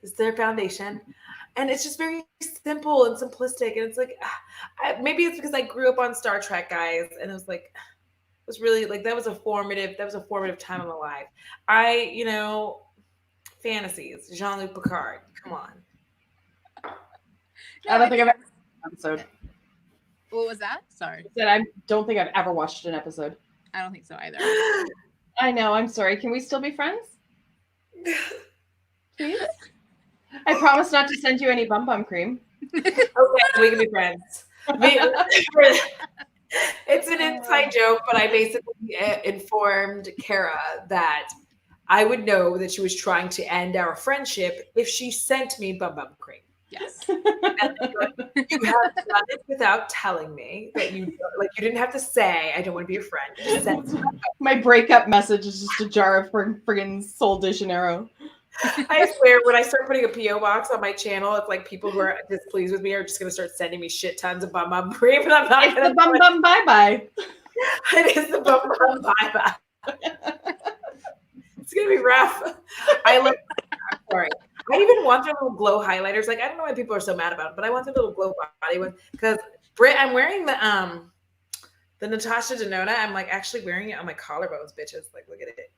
It's their foundation. And it's just very simple and simplistic. And it's like, maybe it's because I grew up on Star Trek, guys. And it was like, it was really like, that was a formative time in my life. Fantasies, Jean-Luc Picard. Come on. I don't think I've ever watched an episode. What was that? Sorry. I don't think I've ever watched an episode. I don't think so either. I know. I'm sorry. Can we still be friends? Please? I promise not to send you any bum cream. Okay, we can be friends. It's an inside joke, but I basically informed Kara that I would know that she was trying to end our friendship if she sent me bum cream. Yes. You have done it without telling me that you didn't have to say I don't want to be your friend. You just sent me. My breakup message is just a jar of friggin' Sol de Janeiro. I swear, when I start putting a PO box on my channel, it's like people who are displeased with me are just going to start sending me shit tons of bum cream, and I'm not going to. It's the bum bye bye. It is the bum bye bye. It's going to be rough. I'm sorry. I even want their little glow highlighters. Like, I don't know why people are so mad about it, but I want the little glow body ones because Britt, I'm wearing the Natasha Denona. I'm like actually wearing it on my collarbones, bitches. Like, look at it.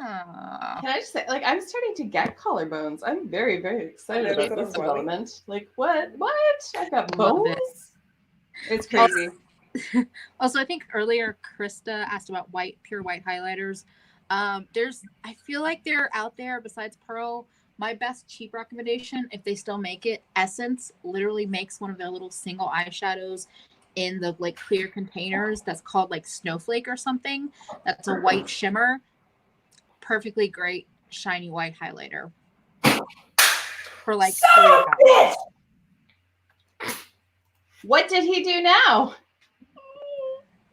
Ah. Can I just say, like, I'm starting to get collarbones. I'm very, very excited about this development. Like, what? I've got bones. It's crazy. Also, I think earlier Krista asked about pure white highlighters. I feel like they're out there besides Pearl. My best cheap recommendation, if they still make it, Essence literally makes one of their little single eyeshadows in the like clear containers that's called like Snowflake or something. That's a white shimmer. Perfectly great shiny white highlighter. For like $3. What did he do now?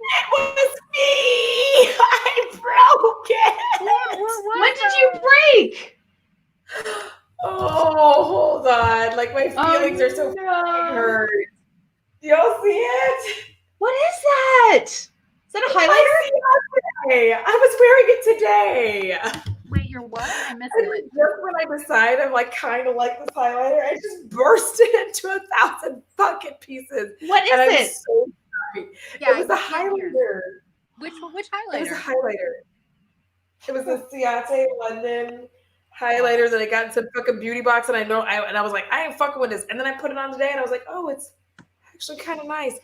It was me! I broke it! What did you break? Oh, hold on. Like, my feelings are so hurt. Do y'all see it? What is that? Is that a highlighter? I was wearing it today. Wait, your what? I missed And it. just when I decide I'm like kind of like this highlighter, I just burst it into 1,000 fucking pieces. What is And I'm it? so sorry. Yeah, It was a I can't hear. highlighter. Which It was highlighter? a highlighter. It was a Ciate London highlighter that I got in some fucking beauty box, and I was like, I ain't fucking with this. And then I put it on today, and I was like, oh, it's actually kind of nice.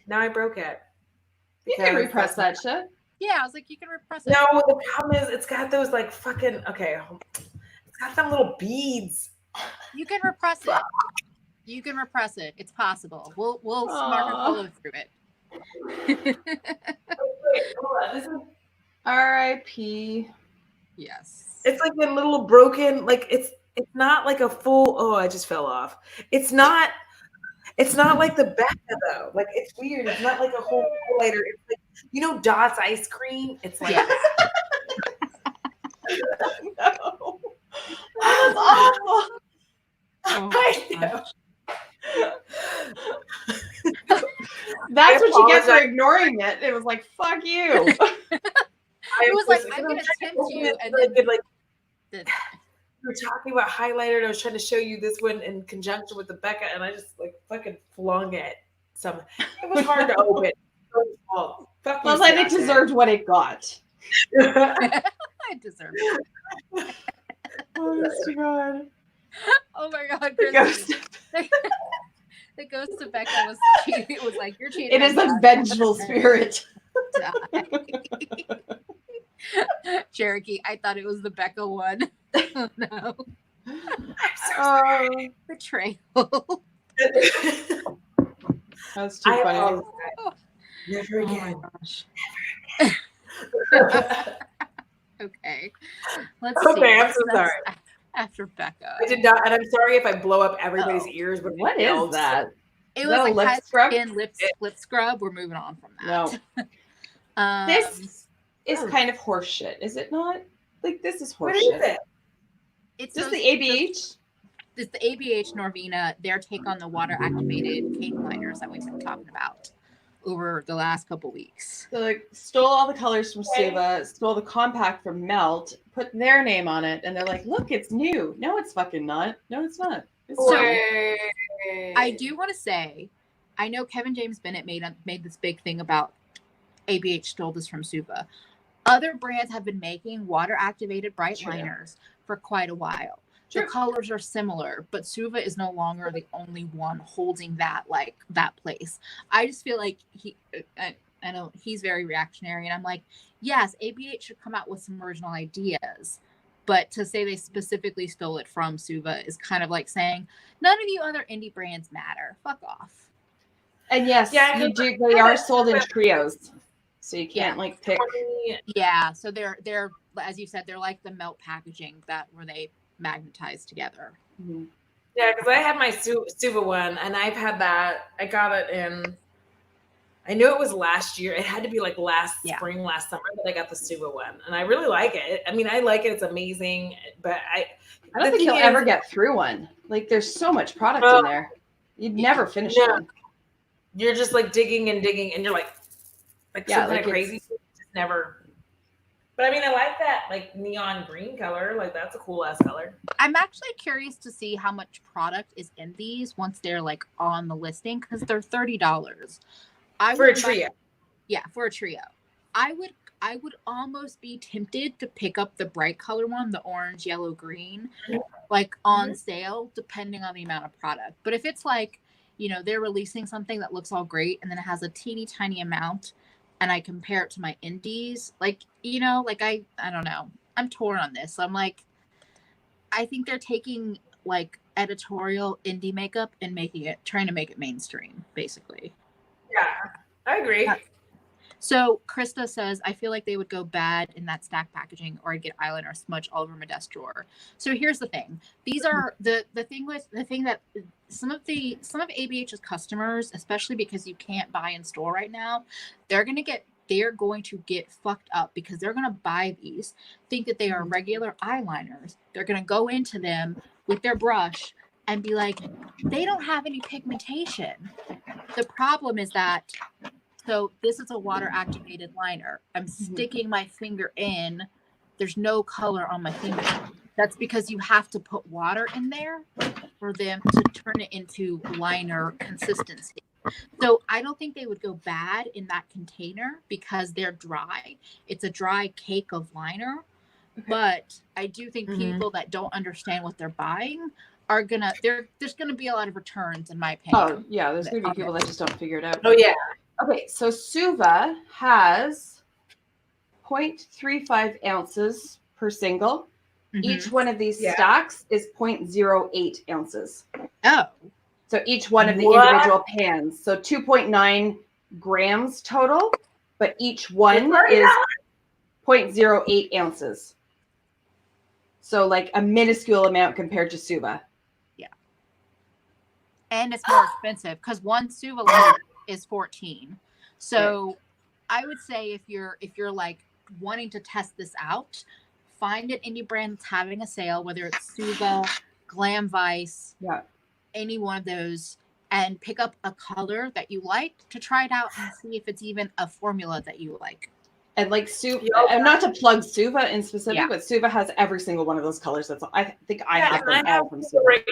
Now I broke it. You can Because repress that shit. Yeah, I was like, you can repress it. No, the problem is it's got those like fucking it's got them little beads. You can repress it. You can repress it. It's possible. We'll Marco Polo through it. Wait, hold on. This is R.I.P. Yes. it's like a little broken, like it's not like a full. Oh, I just fell off. It's not like the Becca though. Like it's weird. It's not like a whole highlighter. It's like Dot's ice cream. It's like Yes. No. That was awful. Oh, I know. That's what you get for apologize. ignoring it. It was like, fuck you. It was like, I'm gonna tempt you, and then like the, we were talking about highlighter, and I was trying to show you this one in conjunction with the Becca, and I just like fucking flung it. It was hard to open. Fuck you, Well, then it Ciate. deserved what it got. I deserve it. Honest to God. Oh my God, The Kristen. ghost. The ghost of Becca was cheating. It was like, you're cheating. It is a vengeful spirit. Cherokee, I thought it was the Becca one. Oh no. Betrayal. That's too I funny. apologize. Never Oh my again. gosh. Okay, Okay. Let's see. I'm What's so next sorry. After Becca. I did not, and I'm sorry if I blow up everybody's ears. But What is that? It Is was that a like lip high scrub? skin lip scrub. We're moving on from that. No. This is kind of horse shit, is it not? Like, this is horse What is shit. it? It's Just those- the ABH? It's the ABH Norvina, their take on the water activated cake liners that we've been talking about over the last couple weeks. So, like, stole all the colors from Suva, stole the compact from Melt, put their name on it, and they're like, look, it's new. No, it's fucking not. No, it's not. It's So- not. I do want to say, I know Kevin James Bennett made this big thing about ABH stole this from Suva. Other brands have been making water activated bright True. liners for quite a while. The True. colors are similar, but Suva is no longer the only one holding that place. I just feel like I know he's very reactionary, and I'm like, yes, ABH should come out with some original ideas, but to say they specifically stole it from Suva is kind of like saying none of you other indie brands matter. Fuck off. And yes, Yeah, you do. They are sold in trios, so you can't Yeah. like pick. Yeah, so they're as you said, they're like the Melt packaging where they magnetize together. Mm-hmm. Yeah, because I had my Suva one, and I've had that. I got it in. I knew it was last year. It had to be like last spring, last summer that I got the Suva one, and I really like it. I mean, I like it. It's amazing, but I don't think you'll ever get through one. Like, there's so much product in there. You'd never finish one. You're just like digging and digging, and you're like Yeah, some kind like of crazy. Just never. But I mean, I like that like neon green color. Like that's a cool ass color. I'm actually curious to see how much product is in these once they're like on the listing, because they're $30. For a trio. For a trio. I would almost be tempted to pick up the bright color one, the orange, yellow, green, like on sale, depending on the amount of product. But if it's like, they're releasing something that looks all great and then it has a teeny tiny amount, and I compare it to my indies, like, I don't know. I'm torn on this. I'm like, I think they're taking like editorial indie makeup and trying to make it mainstream, basically. Yeah, I agree. So Krista says, I feel like they would go bad in that stack packaging, or I'd get eyeliner smudge all over my desk drawer. So here's the thing. These are the thing that some of ABH's customers, especially because you can't buy in store right now, they're going to get fucked up because they're going to buy these, think that they are regular eyeliners. They're going to go into them with their brush and be like, they don't have any pigmentation. The problem is that, so this is a water activated liner. I'm sticking my finger in there's no color on my finger. That's because you have to put water in there for them to turn it into liner consistency. So I don't think they would go bad in that container because they're dry. It's a dry cake of liner. But I do think people that don't understand what they're buying are there's gonna be a lot of returns, in my opinion. Oh yeah, there's gonna be people that just don't figure it out. Oh yeah. Okay, so Suva has 0.35 ounces per single. Each one of these stacks is 0.08 ounces. Oh. So each one of the individual pans. So 2.9 grams total, but each one is 0.08 ounces. So like a minuscule amount compared to Suva. Yeah. And it's more expensive because one Suva line is 14. So I would say if you're like wanting to test this out, find an indie brand that's having a sale, whether it's Suva, Glam Vice, any one of those, and pick up a color that you like to try it out and see if it's even a formula that you like. And like Suva, not to plug Suva in specific, but Suva has every single one of those colors. I think I have them all from Suva. Like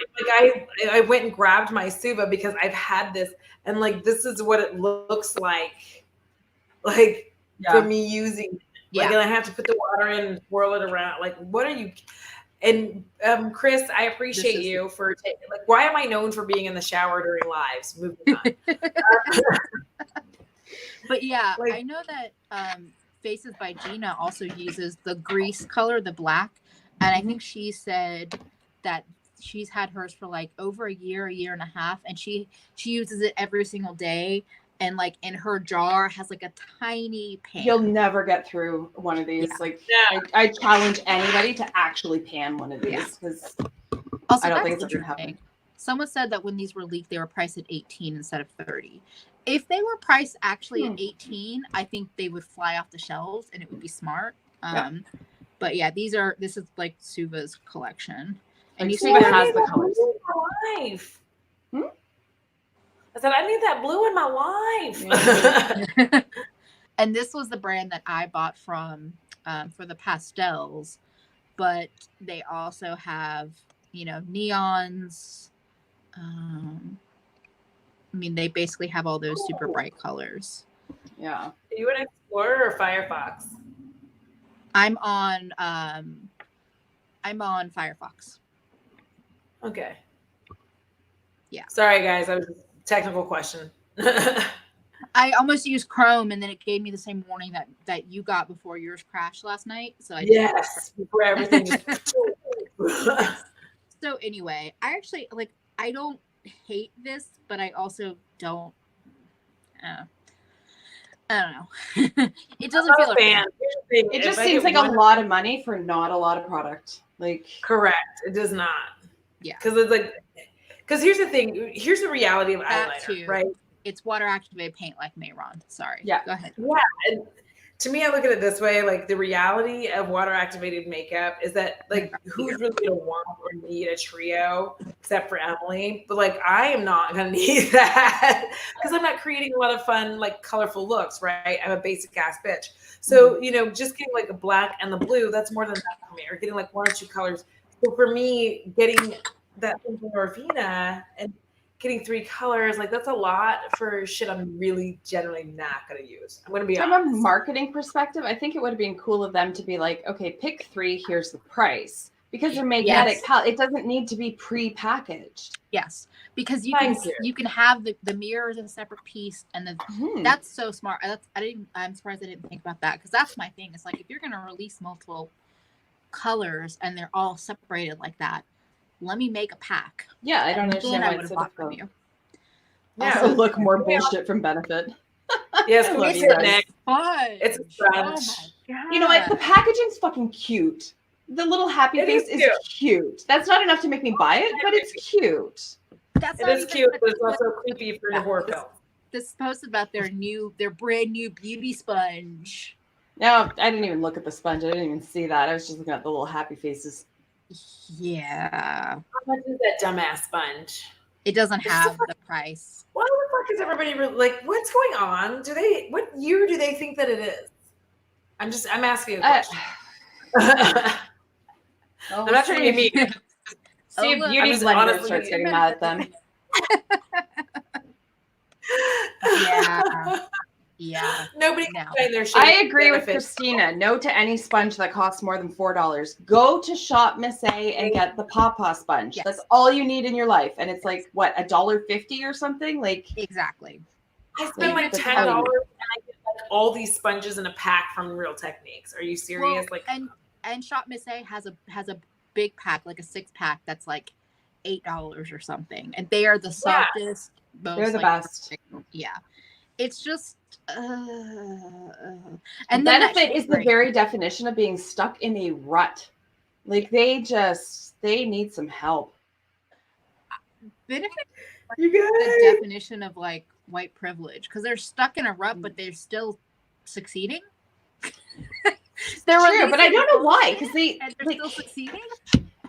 I went and grabbed my Suva because I've had this, and like this is what it looks like for me using it. Like, and I have to put the water in and swirl it around. Like, what are you? And Chris, I appreciate you for taking. Like, why am I known for being in the shower during lives? Moving on. But yeah, I know that Faces by Gina also uses the grease color, the black, and I think she said that she's had hers for like over a year and a half, and she uses it every single day. And like in her jar has like a tiny pan. You'll never get through one of these. I challenge anybody to actually pan one of these because I don't think it's going to happen. Someone said that when these were leaked, they were priced at 18 instead of 30. If they were priced actually at 18, I think they would fly off the shelves and it would be smart. But yeah, this is like Suva's collection. And you Suva has the colors. I said, I need that blue in my life. And this was the brand that I bought from for the pastels, but they also have, neons. I mean, they basically have all those super bright colors. Yeah. Are you an Explorer or Firefox? I'm on Firefox. Okay. Yeah. Sorry, guys. I was technical question. I almost used Chrome, and then it gave me the same warning that you got before yours crashed last night. So before everything. So anyway, I don't hate this, but I also don't. I don't know. It doesn't feel like it just seems like a lot of money for not a lot of product. Like correct, it does not. Yeah, because here's the thing. Here's the reality of eyeliner, right? It's water activated paint, like Mayron. Sorry. Yeah. Go ahead. Yeah, and to me, I look at it this way: like the reality of water activated makeup is that, like, who's really gonna want or need a trio except for Emily? But like, I am not gonna need that because I'm not creating a lot of fun, like, colorful looks, right? I'm a basic ass bitch. So just getting like a black and the blue, that's more than that for me. Or getting like one or two colors. So for me, getting that thing from Norvina and getting 3 colors, like that's a lot for shit I'm really generally not going to use. I'm going to be honest. From a marketing perspective, I think it would have been cool of them to be like, okay, pick 3, here's the price. Because they're magnetic, it doesn't need to be pre-packaged. Yes, because you can have the mirror as a separate piece, and that's so smart. I'm surprised I didn't think about that, because that's my thing. It's like, if you're going to release multiple colors and they're all separated like that, let me make a pack. Yeah, I don't understand why it's so difficult from you. Yeah, also look more bullshit from Benefit. Yes, it's a sponge. You know what? The packaging's fucking cute. The little happy face is cute. That's not enough to make me buy it, but it's cute. It is cute, but it's also creepy for the horror film. This post about their brand new beauty sponge. No, I didn't even look at the sponge. I didn't even see that. I was just looking at the little happy faces. Yeah. How much is that dumbass sponge? It doesn't have the price. Why the fuck is everybody like? What's going on? What year do they think that it is? I'm asking a question. I'm not trying to be mean. See if look, Beauty just Blender honestly- starts getting mad at them. Yeah. Nobody can No. find their shade I agree with benefits. Christina. No to any sponge that costs more than $4. Go to Shop Miss A and get the Pawpaw sponge. Yes. That's all you need in your life, and it's like what, $1.50 or something? Like Exactly. I spend like That's $10 all you and need. I get like all these sponges in a pack from Real Techniques. Are you serious? Well, Like and Shop Miss A has a big pack, like a 6-pack that's like $8 or something, and they are the Yeah. softest. Most, They're the like, best. Yeah, it's just And and then that benefit is the shade very definition of being stuck in a rut. Like they need some help. benefit you the guys. definition of like white privilege, because they're stuck in a rut, but they're still succeeding. They're True, but I releasing don't know why, bullshit, because they and they're like, still succeeding.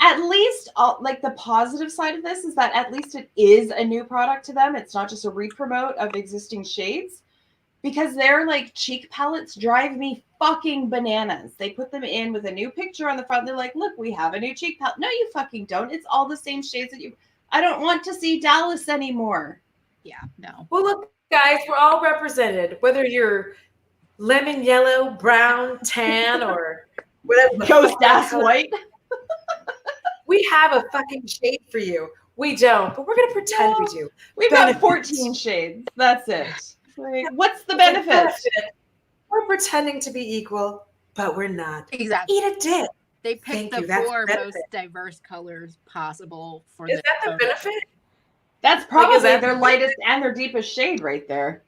at least like the positive side of this is that at least it is a new product to them. It's not just a re-promote of existing shades, because their like cheek palettes drive me fucking bananas. They put them in with a new picture on the front. They're like, look, we have a new cheek palette. No, you fucking don't. It's all the same shades that you. I don't want to see Dallas anymore. Yeah, no. Well, look, guys, we're all represented. Whether you're lemon yellow, brown, tan, or whatever. the Ghost fuck that ass color- white. We have a fucking shade for you. We don't, but we're gonna pretend we do. We've got Benefits. 14 shades. That's it. Like, what's the benefit? We're pretending to be equal, but we're not. Exactly. Eat a dick. They picked Thank the you, that's 4 the most benefit. diverse colors possible for Is the that the photo. benefit? That's probably that- their lightest and their deepest shade right there.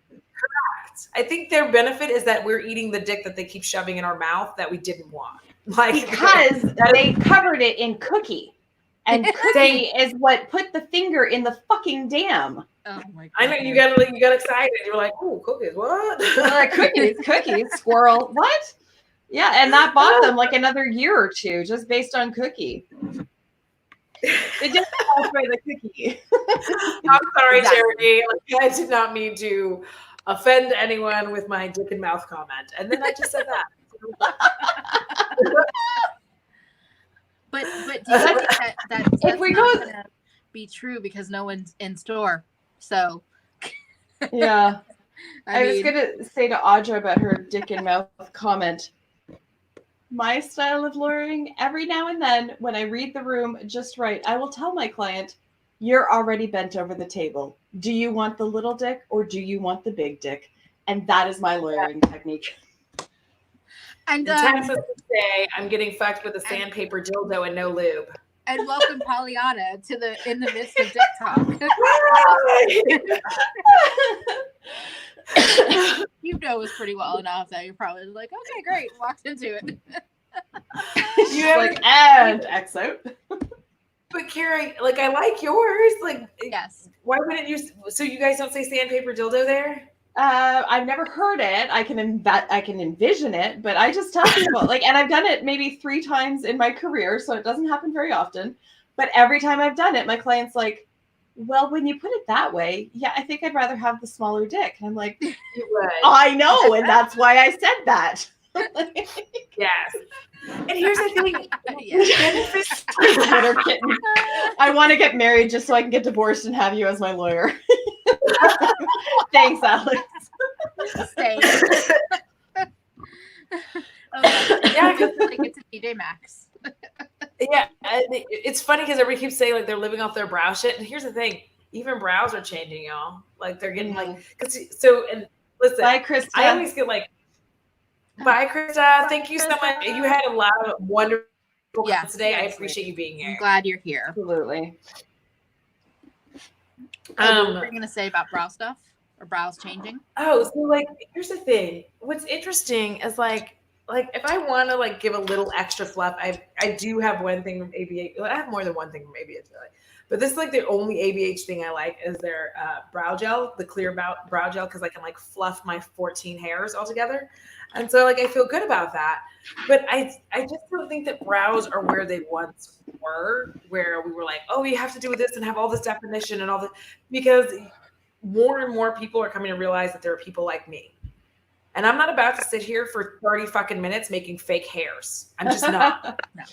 I think their benefit is that we're eating the dick that they keep shoving in our mouth that we didn't want. Like Because they covered it in cookie. And cookie is what put the finger in the fucking dam. Oh my god. I know you got excited. You were like, "Oh, cookies, what?" Like, cookies, squirrel, what? Yeah, and that bought them like another year or two just based on cookie. They just by the cookie. I'm sorry, Exactly. Charity. Like, I did not mean to offend anyone with my dick and mouth comment, and then I just said that. But do you think that's If we not go- gonna be true because no one's in store? So Yeah. I was mean, gonna say to Audra about her dick and mouth comment. My style of luring, every now and then, when I read the room just right, I will tell my client, "You're already bent over the table. Do you want the little dick or do you want the big dick?" And that is my luring technique. and In Texas, we say, "I'm getting fucked with a sandpaper dildo and no lube." and welcome Pollyanna to the in the midst of TikTok. You know us pretty well enough that you're probably like, okay, great, walked into it. She's like, and X out. But Carrie, like, I like yours. Like, Yes. why wouldn't you? So you guys don't say sandpaper dildo there? I've never heard it. I can envision it, but I just tell people like, and I've done it maybe 3 times in my career, so it doesn't happen very often. But every time I've done it, my client's like, "Well, when you put it that way, yeah, I think I'd rather have the smaller dick." And I'm like, You would. I know, and that's why I said that. Yes. And here's the thing. Yes. Twitter kitten. I want to get married just so I can get divorced and have you as my lawyer. Thanks, Alex. Stay. Yeah, because like it's a TJ Maxx. Yeah, it's funny because everybody keeps saying like they're living off their brow shit. And here's the thing: even brows are changing, y'all. Like they're getting like, and listen, Bye, Krista. I always get like, bye, Krista. Thank you so much. You had a lot of wonderful comments today. I appreciate you being I'm here. glad you're here. Absolutely. What were you gonna say about brow stuff or brows changing? Oh, so like, here's the thing. What's interesting is like if I want to like give a little extra fluff, I do have one thing from ABH. Well, I have more than one thing from ABH, really. But this is like the only ABH thing I like is their brow gel, the clear brow gel, because I can like fluff my 14 hairs all together. And so like I feel good about that. But I just don't think that brows are where they once were, where we were like, oh, you have to do this and have all this definition and all this, because more and more people are coming to realize that there are people like me. And I'm not about to sit here for 30 fucking minutes making fake hairs. I'm just not. No.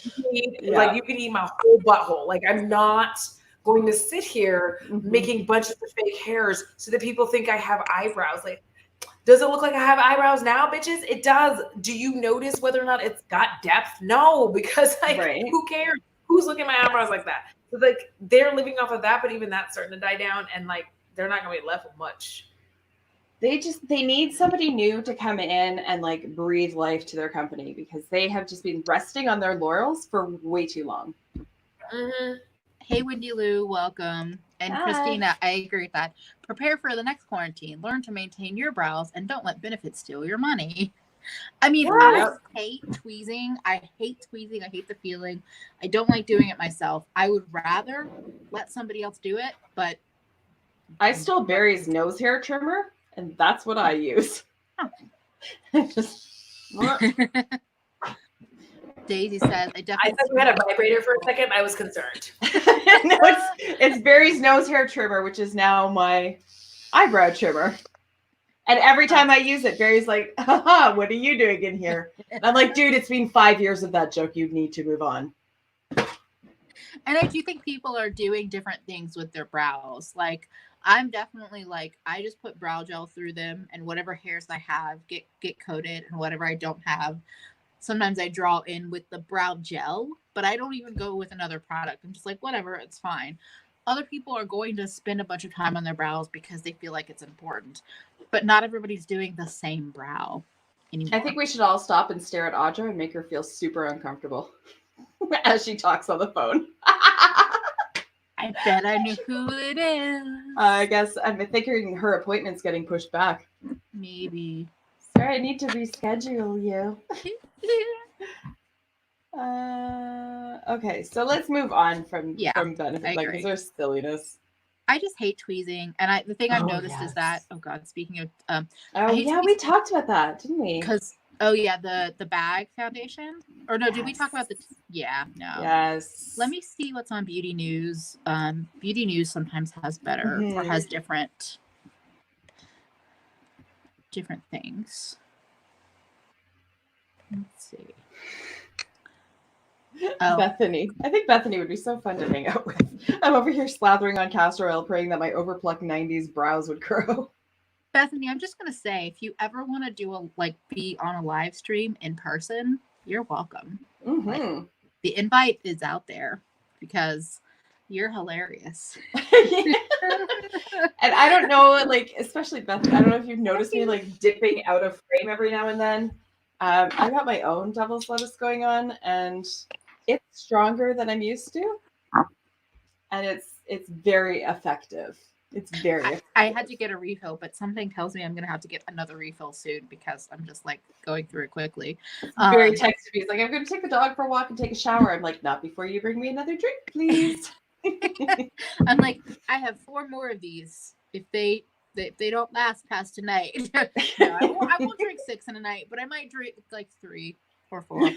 Like, you can eat my whole butthole. Like, I'm not going to sit here making bunches of fake hairs so that people think I have eyebrows. Like, does it look like I have eyebrows now, bitches? It does. Do you notice whether or not it's got depth? No, because like, who cares? Who's looking at my eyebrows like that? So like, they're living off of that, but even that's starting to die down, and like, they're not gonna be left with much. They need somebody new to come in and like breathe life to their company, because they have just been resting on their laurels for way too long. Mm-hmm. Hey, Wendy Lou, welcome. And Hi. Christina, I agree with that. Prepare for the next quarantine. Learn to maintain your brows and don't let benefits steal your money. I mean, I hate tweezing. I hate the feeling. I don't like doing it myself. I would rather let somebody else do it, but I stole Barry's nose hair trimmer, and that's what I use. Daisy says, I said we had a vibrator for a second. I was concerned. No, it's Barry's nose hair trimmer, which is now my eyebrow trimmer. And every time I use it, Barry's like, haha, what are you doing in here? And I'm like, dude, it's been 5 years of that joke. You need to move on. And I do think people are doing different things with their brows. Like, I'm definitely like, I just put brow gel through them, and whatever hairs I have get coated, and whatever I don't have, sometimes I draw in with the brow gel, but I don't even go with another product. I'm just like, whatever, it's fine. Other people are going to spend a bunch of time on their brows because they feel like it's important, but not everybody's doing the same brow anymore. I think we should all stop and stare at Audra and make her feel super uncomfortable as she talks on the phone. I bet I knew who it is. I guess I'm thinking her appointment's getting pushed back. Maybe. Sorry, I need to reschedule you. Okay, so let's move on from benefit, like, because there's silliness. I just hate tweezing, and the thing I've noticed is that, oh god, speaking of we talked about that, didn't we? Because the bag foundation, or no, did we talk about yes, let me see what's on Beauty News. Beauty News sometimes has better or has different things. Let's see. Bethany. I think Bethany would be so fun to hang out with. I'm over here slathering on castor oil, praying that my overplucked 90s brows would grow. Bethany, I'm just going to say, if you ever want to be on a live stream in person, you're welcome. Mm-hmm. Like, the invite is out there because you're hilarious. And I don't know, like, especially Bethany, I don't know if you've noticed me like dipping out of frame every now and then. I got my own devil's lettuce going on, and it's stronger than I'm used to, and it's very effective. It's very effective. I had to get a refill, but something tells me I'm gonna have to get another refill soon because I'm just like going through it quickly. Barry texted me, he's like, I'm gonna take the dog for a walk and take a shower. I'm like, not before you bring me another drink, please. I'm like, I have 4 more of these. If they don't last past tonight. No, I won't drink 6 in a night, but I might drink like 3 or 4.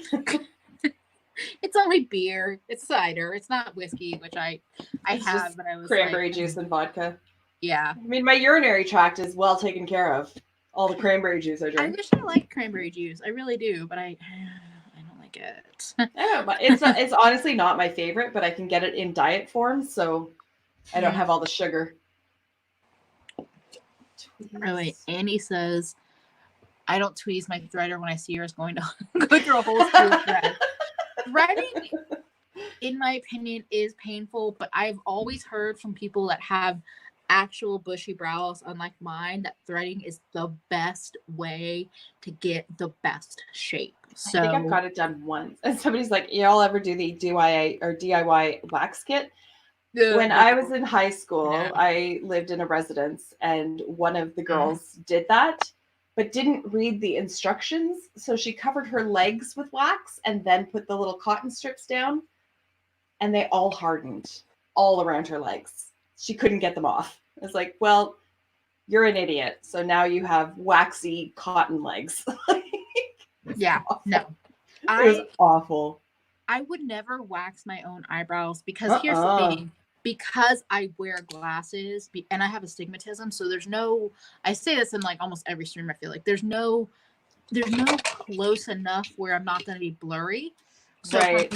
It's only beer. It's cider. It's not whiskey, which I have, but I was cranberry juice and vodka. Yeah. I mean, my urinary tract is well taken care of. All the cranberry juice I drink. I wish I liked cranberry juice. I really do, but I don't like it. I don't know, it's honestly not my favorite, but I can get it in diet form, so I don't have all the sugar. Really, Annie says, I don't tweeze my threader when I see her is going to go through a whole school thread. Threading, in my opinion, is painful, but I've always heard from people that have actual bushy brows, unlike mine, that threading is the best way to get the best shape. So I think I've got it done once. And somebody's like, y'all ever do the DIY wax kit? When I was in high school, I lived in a residence, and one of the girls did that, but didn't read the instructions. So she covered her legs with wax and then put the little cotton strips down, and they all hardened all around her legs. She couldn't get them off. It's like, well, you're an idiot. So now you have waxy cotton legs. Yeah, no. It was awful. I would never wax my own eyebrows because here's the thing. because I wear glasses and I have astigmatism, so there's no, I say this in like almost every stream, I feel like there's no close enough where I'm not going to be blurry. So Right.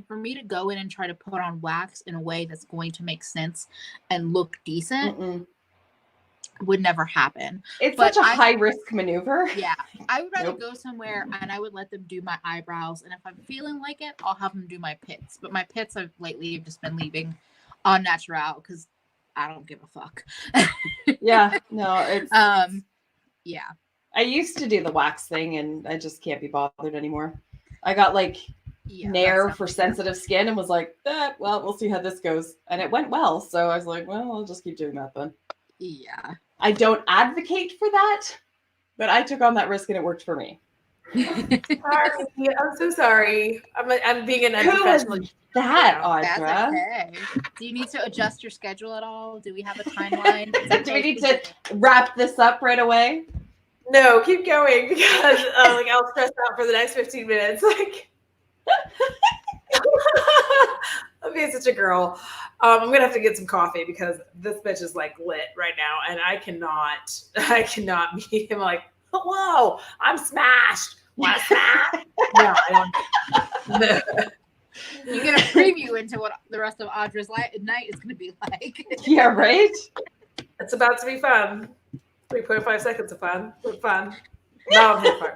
for me to go in and try to put on wax in a way that's going to make sense and look decent would never happen. It's such a high risk maneuver. Yeah. I would rather go somewhere and I would let them do my eyebrows. And if I'm feeling like it, I'll have them do my pits. But my pits have lately just been leaving on natural because I don't give a fuck. Yeah. No, it's yeah. I used to do the wax thing and I just can't be bothered anymore. I got like Nair for sensitive skin and was like, well, we'll see how this goes. And it went well. So I was like, well, I'll just keep doing that then. Yeah. I don't advocate for that, but I took on that risk and it worked for me. Sorry. I'm so sorry. I'm being an Who was that, Audra? That's okay. Do you need to adjust your schedule at all? Do we have a timeline? Do we need to wrap this up right away? No, keep going because like I'll stress out for the next 15 minutes. Like I'm being such a girl. I'm gonna have to get some coffee because this bitch is like lit right now, and I cannot meet him like, whoa, I'm smashed. Want to smash? No, I don't. No. You get a preview into what the rest of Audra's night is going to be like. Yeah, right? It's about to be fun. 3.5 seconds of fun. Fun. No, I'm here for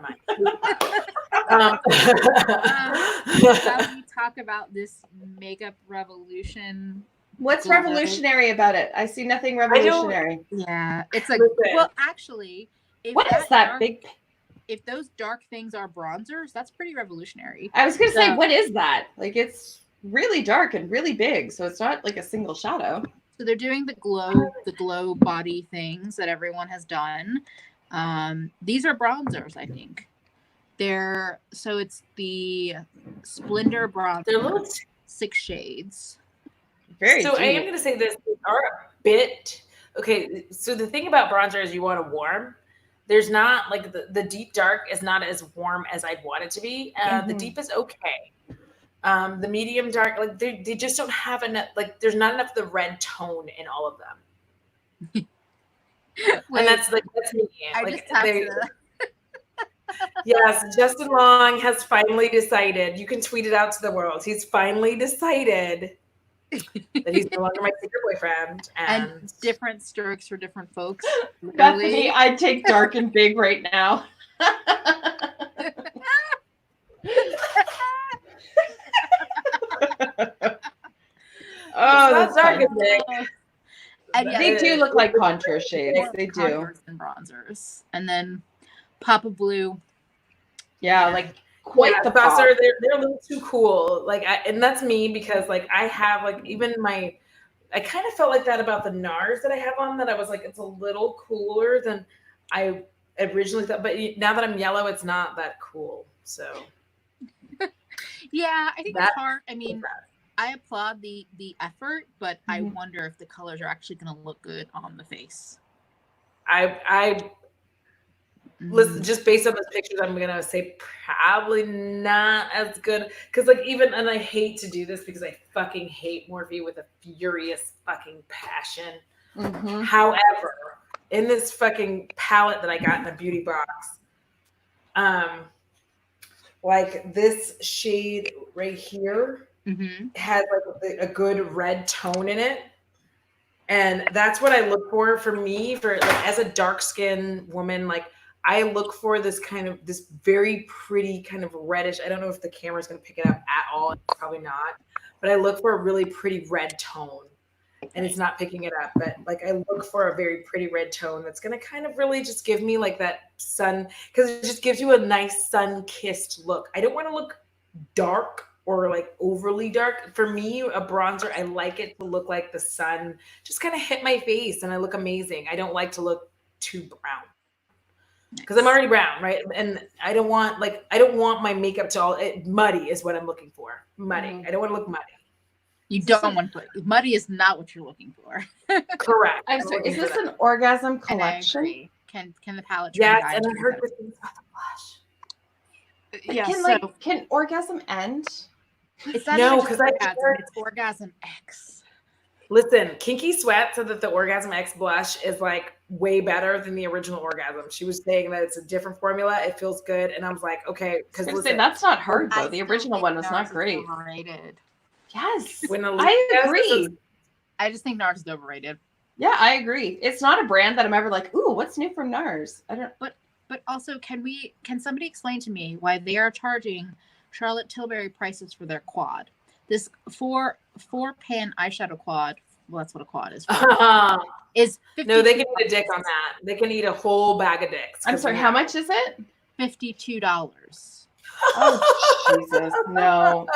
Shall we talk about this makeup revolution? What's revolutionary about it? I see nothing revolutionary. Yeah, it's like, well, actually, what is that big? If those dark things are bronzers, that's pretty revolutionary. I was gonna say, what is that? Like, it's really dark and really big, so it's not like a single shadow. So they're doing the glow body things that everyone has done. These are bronzers, I think. It's the Splendor bronzer. They're little 6 shades. Very deep. I am going to say this. They are a bit okay. So the thing about bronzer is you want to warm. There's not like the deep dark is not as warm as I'd want it to be. The deep is okay. The medium dark, like they just don't have enough. Like there's not enough of the red tone in all of them. And that's me. Like yes, Justin Long has finally decided. You can tweet it out to the world. He's finally decided that he's no longer my secret boyfriend. And different strokes for different folks. Bethany, I'd take dark and big right now. Oh, that's dark and big. And yeah, they do look like contour shades. They do. And bronzers. And then Papa Blue. Yeah, like quite the pop. They're a little too cool. Like, and that's me because like I have like even I kind of felt like that about the NARS that I have on, that I was like, it's a little cooler than I originally thought. But now that I'm yellow, it's not that cool. So yeah, I think it's hard. I mean, I applaud the effort, but I wonder if the colors are actually going to look good on the face. Listen, just based on those pictures, I'm gonna say probably not as good. Because like and I hate to do this because I fucking hate Morphe with a furious fucking passion. However, in this fucking palette that I got in a beauty box, like this shade right here has like a good red tone in it. And that's what I look for me, for like as a dark skinned woman, like I look for this very pretty kind of reddish. I don't know if the camera's going to pick it up at all. It's probably not, but I look for a really pretty red tone, and it's not picking it up. But like I look for a very pretty red tone that's going to kind of really just give me like that sun, because it just gives you a nice sun-kissed look. I don't want to look dark or like overly dark. For me, a bronzer, I like it to look like the sun just kind of hit my face and I look amazing. I don't like to look too brown because I'm already brown, right? And I don't want my makeup to muddy is what I'm looking for. Muddy. I don't want to look muddy. You don't want to. Muddy is not what you're looking for. Correct. I'm sorry. Is this an orgasm collection? Can the palette? Yes, and I heard good things about the blush. Yeah. Can orgasm end? It's not because it's Orgasm X. Listen, Kinky Sweat said that the Orgasm X blush is like way better than the original Orgasm. She was saying that it's a different formula. It feels good. And I was like, okay, because listen, that's not hard though. I The still original think one was NARS not is great. Overrated. Yes, when I agree. I just think NARS is overrated. Yeah, I agree. It's not a brand that I'm ever like, ooh, what's new from NARS? I don't. But also, can somebody explain to me why they are charging Charlotte Tilbury prices for their quad? This four pan eyeshadow quad. Well, that's what a quad is. Is $52. No, they can eat a dick on that. They can eat a whole bag of dicks. I'm sorry. How much is it? $52. Oh Jesus! No.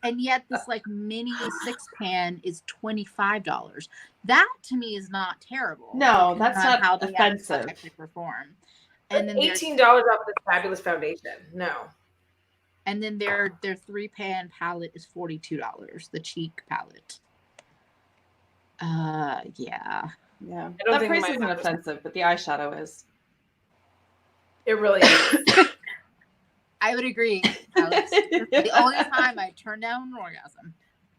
And yet this like mini 6-pan is $25. That to me is not terrible. No, that's not how they offensive. actually perform. And then $18 off this fabulous foundation. No. And then their 3-pan palette is $42. The cheek palette. Yeah. Yeah. I don't That think price my isn't offensive, but the eyeshadow is. It really is. I would agree, Alex. The only time I turn down an orgasm.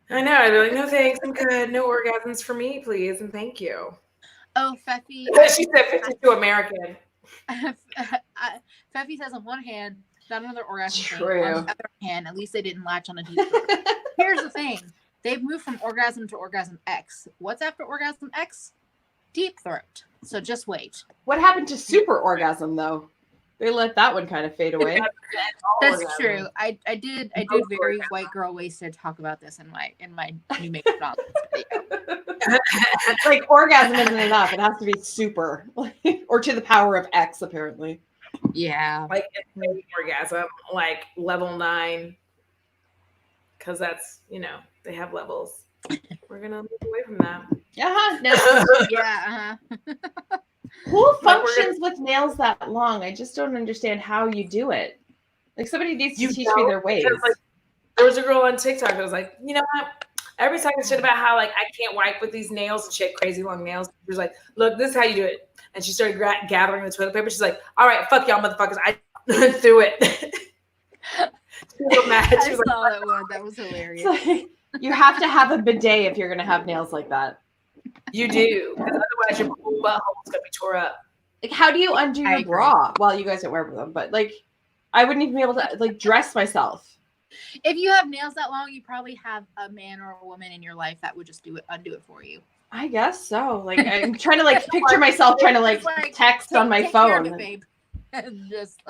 I know. I'd be like, no thanks, I'm good. No orgasms for me, please, and thank you. Oh, Feffy. She said 52 American. Feffy says on one hand, not another orgasm thing. True. On the other hand, at least they didn't latch on a deep throat. Here's the thing. They've moved from orgasm to orgasm X. What's after orgasm X? Deep throat. So just wait. What happened to super orgasm though? They let that one kind of fade away. That's true. I did very white girl wasted talk about this in my new makeup nonsense video. Like orgasm isn't enough. It has to be super. Or to the power of X, apparently. Yeah. Like orgasm, like level 9. Because that's, they have levels. We're gonna move away from that. No. Yeah. Who functions with nails that long? I just don't understand how you do it. Like somebody needs to teach me their ways. Like, there was a girl on TikTok that was like, you know what? Every talking shit about how like I can't wipe with these nails and she had crazy long nails. She was like, look, this is how you do it. And she started gathering the toilet paper. She's like, all right, fuck y'all motherfuckers. I threw it. She was mad. I saw that one. That was hilarious. Like, you have to have a bidet if you're gonna have nails like that. You do, because otherwise your whole butthole's gonna be tore up. Like, how do you undo your bra? Well, you guys don't wear them, but like, I wouldn't even be able to like dress myself. If you have nails that long, you probably have a man or a woman in your life that would just undo it for you. I guess so. Like, I'm trying to like picture myself trying to like text on my phone. It, babe. And just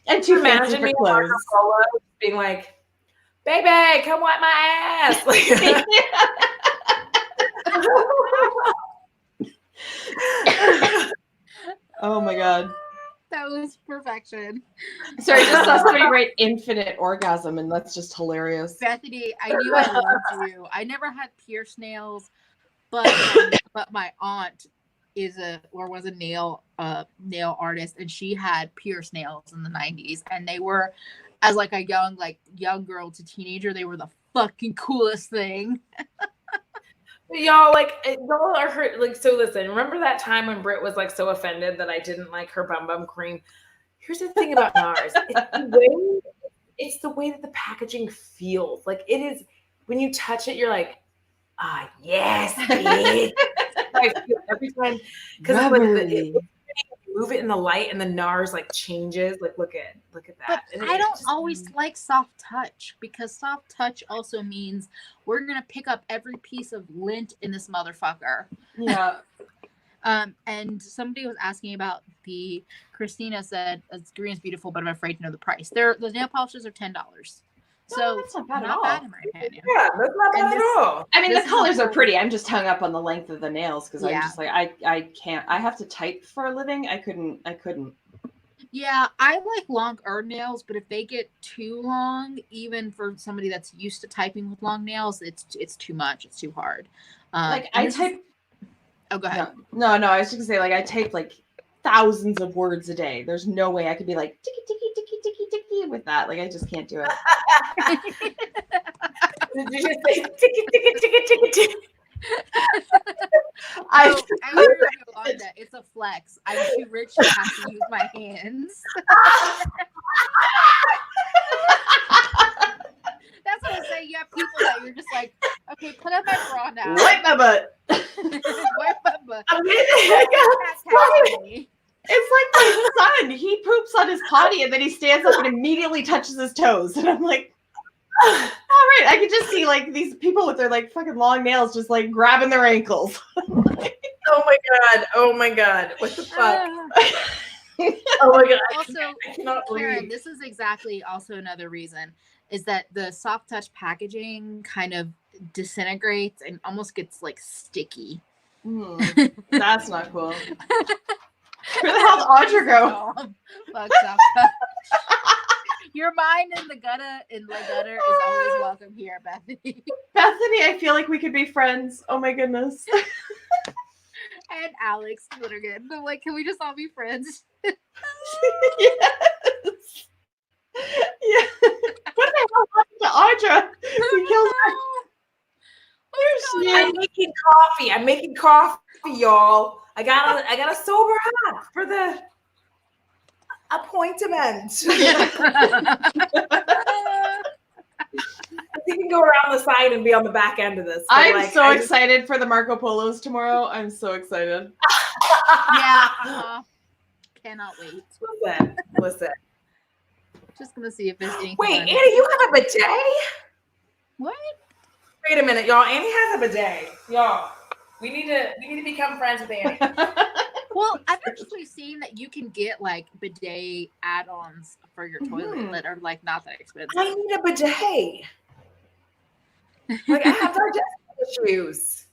and too fancy Imagine for me clothes. being like, baby, come wipe my ass. Like, oh my god. That was perfection. Sorry, I just saw somebody write infinite orgasm, and that's just hilarious. Bethany, I knew I loved you. I never had pierced nails, but my aunt was a nail artist, and she had pierced nails in the 90s, and they were, as like a young girl to teenager, they were the fucking coolest thing. Y'all, like, y'all are hurt. Like, so listen, remember that time when Britt was like so offended that I didn't like her bum cream? Here's the thing about NARS. It's the way that the packaging feels. Like, it is, when you touch it, you're like, yes, bitch. I feel every time, because when you move it in the light and the NARS like changes. Like, look at that. But I don't always like soft touch, because soft touch also means we're gonna pick up every piece of lint in this motherfucker. Yeah. And somebody was asking about Christina said, green is beautiful, but I'm afraid to know the price. The nail polishes are $10. So that's not bad not at all. bad in my opinion. Yeah, that's not bad at all. I mean, the colors are pretty. I'm just hung up on the length of the nails because I'm Yeah. just like, I can't. I have to type for a living. I couldn't. Yeah, I like longer nails, but if they get too long, even for somebody that's used to typing with long nails, it's too much. It's too hard. Like I type. Oh, go ahead. No. I was just gonna say, like, I type like thousands of words a day. There's no way I could be like ticky ticky ticky ticky ticky with that. Like, I just can't do it. Did you just say ticky ticky ticky ticky ticky? I agree with Yolanda. It's a flex. I'm too rich to have to use my hands. That's what I'm saying. You have people that you're just like, Okay, put up my bra now. Wipe my butt. Wipe my butt. It's like my son. He poops on his potty and then he stands up and immediately touches his toes. And I'm like, all right. I could just see like these people with their like fucking long nails just like grabbing their ankles. Oh my god. Oh my god. What the fuck? Oh my god. Also, I cannot Karen, believe. this is exactly also another reason is that the soft touch packaging kind of disintegrates and almost gets like sticky. That's not cool. Where the hell did Audra go? Fuck soft touch. Your mind in the gutter is always welcome here, Bethany. Bethany, I feel like we could be friends. Oh my goodness. And Alex Twittergan. I'm like, can we just all be friends? Yes. Yeah. What the hell happened to Audra? We killed her. There she is. I'm making coffee, y'all. I got a sober hat for the appointment. You can go around the side and be on the back end of this. I'm so excited for the Marco Polos tomorrow. I'm so excited. Yeah. Cannot wait. Listen. Just gonna see if there's anything. Wait, Annie, you have a bidet? What? Wait a minute, y'all. Annie has a bidet. Y'all, we need to become friends with Annie. Well, I've actually seen that you can get like bidet add-ons for your toilet that are like not that expensive. I need a bidet. Like I have digestive issues.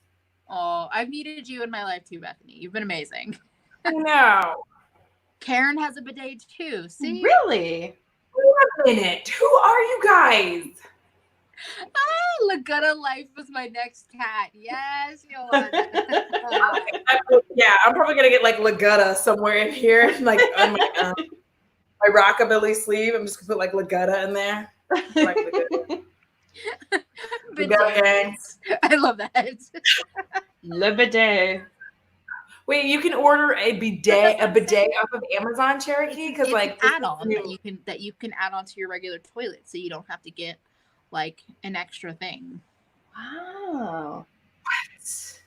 Oh, I've needed you in my life too, Bethany. You've been amazing. No. Karen has a bidet too. See? Really? Wait a minute. Who are you guys? Lagutta Life was my next cat. Yes, Yolanda. Yeah, I'm probably gonna get like Lagutta somewhere in here, like on my rockabilly sleeve. I'm just gonna put like Lagutta in there. Like Lagutta gang. I love that. Le bidet. Wait, you can order a bidet off of Amazon, Cherokee? Because like an add-on that you can add on to your regular toilet, so you don't have to get like an extra thing. Wow. What?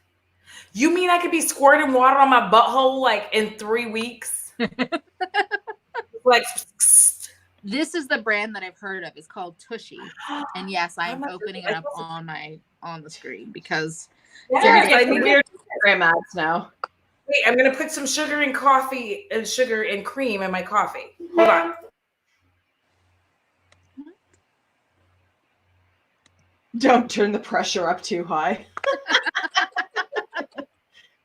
You mean I could be squirting water on my butthole like in 3 weeks? Like this is the brand that I've heard of. It's called Tushy. And yes, I'm opening it up on the screen because I need weird Instagram ads now. Wait, I'm gonna put some sugar and coffee and sugar and cream in my coffee. Hold on. Don't turn the pressure up too high.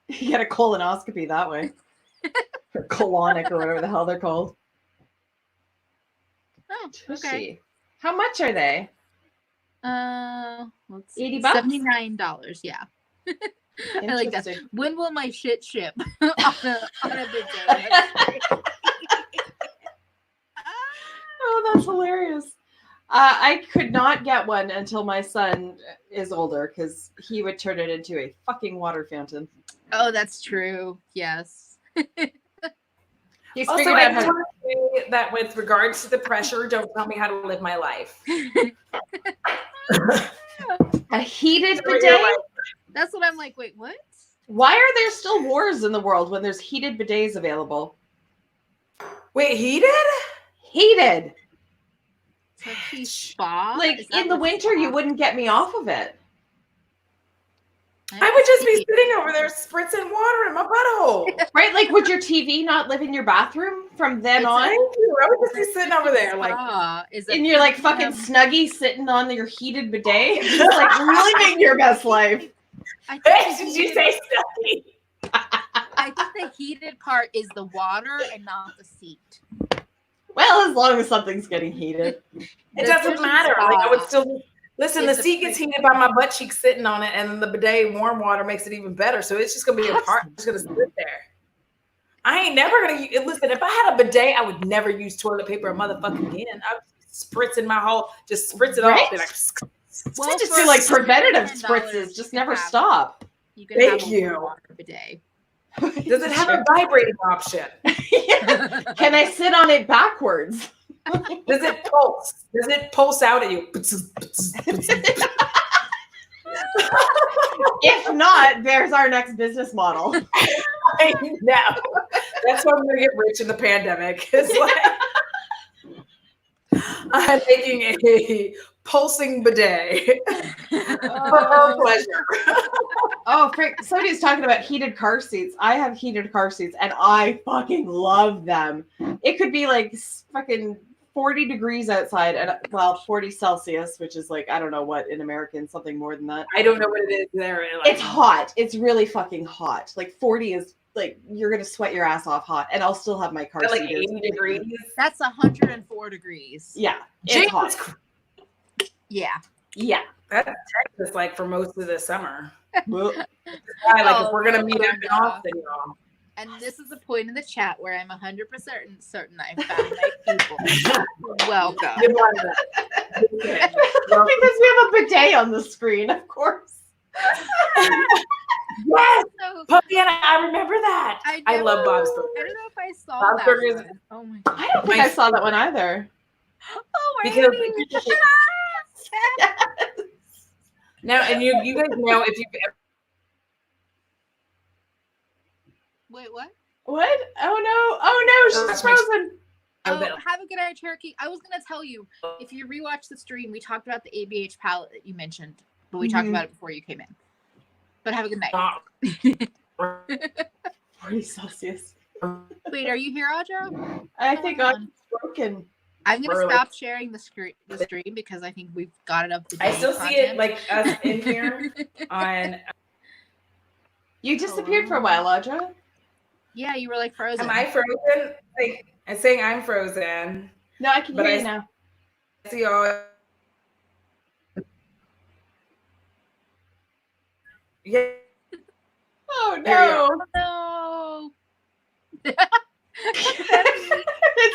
You get a colonoscopy that way. Or colonic or whatever the hell they're called. Oh, Tushy. okay. How much are they? Let's see. $80? $79, yeah. I like that. When will my shit ship on a big day? Oh, that's hilarious. I could not get one until my son is older because he would turn it into a fucking water fountain. Oh, that's true. Yes. He's Also, figured I out just how want to say that with regards to the pressure, don't tell me how to live my life. a heated bidet. That's what I'm like. Wait, what? Why are there still wars in the world when there's heated bidets available? Wait, heated? Heated. Spa? Like in the winter, you wouldn't get me off of it. I would just be sitting over there spritzing water in my butthole. Right? Like, would your TV not live in your bathroom from then on? Thank you. I would just be sitting over there like, and you're like fucking snuggy sitting on your heated bidet, just like living your best life. Did you say snuggy? I think the heated part is the water and not the seat. Well, as long as something's getting heated, it doesn't matter. Like I would still listen. The seat gets heated by my butt cheek sitting on it, and then the bidet warm water makes it even better. So it's just gonna be a part. I'm just gonna sit there. I ain't never gonna listen. If I had a bidet, I would never use toilet paper a motherfucking again. I would spritzing my whole, just spritz it off. And well, just do like preventative spritzes. Just never stop. You can have a water bidet. Does it have a vibrating option? Yeah. Can I sit on it backwards? Does it pulse? Does it pulse out at you? If not, there's our next business model. I know. That's why I'm gonna get rich in the pandemic. It's like I'm making a pulsing bidet for her pleasure. Oh, Frank, somebody's talking about heated car seats. I have heated car seats and I fucking love them. It could be like fucking 40 degrees outside and 40 Celsius, which is like, I don't know what in American, something more than that. I don't know what it is there. It's hot. It's really fucking hot. Like 40 is like, you're going to sweat your ass off hot. And I'll still have my car seat. Like 80 degrees. That's 104 degrees. Yeah. It's hot. Yeah. Yeah. That's Texas like for most of the summer. Well, if we're going to meet up in Austin, y'all. And this is the point in the chat where I'm 100% certain I found my people. Welcome. Okay. Because we have a bidet on the screen, of course. Yes, Popiana, I remember that. I love Bob's Burgers. I don't know if I saw Bob's that Burgers. one. Oh my god. I don't think I saw that one either. Oh my Because god. now, and you guys know if you've ever. Wait, what? What? Oh no, she's frozen. Oh, have a good night, Cherokee. I was going to tell you, if you rewatch the stream, we talked about the ABH palette that you mentioned, but we talked about it before you came in. But have a good night. 40 Celsius. Wait, are you here, Audra? I think I'm broken. I'm going to stop sharing the stream because I think we've got enough. I still see it like us in here on. You disappeared for a while, Audra. Yeah, you were like frozen. Am I frozen? Like I'm saying I'm frozen. No, I can hear you now. I see all. Yeah. Oh no! No. It's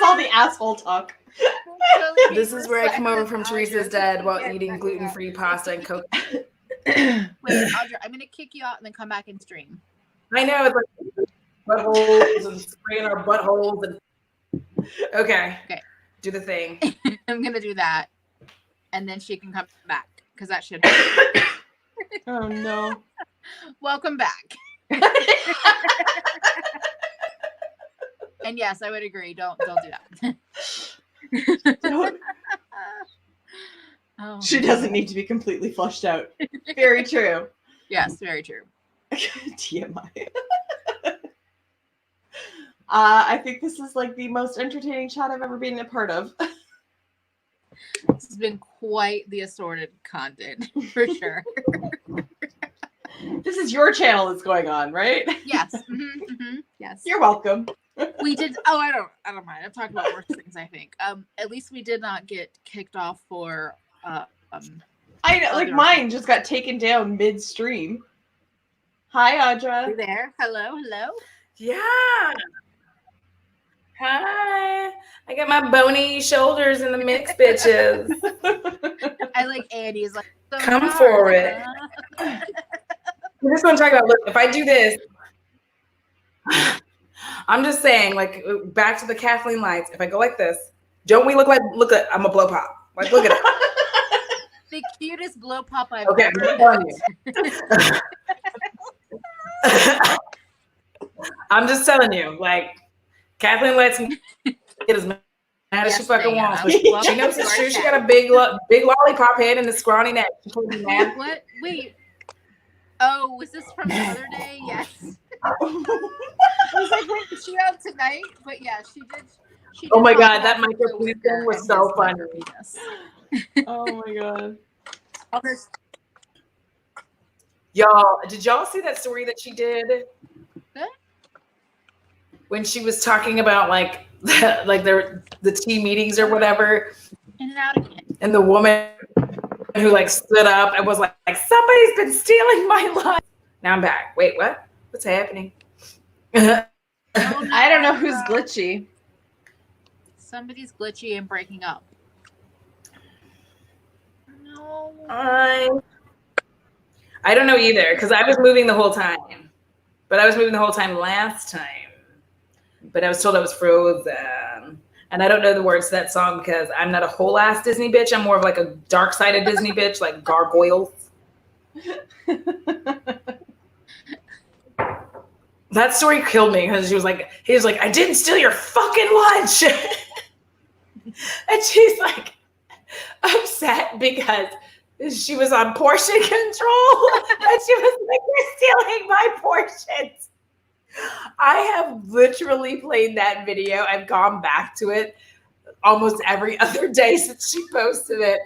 all the asshole talk. This is where I come over from Teresa's dad while eating gluten-free pasta and Coke. Wait, Audra, I'm gonna kick you out and then come back and stream. I know, it's like buttholes and spraying our buttholes and. Okay. Do the thing. I'm gonna do that, and then she can come back because that should happen. Oh no! Welcome back. And yes, I would agree. Don't do that. Oh. She doesn't need to be completely flushed out. Very true. Yes, very true. TMI. I think this is like the most entertaining chat I've ever been a part of. This has been quite the assorted content for sure. This is your channel that's going on, right? Yes. Yes. You're welcome. We did. Oh, I don't mind. I'm talking about worse things. I think. At least we did not get kicked off for. I know, like mine just got taken down midstream. Hi, Audra. You there? Hello. Yeah. Hi. I got my bony shoulders in the mix, bitches. I like Andy's like. So come for it. We're just gonna talk about. Look, if I do this, I'm just saying, like, back to the Kathleen lights. If I go like this, don't we look like? Look at, I'm a blow pop. Like, look at it. The cutest blow pop I've okay, ever. I'm telling you. I'm just telling you, like, Kathleen lets me get as mad as she fucking wants. But she knows it's true. She got a big lollipop head and a scrawny neck. What? Wait. Oh, was this from the other day? Yes. I was like, wait, is she out tonight? But yeah, she did. Oh my god, that microphone thing was so funny. Oh my god. Y'all, did y'all see that story that she did? Huh? When she was talking about like the tea meetings or whatever. In and out again. And the woman who like stood up and was like somebody's been stealing my life. Now I'm back. Wait, what? What's happening? I don't know who's glitchy. Somebody's glitchy and breaking up. No. I don't know either because I was moving the whole time. But I was moving the whole time last time. But I was told I was frozen. And I don't know the words to that song because I'm not a whole ass Disney bitch. I'm more of like a dark sided Disney bitch, like gargoyles. That story killed me because he was like, I didn't steal your fucking lunch. And she's like upset because she was on portion control. And she was like, you're stealing my portions. I have literally played that video. I've gone back to it almost every other day since she posted it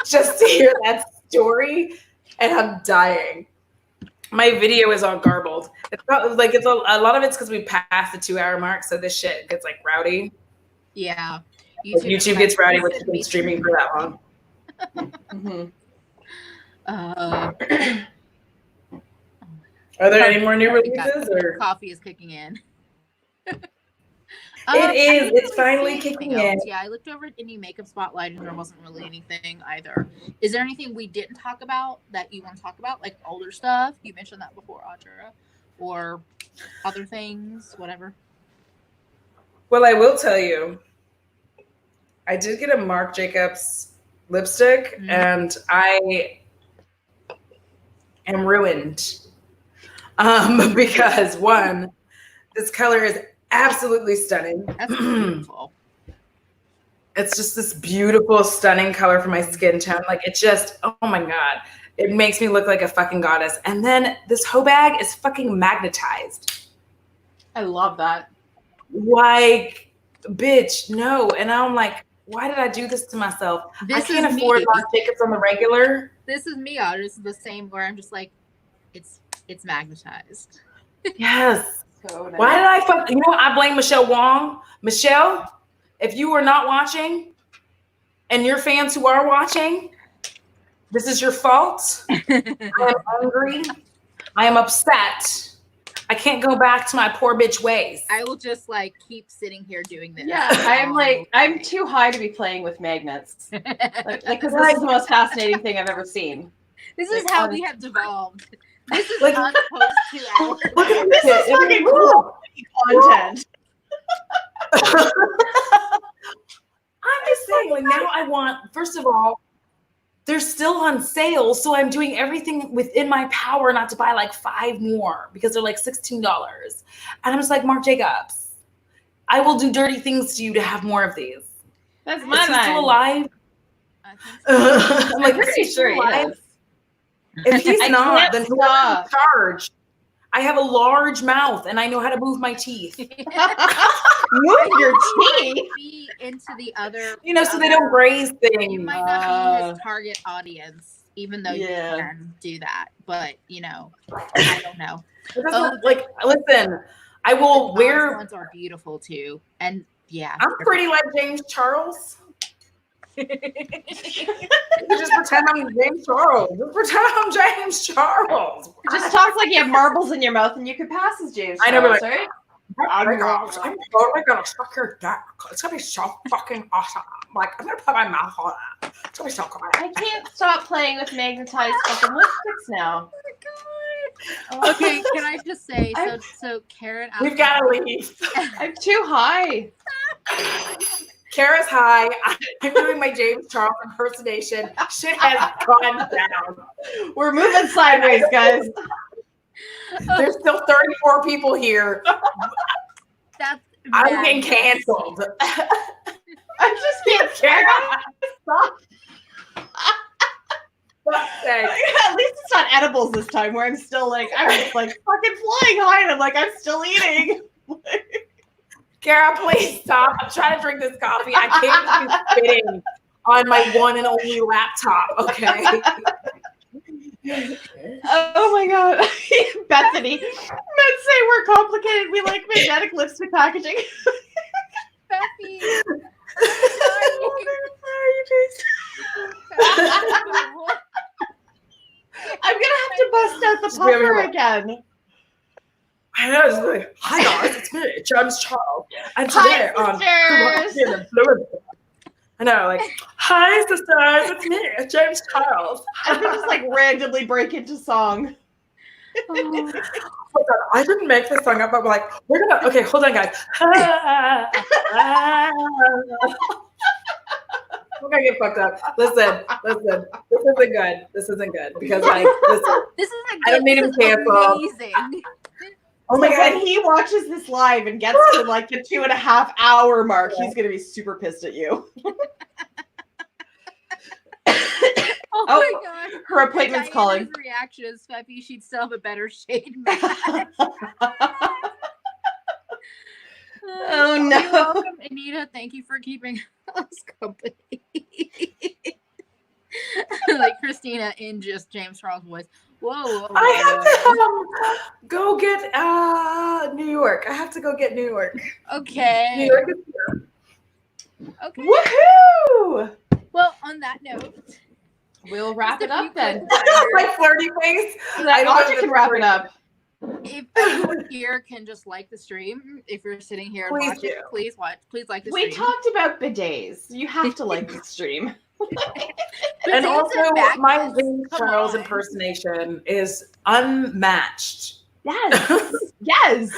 just to hear that story. And I'm dying. My video is all garbled. It's not, like a lot of it's because we passed the 2-hour mark, so this shit gets like rowdy. Yeah, YouTube gets rowdy when you've been streaming for that long. Are there any more new releases? Or coffee is kicking in. It is. It's finally kicking in. Yeah, I looked over at any makeup spotlight and there wasn't really anything either. Is there anything we didn't talk about that you want to talk about? Like older stuff? You mentioned that before, Audra. Or other things, whatever. Well, I will tell you, I did get a Marc Jacobs lipstick and I am ruined. Because one, this color is absolutely stunning. That's beautiful. It's just this beautiful, stunning color for my skin tone. Like it just, oh my God. It makes me look like a fucking goddess. And then this hoe bag is fucking magnetized. I love that. Like, bitch, no. And now I'm like, why did I do this to myself? I can't afford Marc Jacobs on the regular. This is me, Audra. This is the same where I'm just like, it's magnetized. Yes. So nice. Why did I fuck? You know what? I blame Michelle Wong. Michelle, if you are not watching, and your fans who are watching, this is your fault. I am angry. I am upset. I can't go back to my poor bitch ways. I will just like keep sitting here doing this. Yeah, I'm too high to be playing with magnets. Because this is the most fascinating thing I've ever seen. This is how we have devolved. This is like, us post 2 hours. This is fucking cool content. I'm just saying, like now I want, first of all, they're still on sale. So I'm doing everything within my power not to buy like 5 more because they're like $16. And I'm just like, Marc Jacobs, I will do dirty things to you to have more of these. That's my Is he still alive? I'm like, pretty sure he is. If he's not, then who's stop. in charge? I have a large mouth and I know how to move my teeth. Move your teeth into the other, so they don't graze things. You might not be his target audience, even though you Yeah. can do that. But I don't know. Like, listen, I will wear. Ones are beautiful too, and yeah, I'm pretty like James Charles. Just pretend I'm James Charles. Just pretend I'm James Charles. Just talk like you have marbles in your mouth and you could pass as James I know, Charles, like, right? I'm totally gonna suck your dick. It's gonna be so fucking awesome. Like, I'm gonna put my mouth on it. It's gonna be so cool. I can't stop playing with magnetized fucking lipsticks now. Okay, can I just say, so Karen, We've gotta leave. I'm too high. Kara's high. I'm doing my James Charles impersonation. Shit has gone down. We're moving sideways, guys. There's still 34 people here. I'm getting canceled. I just can't stop. At least it's not edibles this time where I'm still like, I'm just like fucking flying high and I'm like, I'm still eating. Kara, please stop. I'm trying to drink this coffee. I can't be spitting on my one and only laptop, okay? Oh my God. Bethany. Men say we're complicated. We like magnetic lipstick packaging. Becky. I'm going to have to bust out the puffer again. I know, it's like, hi guys, it's me, James Charles. And today hi, sisters. I know, like, hi sisters, it's me, James Charles. I'm just like randomly break into song. Oh my God, I didn't make this song up, but we're like, we're gonna, okay, hold on guys. We're gonna get fucked up. Listen. This isn't good because like, listen. This isn't good. I don't need him canceled. Amazing. Oh my So god. when he watches this live and gets to like the 2.5 hour mark, he's gonna be super pissed at you. Oh my god. Her appointment's calling. Diana's reaction is Feppy, she'd still have a better shade match. Oh, no. You're welcome, Anita. Thank you for keeping us company. Like Christina in just James Charles' voice. Whoa. I have to go get New York. I have to go get New York. Okay. New York is here. Okay. Woohoo! Well, on that note, We'll wrap it up then. My flirty face. I Audra can wrap it up. If anyone here can just like the stream, if you're sitting here and Please watching, do. please like the We stream. talked about bidets. You have to like the stream. And also, my James Come Charles on. impersonation is unmatched. Yes. Yes.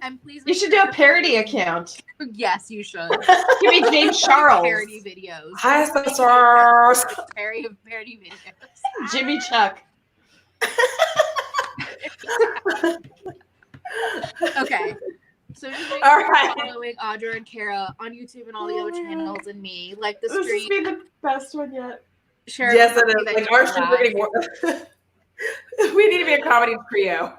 And please, You should do a parody account. Yes, you should. Give me James Charles. Parody videos. Hi, sisters. Parody videos. Jimmy Chuck. Okay. So just make All sure right. you're following Audra and Kara on YouTube and all the other channels and me. Like the This has stream. been the best one yet. Share Yes, it everything is. that Like you our streams are getting more. We need to be a comedy trio.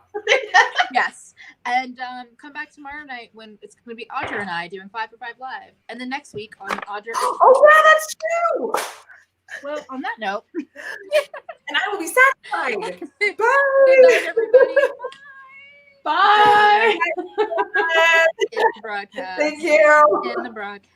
Yes. And come back tomorrow night when it's going to be Audra and I doing 5 for 5 Live. And then next week on Audra. Oh, yeah, that's true. Well, on that note. And I will be satisfied. Good Bye. night, everybody. Bye. Bye. In the broadcast. Thank you. In the broadcast.